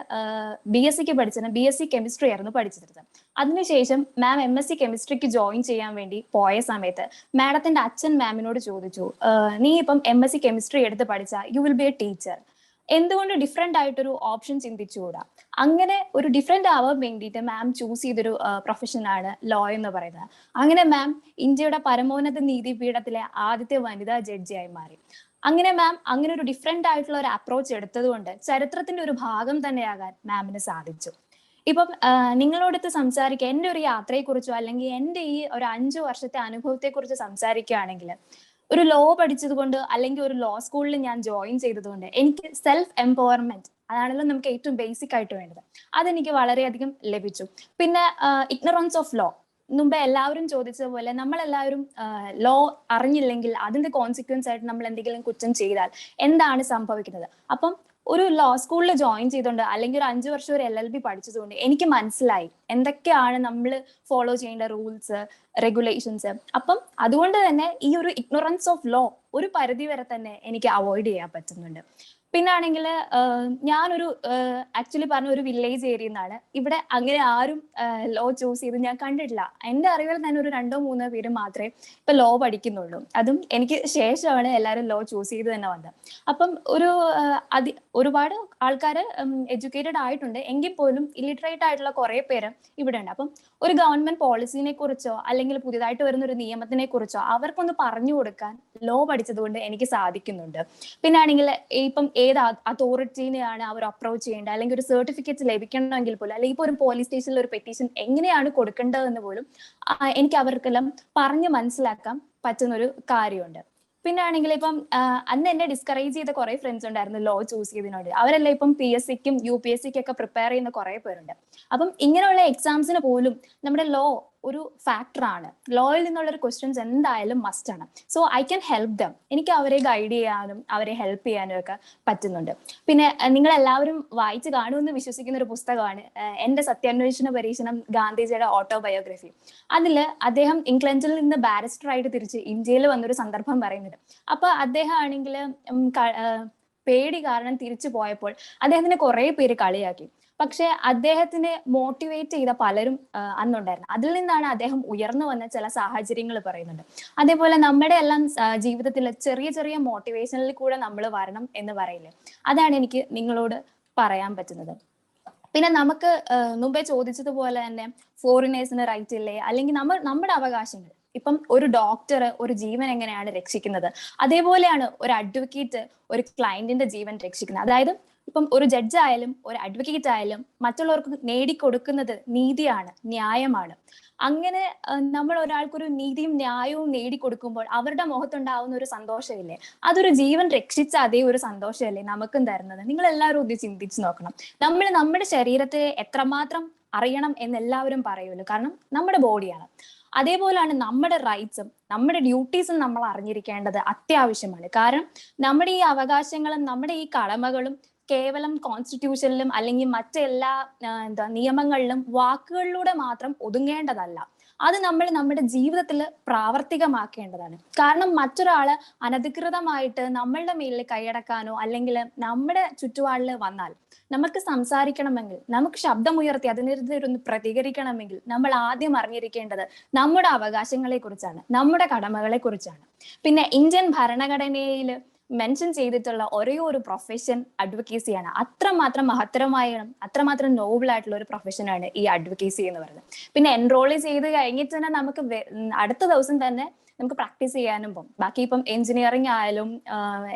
BSc പഠിച്ചത്, BSc കെമിസ്ട്രി ആയിരുന്നു പഠിച്ചിരുന്നത്. അതിനുശേഷം മാം MSc കെമിസ്ട്രിക്ക് ജോയിൻ ചെയ്യാൻ വേണ്ടി പോയ സമയത്ത് മാഡത്തിന്റെ അച്ഛൻ മാമിനോട് ചോദിച്ചു, നീ ഇപ്പം MSc കെമിസ്ട്രി എടുത്ത് പഠിച്ചാൽ you will be A teacher, എന്തുകൊണ്ട് ഡിഫറെന്റ് ആയിട്ടൊരു ഓപ്ഷൻ ചിന്തിച്ചുകൂടാ? അങ്ങനെ ഒരു ഡിഫറെന്റ് ആവാൻ വേണ്ടിയിട്ട് മാം ചൂസ് ചെയ്തൊരു പ്രൊഫഷനാണ് ലോ എന്ന് പറയുന്നത്. അങ്ങനെ മാം ഇന്ത്യയുടെ പരമോന്നത നീതിപീഠത്തിലെ ആദ്യത്തെ വനിതാ ജഡ്ജിയായി മാറി. അങ്ങനെ മാം അങ്ങനെ ഒരു ഡിഫറെന്റ് ആയിട്ടുള്ള ഒരു അപ്രോച്ച് എടുത്തതുകൊണ്ട് ചരിത്രത്തിന്റെ ഒരു ഭാഗം തന്നെയാകാൻ മാമിന് സാധിച്ചു. ഇപ്പം നിങ്ങളോടത്ത് സംസാരിക്കുക എൻ്റെ ഒരു യാത്രയെക്കുറിച്ചോ അല്ലെങ്കിൽ എൻ്റെ ഈ ഒരു 5 വർഷത്തെ അനുഭവത്തെക്കുറിച്ച് സംസാരിക്കുകയാണെങ്കിൽ, ഒരു ലോ പഠിച്ചത് കൊണ്ട് അല്ലെങ്കിൽ ഒരു ലോ സ്കൂളിൽ ഞാൻ ജോയിൻ ചെയ്തതുകൊണ്ട് എനിക്ക് സെൽഫ് എംപവർമെന്റ്, അതാണല്ലോ നമുക്ക് ഏറ്റവും ബേസിക് ആയിട്ട് വേണ്ടത്, അതെനിക്ക് വളരെയധികം ലഭിച്ചു. പിന്നെ ഇഗ്നറൻസ് ഓഫ് ലോ, മുമ്പേ എല്ലാവരും ചോദിച്ചതുപോലെ നമ്മളെല്ലാവരും ലോ അറിഞ്ഞില്ലെങ്കിൽ അതിന്റെ കോൺസിക്വൻസ് ആയിട്ട് നമ്മൾ എന്തെങ്കിലും കുറ്റം ചെയ്താൽ എന്താണ് സംഭവിക്കുന്നത്. അപ്പം ഒരു ലോ സ്കൂളിൽ ജോയിൻ ചെയ്തുകൊണ്ട് അല്ലെങ്കിൽ ഒരു 5 വർഷം ഒരു LLB പഠിച്ചതുകൊണ്ട് എനിക്ക് മനസ്സിലായി എന്തൊക്കെയാണ് നമ്മൾ ഫോളോ ചെയ്യേണ്ട റൂൾസ്, റെഗുലേഷൻസ്. അപ്പം അതുകൊണ്ട് തന്നെ ഈ ഒരു ഇഗ്നോറൻസ് ഓഫ് ലോ ഒരു പരിധി വരെ തന്നെ എനിക്ക് അവോയ്ഡ് ചെയ്യാൻ പറ്റുന്നുണ്ട്. പിന്നാണെങ്കിൽ ഞാനൊരു ആക്ച്വലി പറഞ്ഞ ഒരു വില്ലേജ് ഏരിയയിൽ നിന്നാണ്. ഇവിടെ അങ്ങനെ ആരും ലോ ചൂസ് ചെയ്ത് ഞാൻ കണ്ടിട്ടില്ല. എൻ്റെ അറിവിൽ തന്നെ ഒരു 2-3 പേര് മാത്രമേ ഇപ്പൊ ലോ പഠിക്കുന്നുള്ളൂ. അതും എനിക്ക് ശേഷമാണ് എല്ലാവരും ലോ ചൂസ് ചെയ്ത് തന്നെ വന്നത്. അപ്പം ഒരുപാട് ആൾക്കാർ എഡ്യൂക്കേറ്റഡ് ആയിട്ടുണ്ട്, എങ്കിൽ പോലും ഇല്ലിറ്ററേറ്റ് ആയിട്ടുള്ള കുറെ പേര് ഇവിടെ ഉണ്ട്. അപ്പം ഒരു ഗവൺമെന്റ് പോളിസിനെ കുറിച്ചോ അല്ലെങ്കിൽ പുതിയതായിട്ട് വരുന്ന ഒരു നിയമത്തിനെ കുറിച്ചോ അവർക്കൊന്ന് പറഞ്ഞു കൊടുക്കാൻ ലോ പഠിച്ചത് കൊണ്ട് എനിക്ക് സാധിക്കുന്നുണ്ട്. പിന്നെ ആണെങ്കിൽ ഇപ്പം ഏത് അതോറിറ്റീനെയാണ് അവർ അപ്രോച്ച് ചെയ്യേണ്ടത്, അല്ലെങ്കിൽ ഒരു സർട്ടിഫിക്കറ്റ് ലഭിക്കണമെങ്കിൽ പോലും, അല്ലെങ്കിൽ ഇപ്പോൾ ഒരു പോലീസ് സ്റ്റേഷനിൽ ഒരു പെറ്റീഷൻ എങ്ങനെയാണ് കൊടുക്കേണ്ടതെന്ന് പോലും എനിക്ക് അവർക്കെല്ലാം പറഞ്ഞ് മനസ്സിലാക്കാൻ പറ്റുന്ന ഒരു കാര്യമുണ്ട്. പിന്നെ ആണെങ്കിൽ ഇപ്പം അന്ന് എന്നെ ഡിസ്കറേജ് ചെയ്ത കുറെ ഫ്രണ്ട്സ് ഉണ്ടായിരുന്നു ലോ ചൂസ് ചെയ്തതിനോട്. അവരെല്ലാം ഇപ്പം PSCക്കും UPSCക്കും ഒക്കെ പ്രിപ്പയർ ചെയ്യുന്ന കുറെ പേരുണ്ട്. അപ്പം ഇങ്ങനെയുള്ള എക്സാംസിന് പോലും നമ്മുടെ ലോ ഒരു ഫാക്ടറാണ്. ലോയിൽ നിന്നുള്ള ഒരു ക്വസ്റ്റ്യൻസ് എന്തായാലും മസ്റ്റ് ആണ്. So I can help them. എനിക്ക് അവരെ ഗൈഡ് ചെയ്യാനും അവരെ ഹെൽപ്പ് ചെയ്യാനും ഒക്കെ പറ്റുന്നുണ്ട്. പിന്നെ നിങ്ങൾ എല്ലാവരും വായിച്ച് കാണുമെന്ന് വിശ്വസിക്കുന്ന ഒരു പുസ്തകമാണ് എൻ്റെ സത്യാന്വേഷണ പരീക്ഷണം, ഗാന്ധിജിയുടെ ഓട്ടോബയോഗ്രഫി. അതിൽ അദ്ദേഹം ഇംഗ്ലണ്ടിൽ നിന്ന് ബാരിസ്റ്റർ ആയിട്ട് തിരിച്ച് ഇന്ത്യയിൽ വന്നൊരു സന്ദർഭം പറയുന്നുണ്ട്. അപ്പൊ അദ്ദേഹം ആണെങ്കിൽ പേടി കാരണം തിരിച്ചു പോയപ്പോൾ അദ്ദേഹത്തിന് കുറെ പേര് കളിയാക്കി. പക്ഷെ അദ്ദേഹത്തിനെ മോട്ടിവേറ്റ് ചെയ്ത പലരും അന്നുണ്ടായിരുന്നു. അതിൽ നിന്നാണ് അദ്ദേഹം ഉയർന്നു വന്ന ചില സാഹചര്യങ്ങൾ പറയുന്നുണ്ട്. അതേപോലെ നമ്മുടെ എല്ലാം ജീവിതത്തിൽ ചെറിയ ചെറിയ മോട്ടിവേഷനിൽ കൂടെ നമ്മൾ വരണം എന്ന് പറയില്ലേ, അതാണ് എനിക്ക് നിങ്ങളോട് പറയാൻ പറ്റുന്നത്. പിന്നെ നമുക്ക് മുമ്പേ ചോദിച്ചതുപോലെ തന്നെ ഫോറിനേഴ്സിന് റൈറ്റ് ഇല്ലേ, അല്ലെങ്കിൽ നമ്മുടെ അവകാശങ്ങൾ, ഇപ്പം ഒരു ഡോക്ടർ ഒരു ജീവൻ എങ്ങനെയാണ് രക്ഷിക്കുന്നത്, അതേപോലെയാണ് ഒരു അഡ്വക്കേറ്റ് ഒരു ക്ലയന്റിന്റെ ജീവൻ രക്ഷിക്കുന്നത്. അതായത് ഇപ്പം ഒരു ജഡ്ജ് ആയാലും ഒരു അഡ്വക്കേറ്റ് ആയാലും മറ്റുള്ളവർക്ക് നേടിക്കൊടുക്കുന്നത് നീതിയാണ്, ന്യായമാണ്. അങ്ങനെ നമ്മൾ ഒരാൾക്കൊരു നീതിയും ന്യായവും നേടിക്കൊടുക്കുമ്പോൾ അവരുടെ മുഖത്തുണ്ടാവുന്ന ഒരു സന്തോഷമില്ലേ, അതൊരു ജീവൻ രക്ഷിച്ച അതേ ഒരു സന്തോഷമല്ലേ നമുക്കും തരുന്നത്. നിങ്ങൾ എല്ലാവരും ഒന്ന് ചിന്തിച്ചു നോക്കണം. നമ്മൾ നമ്മുടെ ശരീരത്തെ എത്രമാത്രം അറിയണം എന്നെല്ലാവരും പറയുമല്ലോ, കാരണം നമ്മുടെ ബോഡിയാണ്. അതേപോലെയാണ് നമ്മുടെ റൈറ്റ്സും നമ്മുടെ ഡ്യൂട്ടീസും നമ്മൾ അറിഞ്ഞിരിക്കേണ്ടത് അത്യാവശ്യമാണ്. കാരണം നമ്മുടെ ഈ അവകാശങ്ങളും നമ്മുടെ ഈ കടമകളും കേവലം കോൺസ്റ്റിറ്റ്യൂഷനിലും അല്ലെങ്കിൽ മറ്റെല്ലാ നിയമങ്ങളിലും വാക്കുകളിലൂടെ മാത്രം ഒതുങ്ങേണ്ടതല്ല. അത് നമ്മൾ നമ്മുടെ ജീവിതത്തിൽ പ്രാവർത്തികമാക്കേണ്ടതാണ്. കാരണം മറ്റൊരാള് അനധികൃതമായിട്ട് നമ്മളുടെ മേലിൽ കൈയടക്കാനോ അല്ലെങ്കിൽ നമ്മുടെ ചുറ്റുപാടിൽ വന്നാൽ നമുക്ക് സംസാരിക്കണമെങ്കിൽ, നമുക്ക് ശബ്ദമുയർത്തി അതിനെതിരെ ഒന്ന് പ്രതികരിക്കണമെങ്കിൽ നമ്മൾ ആദ്യം അറിഞ്ഞിരിക്കേണ്ടത് നമ്മുടെ അവകാശങ്ങളെ കുറിച്ചാണ്, നമ്മുടെ കടമകളെ കുറിച്ചാണ്. പിന്നെ ഇന്ത്യൻ ഭരണഘടനയിൽ മെൻഷൻ ചെയ്തിട്ടുള്ള ഒരേ ഒരു പ്രൊഫഷൻ അഡ്വക്കേസിയാണ്. അത്രമാത്രം മഹത്തരമായ, അത്രമാത്രം നോബിൾ ആയിട്ടുള്ള ഒരു പ്രൊഫഷനാണ് ഈ അഡ്വക്കേസി എന്ന് പറയുന്നത്. പിന്നെ എൻറോൾ ചെയ്ത് കഴിഞ്ഞിട്ട് തന്നെ നമുക്ക് അടുത്ത ദിവസം തന്നെ നമുക്ക് പ്രാക്ടീസ് ചെയ്യാനും പോകും. ബാക്കി ഇപ്പം എഞ്ചിനീയറിംഗ് ആയാലും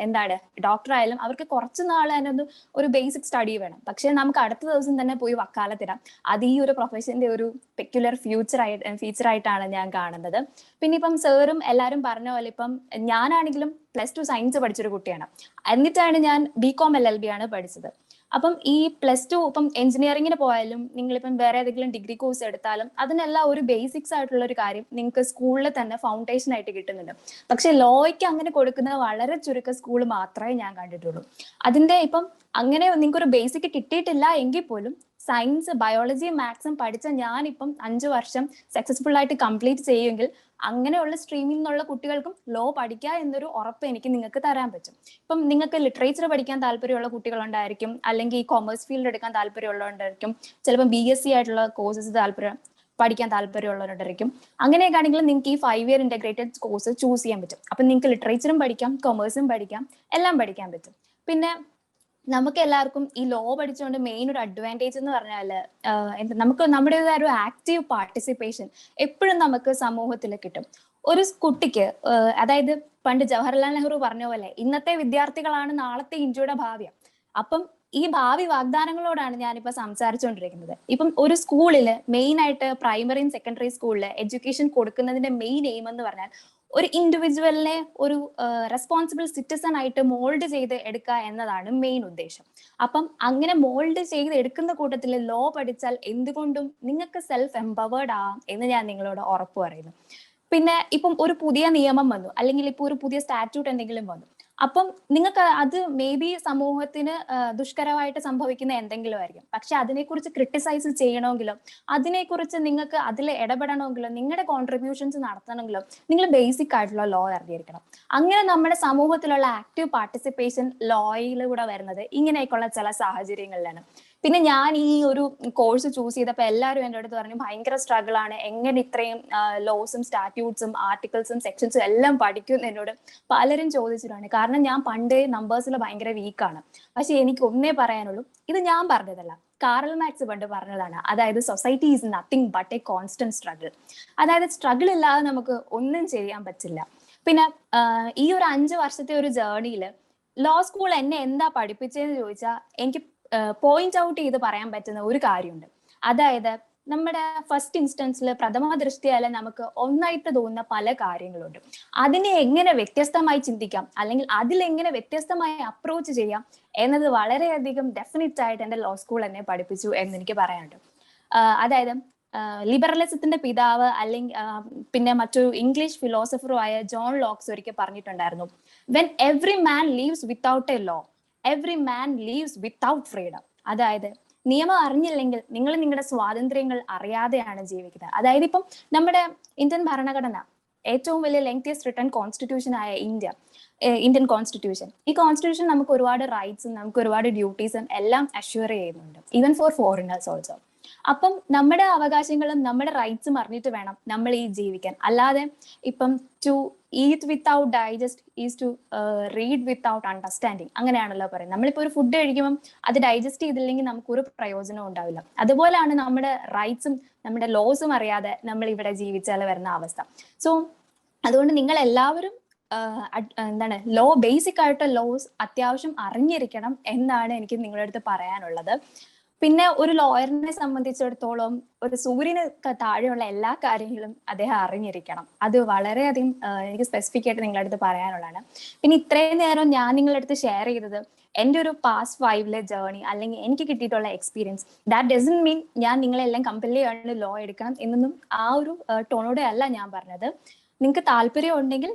ഡോക്ടർ ആയാലും അവർക്ക് കുറച്ച് നാൾ തന്നെ ഒരു ബേസിക് സ്റ്റഡി വേണം. പക്ഷെ നമുക്ക് അടുത്ത ദിവസം തന്നെ പോയി വക്കാലത്തിടാം. അത് ഈ ഒരു പ്രൊഫഷന്റെ ഒരു പെക്യുലർ ഫീച്ചറായിട്ടാണ് ഞാൻ കാണുന്നത്. പിന്നെ ഇപ്പം സാറും എല്ലാവരും പറഞ്ഞ പോലെ ഇപ്പം ഞാനാണെങ്കിലും +2 സയൻസ് പഠിച്ചൊരു കുട്ടിയാണ്. എന്നിട്ടാണ് ഞാൻ BCom LLB ആണ് പഠിച്ചത്. അപ്പം ഈ +2 ഇപ്പം എഞ്ചിനീയറിംഗിന് പോയാലും നിങ്ങളിപ്പം വേറെ ഏതെങ്കിലും ഡിഗ്രി കോഴ്സ് എടുത്താലും അതിനെല്ലാം ഒരു ബേസിക്സ് ആയിട്ടുള്ള ഒരു കാര്യം നിങ്ങൾക്ക് സ്കൂളിൽ തന്നെ ഫൗണ്ടേഷൻ ആയിട്ട് കിട്ടുന്നുണ്ട്. പക്ഷെ ലോയ്ക്ക് അങ്ങനെ കൊടുക്കുന്നത് വളരെ ചുരുക്ക സ്കൂൾ മാത്രമേ ഞാൻ കണ്ടിട്ടുള്ളൂ. അതിന്റെ ഇപ്പം അങ്ങനെ നിങ്ങൾക്ക് ഒരു ബേസിക് കിട്ടിയിട്ടില്ല എങ്കിൽ പോലും സയൻസ്, ബയോളജിയും മാത്സും പഠിച്ച ഞാനിപ്പം 5 വർഷം സക്സസ്ഫുൾ ആയിട്ട് കംപ്ലീറ്റ് ചെയ്യുമെങ്കിൽ അങ്ങനെയുള്ള സ്ട്രീമിൽ നിന്നുള്ള കുട്ടികൾക്കും ലോ പഠിക്കുക എന്നൊരു ഉറപ്പ് എനിക്ക് നിങ്ങൾക്ക് തരാൻ പറ്റും. ഇപ്പം നിങ്ങൾക്ക് ലിറ്ററേച്ചർ പഠിക്കാൻ താല്പര്യമുള്ള കുട്ടികളുണ്ടായിരിക്കും, അല്ലെങ്കിൽ ഈ കൊമേഴ്സ് ഫീൽഡ് എടുക്കാൻ താല്പര്യമുള്ളവരുണ്ടായിരിക്കും, ചിലപ്പോൾ BSc ആയിട്ടുള്ള കോഴ്സസ് പഠിക്കാൻ താല്പര്യമുള്ളവരുണ്ടായിരിക്കും. അങ്ങനെയൊക്കെ ആണെങ്കിൽ നിങ്ങൾക്ക് ഈ 5 year ഇന്റഗ്രേറ്റഡ് കോഴ്സ് ചൂസ് ചെയ്യാൻ പറ്റും. അപ്പം നിങ്ങൾക്ക് ലിറ്ററേച്ചറും പഠിക്കാം, കൊമേഴ്സും പഠിക്കാം, എല്ലാം പഠിക്കാൻ പറ്റും. പിന്നെ നമുക്ക് എല്ലാവർക്കും ഈ ലോ പഠിച്ചുകൊണ്ട് മെയിൻ ഒരു അഡ്വാൻറ്റേജ് എന്ന് പറഞ്ഞാൽ നമുക്ക് നമ്മുടേതായ ഒരു ആക്റ്റീവ് പാർട്ടിസിപ്പേഷൻ എപ്പോഴും നമുക്ക് സമൂഹത്തിൽ കിട്ടും. ഒരു കുട്ടിക്ക് അതായത് പണ്ട് ജവഹർലാൽ നെഹ്റു പറഞ്ഞ പോലെ ഇന്നത്തെ വിദ്യാർത്ഥികളാണ് നാളത്തെ ഇന്ത്യയുടെ ഭാവി. അപ്പം ഈ ഭാവി വാഗ്ദാനങ്ങളോടാണ് ഞാനിപ്പോ സംസാരിച്ചുകൊണ്ടിരിക്കുന്നത്. ഇപ്പം ഒരു സ്കൂളില് മെയിൻ ആയിട്ട് പ്രൈമറിയും സെക്കൻഡറി സ്കൂളില് എഡ്യൂക്കേഷൻ കൊടുക്കുന്നതിന്റെ മെയിൻ എയിം എന്ന് പറഞ്ഞാൽ ഒരു ഇൻഡിവിജ്വലിനെ ഒരു റെസ്പോൺസിബിൾ സിറ്റിസൺ ആയിട്ട് മോൾഡ് ചെയ്ത് എടുക്കുക എന്നതാണ് മെയിൻ ഉദ്ദേശം. അപ്പം അങ്ങനെ മോൾഡ് ചെയ്ത് എടുക്കുന്ന കൂട്ടത്തിൽ ലോ പഠിച്ചാൽ എന്തുകൊണ്ടും നിങ്ങൾക്ക് സെൽഫ് എംപവേർഡ് ആവാം എന്ന് ഞാൻ നിങ്ങളോട് ഉറപ്പ് പറയുന്നു. പിന്നെ ഇപ്പം ഒരു പുതിയ നിയമം വന്നു, അല്ലെങ്കിൽ ഇപ്പൊ ഒരു പുതിയ സ്റ്റാറ്റ്യൂട്ട് എന്തെങ്കിലും വന്നു, അപ്പം നിങ്ങൾക്ക് അത് മേ ബി സമൂഹത്തിന് ദുഷ്കരമായിട്ട് സംഭവിക്കുന്ന എന്തെങ്കിലും ആയിരിക്കും. പക്ഷെ അതിനെക്കുറിച്ച് ക്രിട്ടിസൈസ് ചെയ്യണമെങ്കിലും അതിനെക്കുറിച്ച് നിങ്ങൾക്ക് അതിൽ ഇടപെടണമെങ്കിലും നിങ്ങളുടെ കോൺട്രിബ്യൂഷൻസ് നടത്തണമെങ്കിലും നിങ്ങൾ ബേസിക് ആയിട്ടുള്ള ലോ അറിഞ്ഞിരിക്കണം. അങ്ങനെ നമ്മുടെ സമൂഹത്തിലുള്ള ആക്റ്റീവ് പാർട്ടിസിപ്പേഷൻ ലോയിലൂടെ വരുന്നത് ഇങ്ങനെയൊക്കെയുള്ള ചില സാഹചര്യങ്ങളിലാണ്. പിന്നെ ഞാൻ ഈ ഒരു കോഴ്സ് ചൂസ് ചെയ്തപ്പോൾ എല്ലാവരും എൻ്റെ അടുത്ത് പറഞ്ഞു ഭയങ്കര സ്ട്രഗിൾ ആണ്, എങ്ങനെ ഇത്രയും ലോസും സ്റ്റാറ്റ്യൂട്ട്സും ആർട്ടിക്കിൾസും സെക്ഷൻസും എല്ലാം പഠിക്കും എന്നോട് പലരും ചോദിച്ചിട്ടാണ്. കാരണം ഞാൻ പണ്ടേ നമ്പേഴ്സിൽ ഭയങ്കര വീക്കാണ്. പക്ഷെ എനിക്ക് ഒന്നേ പറയാനുള്ളൂ, ഇത് ഞാൻ പറഞ്ഞതല്ല, കാറൽ മാർക്സ് പണ്ട് പറഞ്ഞതാണ്. അതായത് society is nothing but A constant struggle. അതായത് സ്ട്രഗിൾ ഇല്ലാതെ നമുക്ക് ഒന്നും ചെയ്യാൻ പറ്റില്ല. പിന്നെ ഈ ഒരു 5 വർഷത്തെ ഒരു ജേർണിയിൽ ലോ സ്കൂൾ എന്നെ എന്താ പഠിപ്പിച്ചതെന്ന് ചോദിച്ചാൽ എനിക്ക് പോയിന്റ് ഔട്ട് ചെയ്ത് പറയാൻ പറ്റുന്ന ഒരു കാര്യമുണ്ട്. അതായത് നമ്മുടെ ഫസ്റ്റ് ഇൻസ്റ്റൻസിൽ പ്രഥമ ദൃഷ്ടിയാൽ നമുക്ക് ഒന്നായിട്ട് തോന്നുന്ന പല കാര്യങ്ങളുണ്ട്. അതിനെ എങ്ങനെ വ്യത്യസ്തമായി ചിന്തിക്കാം, അല്ലെങ്കിൽ അതിലെങ്ങനെ വ്യത്യസ്തമായി അപ്രോച്ച് ചെയ്യാം എന്നത് വളരെയധികം ഡെഫിനറ്റ് ആയിട്ട് എൻ്റെ ലോ സ്കൂൾ എന്നെ പഠിപ്പിച്ചു എന്ന് എനിക്ക് പറയാനുണ്ട്. അതായത് ലിബറലിസത്തിന്റെ പിതാവ് അല്ലെങ്കിൽ പിന്നെ മറ്റൊരു ഇംഗ്ലീഷ് ഫിലോസഫറുമായ ജോൺ ലോക്സ് ഒരിക്കൽ പറഞ്ഞിട്ടുണ്ടായിരുന്നു, when every man lives without a law every man lives without freedom. അതായത് നിയമം അറിഞ്ഞില്ലെങ്കിൽ നിങ്ങൾ നിങ്ങളുടെ സ്വാതന്ത്ര്യങ്ങൾ അറിയാതെയാണ് ജീവിക്കുന്നത്. അതായത് ഇപ്പം നമ്മുടെ ഇന്ത്യൻ ഭരണഘടന ഏറ്റവും വലിയ ലെങ്തിയസ്റ്റ് റിട്ടൺ കോൺസ്റ്റിറ്റ്യൂഷൻ ആയ ഇന്ത്യൻ കോൺസ്റ്റിറ്റ്യൂഷൻ, ഈ കോൺസ്റ്റിറ്റ്യൂഷൻ നമുക്ക് ഒരുപാട് റൈറ്റ്സും നമുക്ക് ഒരുപാട് ഡ്യൂട്ടീസും എല്ലാം അഷ്യൂർ ചെയ്യുന്നുണ്ട്, ഈവൻ ഫോർ ഫോറിനേഴ്സ് ഓൾസോ. അപ്പം നമ്മുടെ അവകാശങ്ങളും നമ്മുടെ റൈറ്റ്സും അറിഞ്ഞിട്ട് വേണം നമ്മൾ ഈ ജീവിക്കാൻ. അല്ലാതെ ഇപ്പം to eat without digest is to read without understanding, അങ്ങനെയാണല്ലോ പറയുന്നത്. നമ്മളിപ്പോൾ ഒരു ഫുഡ് കഴിക്കുമ്പം അത് ഡൈജസ്റ്റ് ചെയ്തില്ലെങ്കിൽ നമുക്കൊരു പ്രയോജനവും ഉണ്ടാവില്ല. അതുപോലെയാണ് നമ്മുടെ റൈറ്റ്സും നമ്മുടെ ലോസും അറിയാതെ നമ്മൾ ഇവിടെ ജീവിച്ചാൽ വരുന്ന അവസ്ഥ. സോ അതുകൊണ്ട് നിങ്ങൾ എല്ലാവരും എന്താണ് ലോ, ബേസിക് ആയിട്ട് ലോസ് അത്യാവശ്യം അറിഞ്ഞിരിക്കണം എന്നാണ് എനിക്ക് നിങ്ങളുടെ അടുത്ത് പറയാനുള്ളത്. പിന്നെ ഒരു ലോയറിനെ സംബന്ധിച്ചിടത്തോളം ഒരു സൂര്യന് താഴെയുള്ള എല്ലാ കാര്യങ്ങളും അദ്ദേഹം അറിഞ്ഞിരിക്കണം. അത് വളരെയധികം എനിക്ക് സ്പെസിഫിക് ആയിട്ട് നിങ്ങളുടെ അടുത്ത് പറയാനുള്ളതാണ്. പിന്നെ ഇത്രയും നേരം ഞാൻ നിങ്ങളുടെ അടുത്ത് ഷെയർ ചെയ്തത് എൻ്റെ ഒരു പാസ്റ്റ് 5 ജേർണി അല്ലെങ്കിൽ എനിക്ക് കിട്ടിയിട്ടുള്ള എക്സ്പീരിയൻസ്. ദാറ്റ് ഡസന്റ് മീൻ ഞാൻ നിങ്ങളെല്ലാം കമ്പൽ ചെയ്യാണ് ലോ എടുക്കണം എന്നൊന്നും ആ ഒരു ടോണോടെ അല്ല ഞാൻ പറഞ്ഞത്. നിങ്ങൾക്ക് താല്പര്യം ഉണ്ടെങ്കിൽ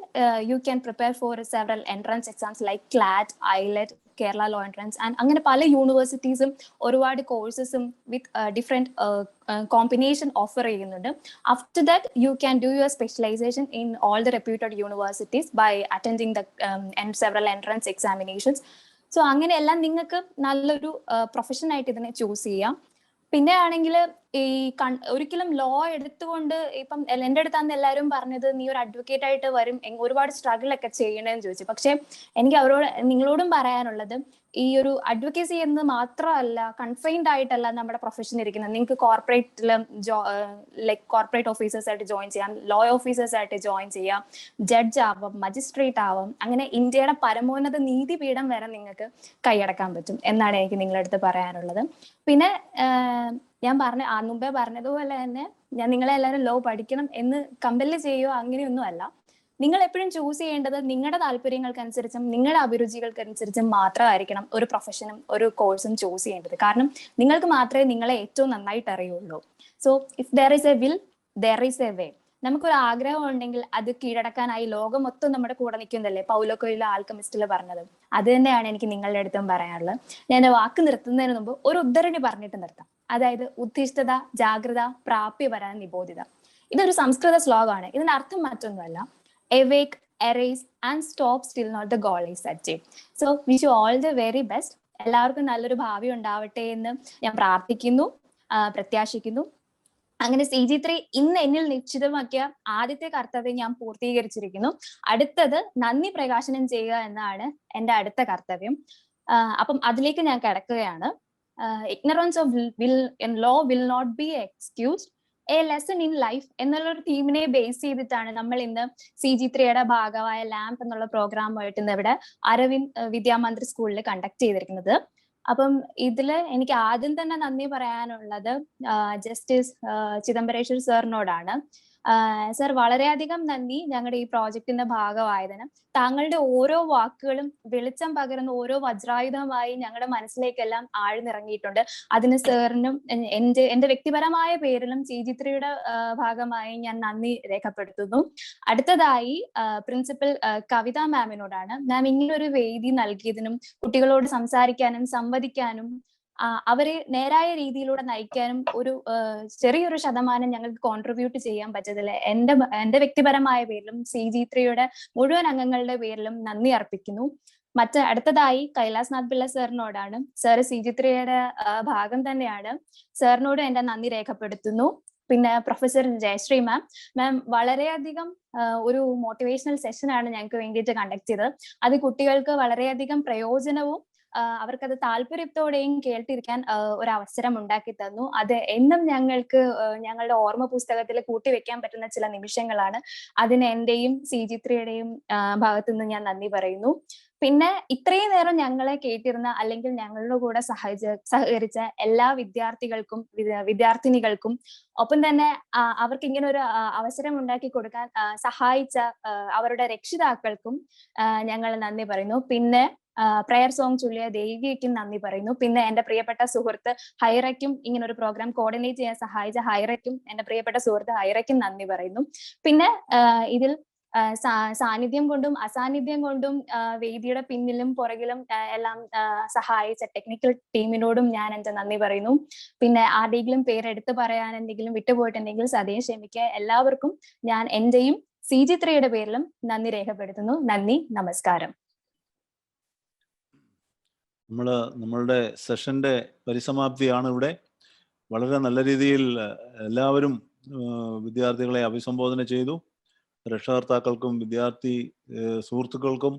you can prepare for several entrance exams like CLAT, AILET, Kerala law entrance and അങ്ങനെ പല യൂണിവേഴ്സിറ്റീസും ഒരുപാട് കോഴ്സസും വിത്ത് ഡിഫറെന്റ് കോമ്പിനേഷൻ ഓഫർ ചെയ്യുന്നുണ്ട്. After that you can do your specialisation in all the reputed universities by attending the several entrance examinations. So അങ്ങനെയെല്ലാം നിങ്ങൾക്ക് നല്ലൊരു profession ആയിട്ട് ഇതിനെ ചൂസ് ചെയ്യാം. പിന്നെ ആണെങ്കിൽ ഈ ഒരിക്കലും ലോ എടുത്തുകൊണ്ട് ഇപ്പം എൻ്റെ അടുത്താണ് എല്ലാവരും പറഞ്ഞത് നീ ഒരു അഡ്വക്കേറ്റ് ആയിട്ട് വരും, ഒരുപാട് സ്ട്രഗിൾ ഒക്കെ ചെയ്യണമെന്ന് ചോദിച്ചു. പക്ഷെ എനിക്ക് നിങ്ങളോടും പറയാനുള്ളത്, ഈ ഒരു അഡ്വക്കേസി എന്ന് മാത്രമല്ല, കൺഫൈൻഡ് ആയിട്ടല്ല നമ്മുടെ പ്രൊഫഷൻ ഇരിക്കുന്നത്. നിങ്ങൾക്ക് കോർപ്പറേറ്റിലും ലൈക്ക് കോർപ്പറേറ്റ് ഓഫീസേഴ്സ് ആയിട്ട് ജോയിൻ ചെയ്യാം, ലോ ഓഫീസേഴ്സ് ആയിട്ട് ജോയിൻ ചെയ്യാം, ജഡ്ജ് ആവാം, മജിസ്ട്രേറ്റ് ആവാം, അങ്ങനെ ഇന്ത്യയുടെ പരമോന്നത നീതിപീഠം വരെ നിങ്ങൾക്ക് കൈയടക്കാൻ പറ്റും എന്നാണ് എനിക്ക് നിങ്ങളുടെ അടുത്ത് പറയാനുള്ളത്. പിന്നെ ഞാൻ മുമ്പേ പറഞ്ഞതുപോലെ തന്നെ ഞാൻ നിങ്ങളെല്ലാവരും ലോ പഠിക്കണം എന്ന് കമ്പല് ചെയ്യുകയോ അങ്ങനെയൊന്നും അല്ല. നിങ്ങൾ എപ്പോഴും ചൂസ് ചെയ്യേണ്ടത് നിങ്ങളുടെ താല്പര്യങ്ങൾക്കനുസരിച്ചും നിങ്ങളുടെ അഭിരുചികൾക്കനുസരിച്ചും മാത്രമായിരിക്കണം ഒരു പ്രൊഫഷനും ഒരു കോഴ്സും ചൂസ് ചെയ്യേണ്ടത്. കാരണം നിങ്ങൾക്ക് മാത്രമേ നിങ്ങളെ ഏറ്റവും നന്നായിട്ട് അറിയുള്ളൂ. So if there is A will there is a way. നമുക്കൊരു ആഗ്രഹം ഉണ്ടെങ്കിൽ അത് കീഴടക്കാനായി ലോകം മൊത്തം നമ്മുടെ കൂടെ നിൽക്കുന്നതല്ലേ പൗലോ കൊയ്ലോ ആൽക്കമിസ്റ്റിൽ പറഞ്ഞത്. അത് തന്നെയാണ് എനിക്ക് നിങ്ങളുടെ അടുത്തും പറയാനുള്ളത്. ഞാൻ വാക്ക് നിർത്തുന്നതിന് മുമ്പ് ഒരു ഉദ്ധരണി പറഞ്ഞിട്ട് നിർത്താം. അതായത് ഉദ്ദിഷ്ടത, ജാഗ്രത, പ്രാപ്യപര, നിബോധിത. ഇതൊരു സംസ്കൃത ശ്ലോകമാണ്. ഇതിന്റെ അർത്ഥം മറ്റൊന്നുമല്ല, awake, erase and stop still not the goal is achieved. So wish you all the very best. എല്ലാവർക്കും നല്ലൊരു ഭാവി ഉണ്ടാവട്ടെ എന്ന് ഞാൻ പ്രാർത്ഥിക്കുന്നു, പ്രത്യാശിക്കുന്നു. അങ്ങനെ CG3 ഇന്ന് എന്നിൽ നിശ്ചിതമാക്കിയ ആദ്യത്തെ കർത്തവ്യം ഞാൻ പൂർത്തീകരിച്ചിരിക്കുന്നു. അടുത്തത് നന്ദി പ്രകാശനം ചെയ്യുക എന്നാണ് എൻ്റെ അടുത്ത കർത്തവ്യം. അപ്പം അതിലേക്ക് ഞാൻ കടക്കുകയാണ്. Ignorance of law will not be excused, a lesson in life എന്നുള്ളൊരു തീമിനെ ബേസ് ചെയ്തിട്ടാണ് നമ്മൾ ഇന്ന് CG3യുടെ ഭാഗമായ ലാംപ് എന്നുള്ള പ്രോഗ്രാമായിട്ട് ഇന്ന് ഇവിടെ അരവിന്ദ് വിദ്യാമന്ദിർ സ്കൂളിൽ കണ്ടക്ട് ചെയ്തിരിക്കുന്നത്. അപ്പം ഇതില് എനിക്ക് ആദ്യം തന്നെ നന്ദി പറയാനുള്ളത് ജസ്റ്റിസ് ചിദംബരേശ്വർ സാറിനോടാണ്. സർ, വളരെയധികം നന്ദി ഞങ്ങളുടെ ഈ പ്രോജക്റ്റിന്റെ ഭാഗമായതിന്. താങ്കളുടെ ഓരോ വാക്കുകളും വെളിച്ചം പകരുന്ന ഓരോ വജ്രായുധമായി ഞങ്ങളുടെ മനസ്സിലേക്കെല്ലാം ആഴ്ന്നിറങ്ങിയിട്ടുണ്ട്. അതിന് സാറിനും എന്റെ വ്യക്തിപരമായ പേരിലും CG3യുടെ ഭാഗമായി ഞാൻ നന്ദി രേഖപ്പെടുത്തുന്നു. അടുത്തതായി പ്രിൻസിപ്പൽ കവിത മാമിനോടാണ്. മാം ഇങ്ങനൊരു വേദി നൽകിയതിനും കുട്ടികളോട് സംസാരിക്കാനും സംവദിക്കാനും അവരെ നേരായ രീതിയിലൂടെ നയിക്കാനും ഒരു ചെറിയൊരു ശതമാനം ഞങ്ങൾക്ക് കോൺട്രിബ്യൂട്ട് ചെയ്യാൻ പറ്റത്തില്ല. എന്റെ വ്യക്തിപരമായ പേരിലും CG3യുടെ മുഴുവൻ അംഗങ്ങളുടെ പേരിലും നന്ദി അർപ്പിക്കുന്നു. അടുത്തതായി കൈലാസ് നാഥ് പിള്ള സാറിനോടാണ്. സാർ CG3യുടെ ഭാഗം തന്നെയാണ്. സാറിനോട് എന്റെ നന്ദി രേഖപ്പെടുത്തുന്നു. പിന്നെ പ്രൊഫസർ ജയശ്രീ മാം വളരെയധികം ഒരു മോട്ടിവേഷണൽ സെഷനാണ് ഞങ്ങൾക്ക് വേണ്ടിയിട്ട് കണ്ടക്ട് ചെയ്തത്. അത് കുട്ടികൾക്ക് വളരെയധികം പ്രയോജനവും അവർക്കത് താല്പര്യത്തോടെയും കേട്ടിരിക്കാൻ ഒരു അവസരം ഉണ്ടാക്കി തന്നു. അത് എന്നും ഞങ്ങൾക്ക് ഞങ്ങളുടെ ഓർമ്മ പുസ്തകത്തിൽ കൂട്ടിവെക്കാൻ പറ്റുന്ന ചില നിമിഷങ്ങളാണ്. അതിന് എന്റെയും CG3യുടെയും ഭാഗത്തു നിന്ന് ഞാൻ നന്ദി പറയുന്നു. പിന്നെ ഇത്രയും നേരം ഞങ്ങളെ കേട്ടിരുന്ന അല്ലെങ്കിൽ ഞങ്ങളുടെ കൂടെ സഹകരിച്ച എല്ലാ വിദ്യാർത്ഥികൾക്കും വിദ്യാർത്ഥിനികൾക്കും ഒപ്പം തന്നെ അവർക്ക് ഇങ്ങനെ ഒരു അവസരം ഉണ്ടാക്കി കൊടുക്കാൻ സഹായിച്ച അവരുടെ രക്ഷിതാക്കൾക്കും ഞങ്ങൾ നന്ദി പറയുന്നു. പിന്നെ പ്രയർ സോങ് ചൊല്ലിയ ദേവിക്കും നന്ദി പറയുന്നു. പിന്നെ എന്റെ പ്രിയപ്പെട്ട സുഹൃത്ത് ഹൈറയ്ക്കും ഇങ്ങനെ ഒരു പ്രോഗ്രാം കോർഡിനേറ്റ് ചെയ്യാൻ സഹായിച്ച ഹൈറയ്ക്കും എന്റെ പ്രിയപ്പെട്ട സുഹൃത്ത് ഹൈറയ്ക്കും നന്ദി പറയുന്നു. പിന്നെ ഇതിൽ സാന്നിധ്യം കൊണ്ടും അസാന്നിധ്യം കൊണ്ടും വേദിയുടെ പിന്നിലും പുറകിലും എല്ലാം സഹായിച്ച ടെക്നിക്കൽ ടീമിനോടും ഞാൻ എന്റെ നന്ദി പറയുന്നു. പിന്നെ ആരുടെയെങ്കിലും പേരെടുത്ത് പറയാൻ എന്തെങ്കിലും വിട്ടുപോയിട്ടുണ്ടെങ്കിൽ സദയം ക്ഷമിക്കുക. എല്ലാവർക്കും ഞാൻ എന്റെയും CG3യുടെ പേരിലും നന്ദി രേഖപ്പെടുത്തുന്നു. നന്ദി, നമസ്കാരം. നമ്മളുടെ സെഷന്റെ പരിസമാപ്തിയാണ് ഇവിടെ. വളരെ നല്ല രീതിയിൽ എല്ലാവരും വിദ്യാർത്ഥികളെ അഭിസംബോധന ചെയ്തു. രക്ഷകർത്താക്കൾക്കും വിദ്യാർത്ഥി സുഹൃത്തുക്കൾക്കും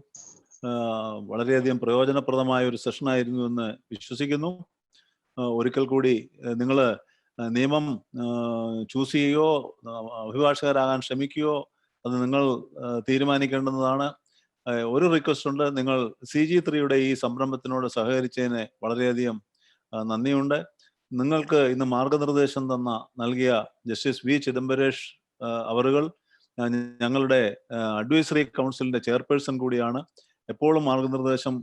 വളരെയധികം പ്രയോജനപ്രദമായ ഒരു സെഷനായിരുന്നു എന്ന് വിശ്വസിക്കുന്നു. ഒരിക്കൽ കൂടി നിങ്ങൾ നിയമം ചൂസ് ചെയ്യുകയോ അഭിഭാഷകരാകാൻ ശ്രമിക്കുകയോ അത് നിങ്ങൾ തീരുമാനിക്കേണ്ടുന്നതാണ്. ഒരു റിക്വസ്റ്റ് ഉണ്ട്, നിങ്ങൾ CG3യുടെ ഈ സംരംഭത്തിനോട് സഹകരിച്ചതിന് വളരെയധികം നന്ദിയുണ്ട്. നിങ്ങൾക്ക് ഇന്ന് മാർഗനിർദ്ദേശം നൽകിയ ജസ്റ്റിസ് വി ചിദംബരേഷ് അവറുകൾ ഞങ്ങളുടെ അഡ്വൈസറി കൗൺസിലിന്റെ ചെയർപേഴ്സൺ കൂടിയാണ്. എപ്പോഴും മാർഗനിർദ്ദേശം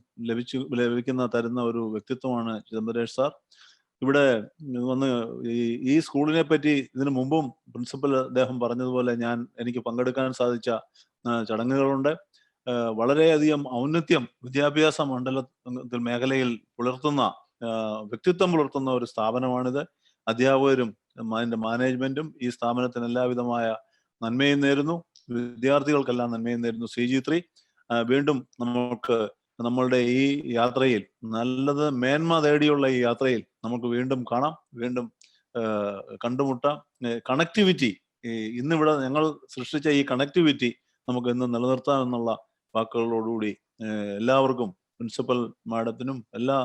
തരുന്ന ഒരു വ്യക്തിത്വമാണ് ചിദംബരേഷ് സാർ. ഇവിടെ വന്ന് ഈ സ്കൂളിനെ പറ്റി ഇതിനു മുമ്പും പ്രിൻസിപ്പൽ അദ്ദേഹം പറഞ്ഞതുപോലെ എനിക്ക് പങ്കെടുക്കാൻ സാധിച്ച ചടങ്ങുകളുണ്ട്. വളരെയധികം ഔന്നത്യം വിദ്യാഭ്യാസ മേഖലയിൽ വ്യക്തിത്വം പുലർത്തുന്ന ഒരു സ്ഥാപനമാണിത്. അധ്യാപകരും അതിന്റെ മാനേജ്മെന്റും ഈ സ്ഥാപനത്തിന് എല്ലാവിധമായ നന്മയും നേരുന്നു. വിദ്യാർത്ഥികൾക്കെല്ലാം നന്മയും നേരുന്നു. CG3 വീണ്ടും നമ്മളുടെ ഈ യാത്രയിൽ നല്ലത് മേന്മ തേടിയുള്ള ഈ യാത്രയിൽ നമുക്ക് വീണ്ടും കാണാം, വീണ്ടും കണ്ടുമുട്ടാം. കണക്ടിവിറ്റി ഇന്നിവിടെ ഞങ്ങൾ സൃഷ്ടിച്ച ഈ കണക്ടിവിറ്റി നമുക്ക് ഇന്ന് നിലനിർത്താം എന്നുള്ള വാക്കുകളോടുകൂടി എല്ലാവർക്കും, പ്രിൻസിപ്പൽ മാഡത്തിനും എല്ലാ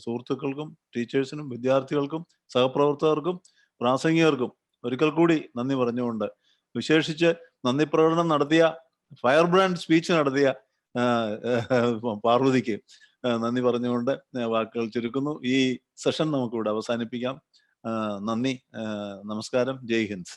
സുഹൃത്തുക്കൾക്കും ടീച്ചേഴ്സിനും വിദ്യാർത്ഥികൾക്കും സഹപ്രവർത്തകർക്കും പ്രാസംഗികർക്കും ഒരിക്കൽ കൂടി നന്ദി പറഞ്ഞുകൊണ്ട്, വിശേഷിച്ച് നന്ദി പ്രകടനം നടത്തിയ ഫയർ ബ്രാൻഡ് സ്പീച്ച് നടത്തിയ പാർവതിക്ക് നന്ദി പറഞ്ഞുകൊണ്ട് വാക്കുകൾ ചുരുക്കുന്നു. ഈ സെഷൻ നമുക്കിവിടെ അവസാനിപ്പിക്കാം. നന്ദി, നമസ്കാരം, ജയ് ഹിന്ദ്.